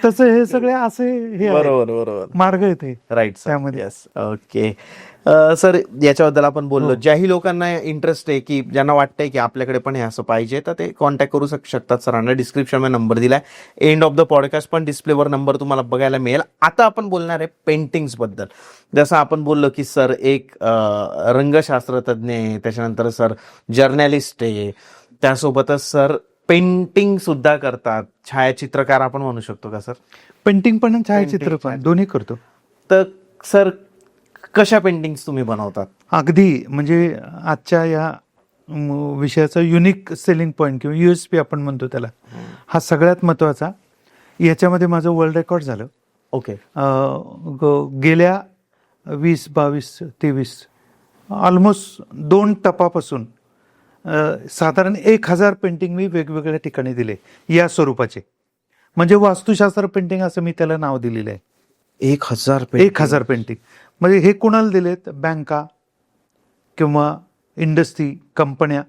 तसं हे सगळे असे हे बरोबर मार्ग आहेत हे राईट त्यामध्ये. ओके. सर याच्याबद्दल आपण बोललो, ज्याही लोकांना इंटरेस्ट आहे की ज्यांना वाटतंय की आपल्याकडे पण हे असं पाहिजे तर ते कॉन्टॅक्ट करू शकतात सरांना. डिस्क्रिप्शन मध्ये नंबर दिलाय, एंड ऑफ द पॉडकास्ट पण डिस्प्लेवर नंबर तुम्हाला बघायला मिळेल. आता आपण बोलणार आहे पेंटिंग्स बद्दल. जसं आपण बोललो की सर एक रंगशास्त्रज्ञ आहे, त्याच्यानंतर सर जर्नलिस्ट आहे, त्यासोबतच सर पेंटिंग सुद्धा करतात, छायाचित्रकार आपण म्हणू शकतो का सर? पेंटिंग पण छायाचित्र पण दोन्ही करतो. तर सर कशा पेंटिंग्स तुम्ही बनवतात? अगदी म्हणजे आजच्या या विषयाचा युनिक सेलिंग पॉइंट किंवा USP आपण म्हणतो त्याला, हा सगळ्यात महत्वाचा. याच्यामध्ये माझं वर्ल्ड रेकॉर्ड झालं. ओके. गेल्या 20, 22, 23 ऑलमोस्ट 2 टपापासून साधारण 1000 पेंटिंग मी वेगवेगळ्या ठिकाणी दिले या स्वरूपाचे. म्हणजे वास्तुशास्त्र पेंटिंग असं मी त्याला नाव दिलेलं आहे. 1,000 1,000 पेंटिंग. म्हणजे हे कुणाला दिलेत? बँका किंवा इंडस्ट्री, कंपन्या,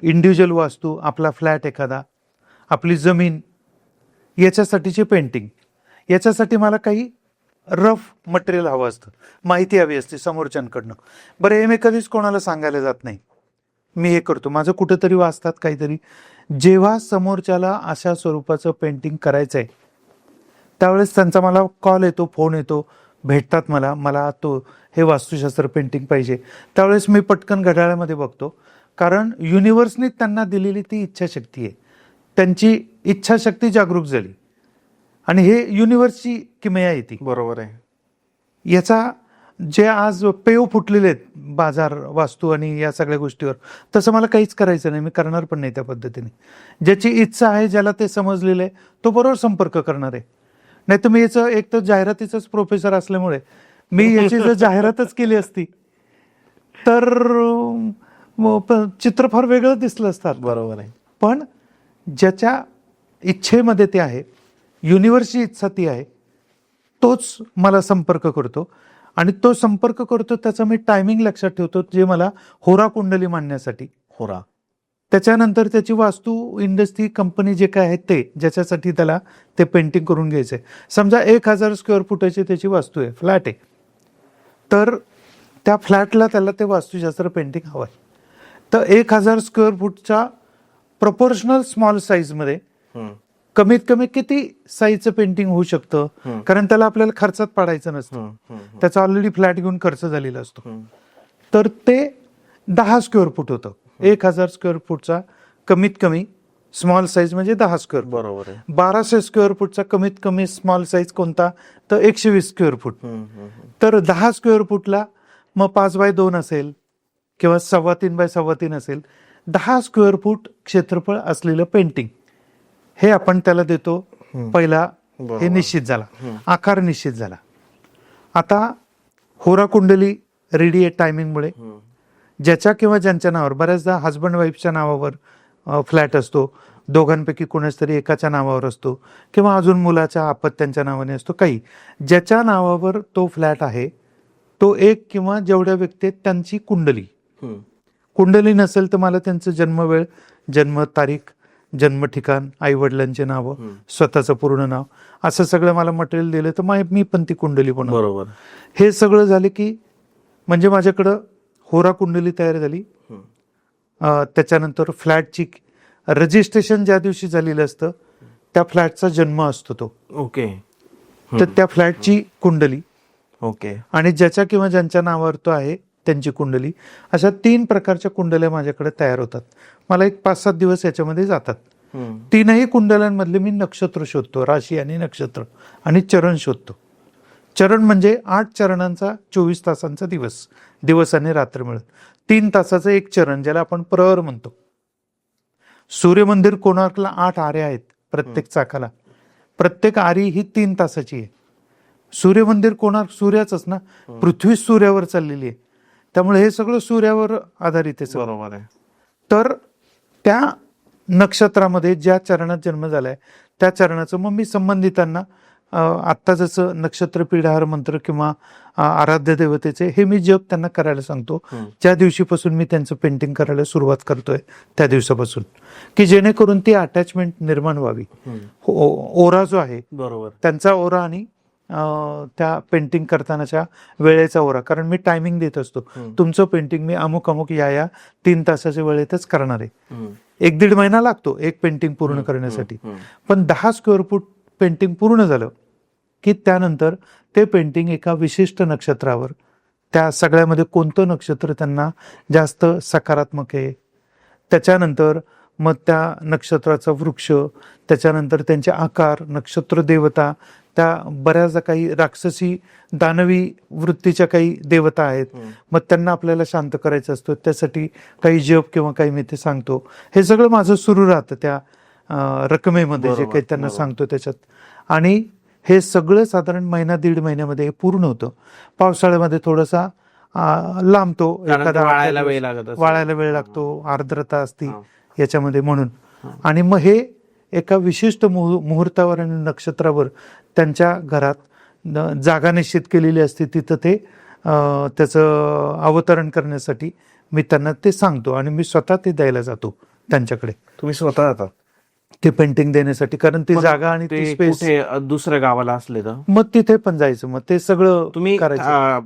इंडिव्हिज्युअल वास्तू, आपला फ्लॅट एखादा, आपली जमीन, याच्यासाठीची पेंटिंग. याच्यासाठी मला काही रफ मटेरियल हवं असतं, माहिती हवी असते समोरच्यांकडनं. बरं, हे मी कधीच कोणाला सांगायला जात नाही. मी हे करतो, माझं कुठंतरी वाचतात काहीतरी. जेव्हा समोरच्याला अशा स्वरूपाचं पेंटिंग करायचं आहे त्यावेळेस त्यांचा मला कॉल येतो, फोन येतो, भेटतात मला तो हे वास्तुशास्त्र पेंटिंग पाहिजे. त्यावेळेस मी पटकन घड्याळामध्ये बघतो, कारण युनिव्हर्सनी त्यांना दिलेली ती इच्छाशक्ती आहे. त्यांची इच्छाशक्ती जागरूक झाली आणि हे युनिव्हर्सची किमया येते. बरोबर आहे. याचा जे आज पेव फुटलेले आहेत बाजार, वास्तू आणि या सगळ्या गोष्टीवर, तसं मला काहीच करायचं नाही. मी करणार पण नाही त्या पद्धतीने. ज्याची इच्छा आहे, ज्याला ते समजलेलं आहे, तो बरोबर संपर्क करणार आहे. नाही तर मी याचं एक तर जाहिरातीचंच प्रोफेसर असल्यामुळे मी याची जर जाहिरातच केली असती तर चित्र फार वेगळं दिसलं असतं. बरोबर आहे. पण ज्याच्या इच्छेमध्ये ते आहे, युनिव्हर्सची इच्छा ती आहे, तोच मला संपर्क करतो. आणि तो संपर्क करतो त्याचा मी टायमिंग लक्षात ठेवतो, जे मला होरा कुंडली मांडण्यासाठी. होरा. त्याच्यानंतर त्याची वास्तू, इंडस्ट्री, कंपनी जे काय आहे ते, ज्याच्यासाठी त्याला ते पेंटिंग करून घ्यायचंय. समजा 1,000 स्क्वेअर फुटाची त्याची वास्तू आहे, फ्लॅट आहे, तर त्या फ्लॅटला त्याला ते वास्तुशास्त्र पेंटिंग हवं आहे. तर 1,000 स्क्वेअर फूटच्या प्रपोर्शनल स्मॉल साईजमध्ये कमीत कमी किती साईजचं पेंटिंग होऊ शकतं, कारण त्याला आपल्याला खर्चात पाडायचं नसतं. त्याचा ऑलरेडी फ्लॅट घेऊन खर्च झालेला असतो. तर ते 10 स्क्वेअर फूट होतं. 1,000 स्क्वेअर फूटचा कमीत कमी स्मॉल साईज म्हणजे 10 स्क्वेअर. बरोबर आहे. 1200 स्क्वेअर फूटचा कमीत कमी स्मॉल साईज कोणता? तर 120 स्क्वेअर फूट. तर 10 स्क्वेअर फूटला मग 5x2 असेल किंवा 3.25x3 असेल. 10 स्क्वेअर फूट क्षेत्रफळ असलेलं पेंटिंग हे आपण त्याला देतो. पहिला हे निश्चित झाला, आकार निश्चित झाला. आता होरा कुंडली रेडी आहे टायमिंगमुळे. ज्याच्या किंवा ज्यांच्या नावावर, बऱ्याचदा हजबंड वाईफच्या नावावर फ्लॅट असतो, दोघांपैकी कोणाच तरी एकाच्या नावावर असतो, किंवा अजून मुलाच्या अपत्यांच्या नावाने असतो. काही ज्याच्या नावावर तो फ्लॅट आहे तो एक किंवा जेवढ्या व्यक्ती आहेत त्यांची कुंडली. कुंडली नसेल तर मला त्यांचं जन्मवेळ, जन्म तारीख, जन्म ठिकाण, आई वडिलांचे नाव, स्वतःचं पूर्ण नाव, असं सगळं मला मटेरियल दिलं तर मी पण ती कुंडली बनवतो. बरोबर. हे सगळं झाले की म्हणजे माझ्याकडं होरा कुंडली तयार झाली. त्याच्यानंतर फ्लॅटची रजिस्ट्रेशन ज्या दिवशी झालेलं असतं त्या फ्लॅटचा जन्म असतो तो. ओके. तर त्या फ्लॅटची कुंडली. ओके. आणि ज्याच्या किंवा ज्यांच्या नावावर तो आहे त्यांची कुंडली. अशा 3 प्रकारच्या कुंडल्या माझ्याकडे तयार होतात. मला एक 5-7 दिवस याच्यामध्ये जातात. 3ही कुंडल्यांमधले मी नक्षत्र शोधतो, राशी आणि नक्षत्र, आणि चरण शोधतो. चरण म्हणजे 8 चरणांचा 24 तासांचा दिवस, दिवस आणि रात्र मिळत 3 तासाचं एक चरण, ज्याला आपण प्रहर म्हणतो. सूर्यमंदिर कोणार्कला 8 आऱ्या आहेत प्रत्येक चाकाला. प्रत्येक आरी ही 3 तासाची आहे. सूर्यमंदिर कोणार्क सूर्याचंच ना, पृथ्वी सूर्यावर चाललेली आहे, त्यामुळे हे सगळं सूर्यावर आधारित आहे. बरोबर आहे. तर त्या नक्षत्रामध्ये ज्या चरणात जन्म झालाय त्या चरणाचं मग मी संबंधितांना आत्ता जसं नक्षत्र पीडाहार मंत्र किंवा आराध्य देवतेचे हे मी जप त्यांना करायला सांगतो. ज्या दिवशीपासून मी त्यांचं पेंटिंग करायला सुरुवात करतोय त्या दिवसापासून, की जेणेकरून ती अटॅचमेंट निर्माण व्हावी. ओरा जो आहे, बरोबर, त्यांचा ओरा आणि त्या पेंटिंग करतानाच्या वेळेचा ओरा, कारण मी टायमिंग देत असतो. तुमचं पेंटिंग मी अमुक अमुक या 3 तासाच्या वेळेतच करणार आहे. 1-1.5 महिना लागतो एक पेंटिंग पूर्ण करण्यासाठी. पण 10 स्क्वेअर फूट पेंटिंग पूर्ण झालं की त्यानंतर ते पेंटिंग एका विशिष्ट नक्षत्रावर, त्या सगळ्यामध्ये कोणतं नक्षत्र त्यांना जास्त सकारात्मक आहे, त्याच्यानंतर मग त्या नक्षत्राचा वृक्ष, त्याच्यानंतर त्यांचे आकार, नक्षत्र देवता, त्या बऱ्याचदा काही राक्षसी दानवी वृत्तीच्या काही देवता आहेत, मग त्यांना आपल्याला शांत करायचं असतं, त्यासाठी काही जप किंवा काही मी ते सांगतो. हे सगळं माझं सुरू राहतं त्या रकमेमध्ये, जे काही त्यांना सांगतो त्याच्यात. आणि हे सगळं साधारण 1-1.5 महिन्यामध्ये पूर्ण होतं. पावसाळ्यामध्ये थोडासा लांबतो, एखादा वाळायला वेळ लागत असेल. वाळायला वेळ लागतो, आर्द्रता असते याच्यामध्ये म्हणून. आणि मग हे एका विशिष्ट मुहूर्तावर आणि नक्षत्रावर त्यांच्या घरात जागा निश्चित केलेली असते तिथं ते त्याचं अवतरण करण्यासाठी मी त्यांना ते सांगतो आणि मी स्वतः ते द्यायला जातो त्यांच्याकडे. तुम्ही स्वतः जातात ते पेंटिंग देण्यासाठी, कारण ती मग जागा आणि ती ते स्पेस. कुठे दुसऱ्या गावाला असले तर मग तिथे पण जायचं, मग ते सगळं तुम्ही करायचं.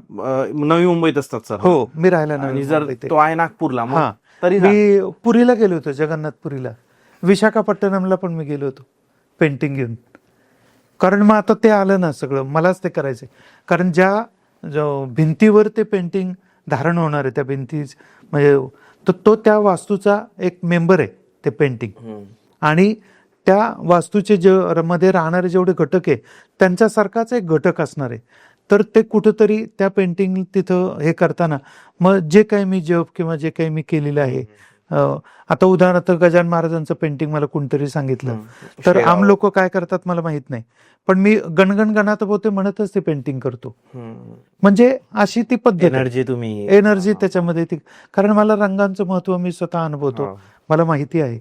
नवी मुंबईत असतात सर? हो, मी राहायला आणि नवी जर मुंबईत आहे. तो आहे नागपूरला मग हा, तरी मी पुरीला गेलो होतो, जगन्नाथपुरीला, विशाखापट्टणमला पण मी गेलो होतो पेंटिंग घेऊन. कारण मग आता ते आलं ना सगळं, मलाच ते करायचंय. कारण ज्या भिंतीवर ते पेंटिंग धारण होणार आहे, त्या भिंती म्हणजे तो त्या वास्तूचा एक मेंबर आहे ते पेंटिंग. आणि त्या वास्तूचे मध्ये राहणारे जेवढे घटक आहे त्यांच्यासारखाच एक घटक असणार आहे. तर ते कुठंतरी त्या पेंटिंग तिथं हे करताना मग जे काही मी जप किंवा जे काही मी केलेलं आहे, आता उदाहरणार्थ गजानन महाराजांचं पेंटिंग मला कोणतरी सांगितलं, तर आम लोक काय करतात मला माहित नाही, पण मी गणगण गणात होते म्हणतच ते पेंटिंग करतो. म्हणजे अशी ती पद्धत, एनर्जी त्याच्यामध्ये ती. कारण मला रंगांचं महत्व मी स्वतः अनुभवतो, मला माहिती आहे.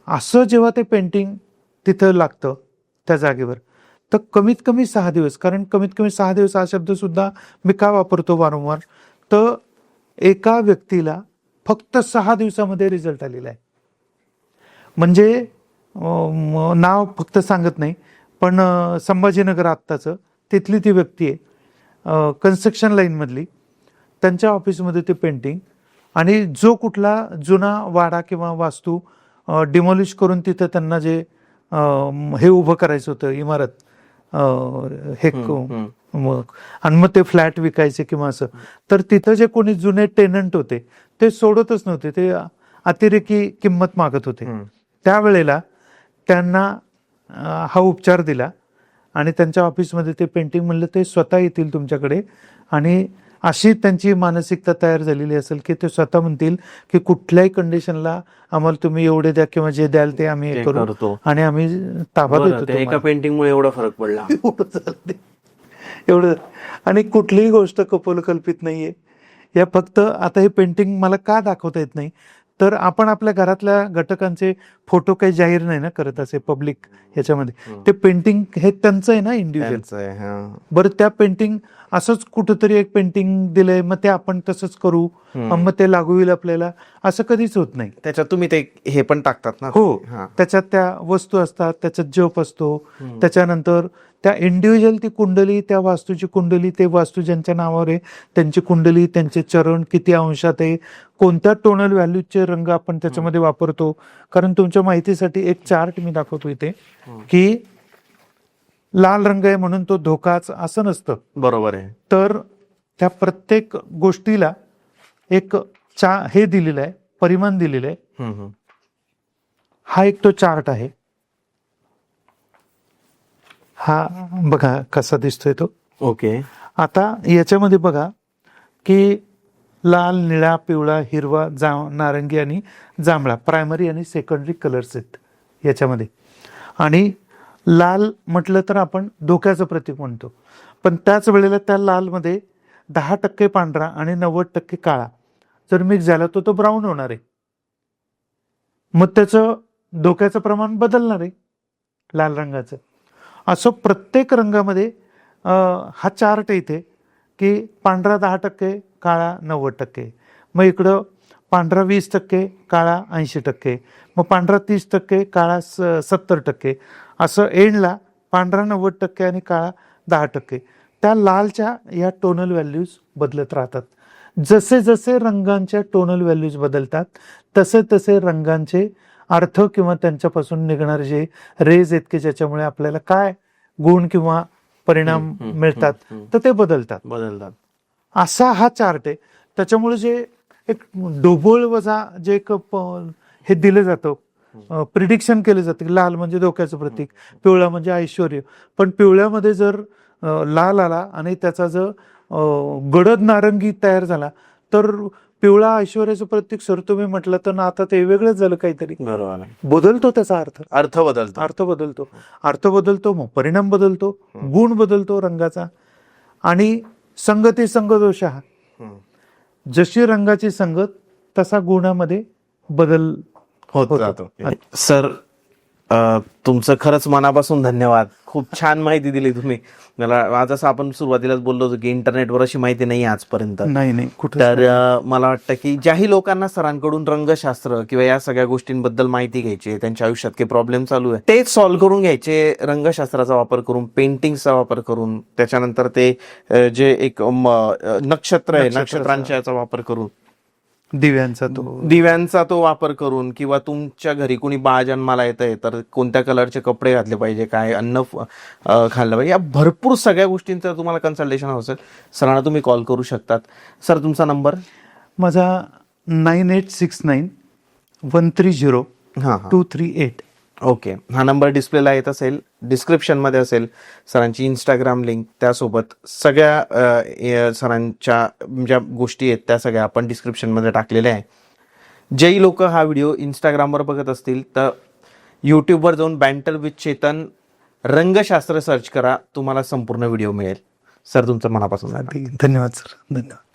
असं जेव्हा ते पेंटिंग तिथं लागतं त्या जागेवर, तर कमीत कमी 6 दिवस, कारण कमीत कमी 6 दिवस हा शब्द सुद्धा मी का वापरतो वारंवार, तर एका व्यक्तीला फक्त 6 दिवसामध्ये रिझल्ट आलेला आहे. म्हणजे नाव फक्त सांगत नाही, पण संभाजीनगर आत्ताचं तिथली ती व्यक्ती आहे, कन्स्ट्रक्शन लाईनमधली, त्यांच्या ऑफिसमध्ये ते पेंटिंग. आणि जो कुठला जुना वाडा किंवा वास्तू डिमॉलिश करून तिथं त्यांना जे हे उभं करायचं होतं, इमारत, हे आणि मग ते फ्लॅट विकायचे किंवा असं, तर तिथं जे कोणी जुने टेनंट होते ते सोडतच नव्हते, ते अतिरेकी किंमत मागत होते. त्यावेळेला त्यांना हा उपचार दिला आणि त्यांच्या ऑफिसमध्ये ते पेंटिंग, म्हणलं ते स्वतः येतील तुमच्याकडे. आणि अशी त्यांची मानसिकता तयार झालेली असेल की ते स्वतः म्हणतील की कुठल्याही कंडिशनला आम्हाला तुम्ही एवढे द्या किंवा जे द्याल ते आम्ही हे करू आणि आम्ही ताबा देतो. एका पेंटिंगमुळे एवढा फरक पडला. एवढं. आणि कुठलीही गोष्ट कपोलकल्पित नाहीये. या फक्त आता हे पेंटिंग मला का दाखवता येत नाही, तर आपण आपल्या घरातल्या घटकांचे फोटो काही जाहीर नाही ना करत असे पब्लिक ह्याच्यामध्ये. ते पेंटिंग हे त्यांचं आहे ना, इंडिव्हिज्युअल. बरं, त्या पेंटिंग असंच कुठंतरी एक पेंटिंग दिलंय, मग ते आपण तसंच करू, मग ते लागू होईल आपल्याला, असं कधीच होत नाही. त्याच्यात तुम्ही ते हे पण टाकतात ना? हो, त्याच्यात त्या वस्तू असतात, त्याच्यात जप असतो, त्याच्यानंतर त्या इंडिव्हिज्युअल ती कुंडली, त्या वास्तूची कुंडली, ते वास्तू ज्यांच्या नावावर आहे त्यांची कुंडली, त्यांचे चरण किती अंशात आहे, कोणत्या टोनल व्हॅल्यूचे रंग आपण त्याच्यामध्ये वापरतो. कारण तुमच्या माहितीसाठी एक चार्ट मी दाखवतो इथे, की लाल रंग आहे म्हणून तो धोकाच असं नसतं. बरोबर आहे. तर त्या प्रत्येक गोष्टीला एक हे दिलेलं आहे, परिमाण दिलेलं आहे. हा एक तो चार्ट आहे. हा बघा कसा दिसतोय तो. ओके. आता याच्यामध्ये बघा की लाल, निळा, पिवळा, हिरवा, नारंगी आणि जांभळा प्रायमरी आणि सेकंडरी कलर्स आहेत याच्यामध्ये. आणि लाल म्हटलं तर आपण धोक्याचं प्रतीक म्हणतो, पण त्याच वेळेला त्या लालमध्ये 10% पांढरा आणि 90% काळा जर मिक्स झाला तो ब्राऊन होणार आहे. मग त्याचं धोक्याचं प्रमाण बदलणार आहे लाल रंगाचं. असं प्रत्येक रंगामध्ये हा चार्ट इथे की पांढरा 10%, काळा 90%, मग इकडं पांढरा 20%, काळा 80%, मग पांढरा 30%, काळा 70%, असं एंडला पांढरा 90% आणि काळा 10%. त्या लालच्या या टोनल व्हॅल्यूज बदलत राहतात. जसे जसे रंगांच्या टोनल व्हॅल्यूज बदलतात तसे तसे रंगांचे अर्थ किंवा त्यांच्यापासून निघणारे जे रेज आहेत की ज्याच्यामुळे आपल्याला काय गुण किंवा परिणाम मिळतात तर ते बदलतात. असा हा चार्ट आहे. त्याच्यामुळे जे एक ढोबळ वजा जे एक हे दिलं जातं, प्रिडिक्शन केलं जातं की लाल म्हणजे धोक्याचं प्रतीक, पिवळा म्हणजे ऐश्वर्य. पण पिवळ्यामध्ये जर लाल आला आणि त्याचा जर गडद नारंगी तयार झाला तर पिवळा ऐश्वर्याचं प्रतीक सर तुम्ही म्हटलं तर ना आता ते वेगळंच झालं काहीतरी. बरोबर. बदलतो त्याचा अर्थ बदलतो, मग परिणाम बदलतो, गुण बदलतो रंगाचा. आणि संगती संगदोष, जशी रंगाची संगत तसा गुणामध्ये बदल होत जातो. सर, तुमचं खरंच मनापासून धन्यवाद. खूप छान माहिती दिली तुम्ही मला. आज असं आपण सुरुवातीलाच बोललो होतो की इंटरनेटवर अशी माहिती नाही आजपर्यंत. नाही कुठं तर मला वाटतं की ज्याही लोकांना सरांकडून रंगशास्त्र किंवा या सगळ्या गोष्टींबद्दल माहिती घ्यायची आहे, त्यांच्या आयुष्यात काही प्रॉब्लेम चालू आहे, ते सॉल्व्ह करून घ्यायचे रंगशास्त्राचा वापर करून, पेंटिंगचा वापर करून, त्याच्यानंतर ते जे एक नक्षत्र आहे, नक्षत्रांचा याचा वापर करून, दिव्यांचा तो वापर करून, किंवा तुमच्या घरी कुणी बाळ जन्माला येत आहे तर कोणत्या कलरचे कपडे घातले पाहिजे, काय अन्न खाल्लं पाहिजे, या भरपूर सगळ्या गोष्टींचं तुम्हाला कन्सल्टेशन हवं असेल, सरांना तुम्ही कॉल करू शकतात. सर तुमचा नंबर? माझा 9869130238. ओके, हा नंबर डिस्प्लेला येत असेल, डिस्क्रिप्शनमध्ये असेल सरांची इंस्टाग्राम लिंक, त्यासोबत सगळ्या सरांच्या ज्या गोष्टी आहेत त्या सगळ्या आपण डिस्क्रिप्शनमध्ये टाकलेल्या आहे. जेही लोक हा व्हिडिओ इंस्टाग्रामवर बघत असतील तर यूट्यूबवर जाऊन बँटर विथ चेतन रंगशास्त्र सर्च करा, तुम्हाला संपूर्ण व्हिडिओ मिळेल. सर तुमचं मनापासून धन्यवाद सर, धन्यवाद.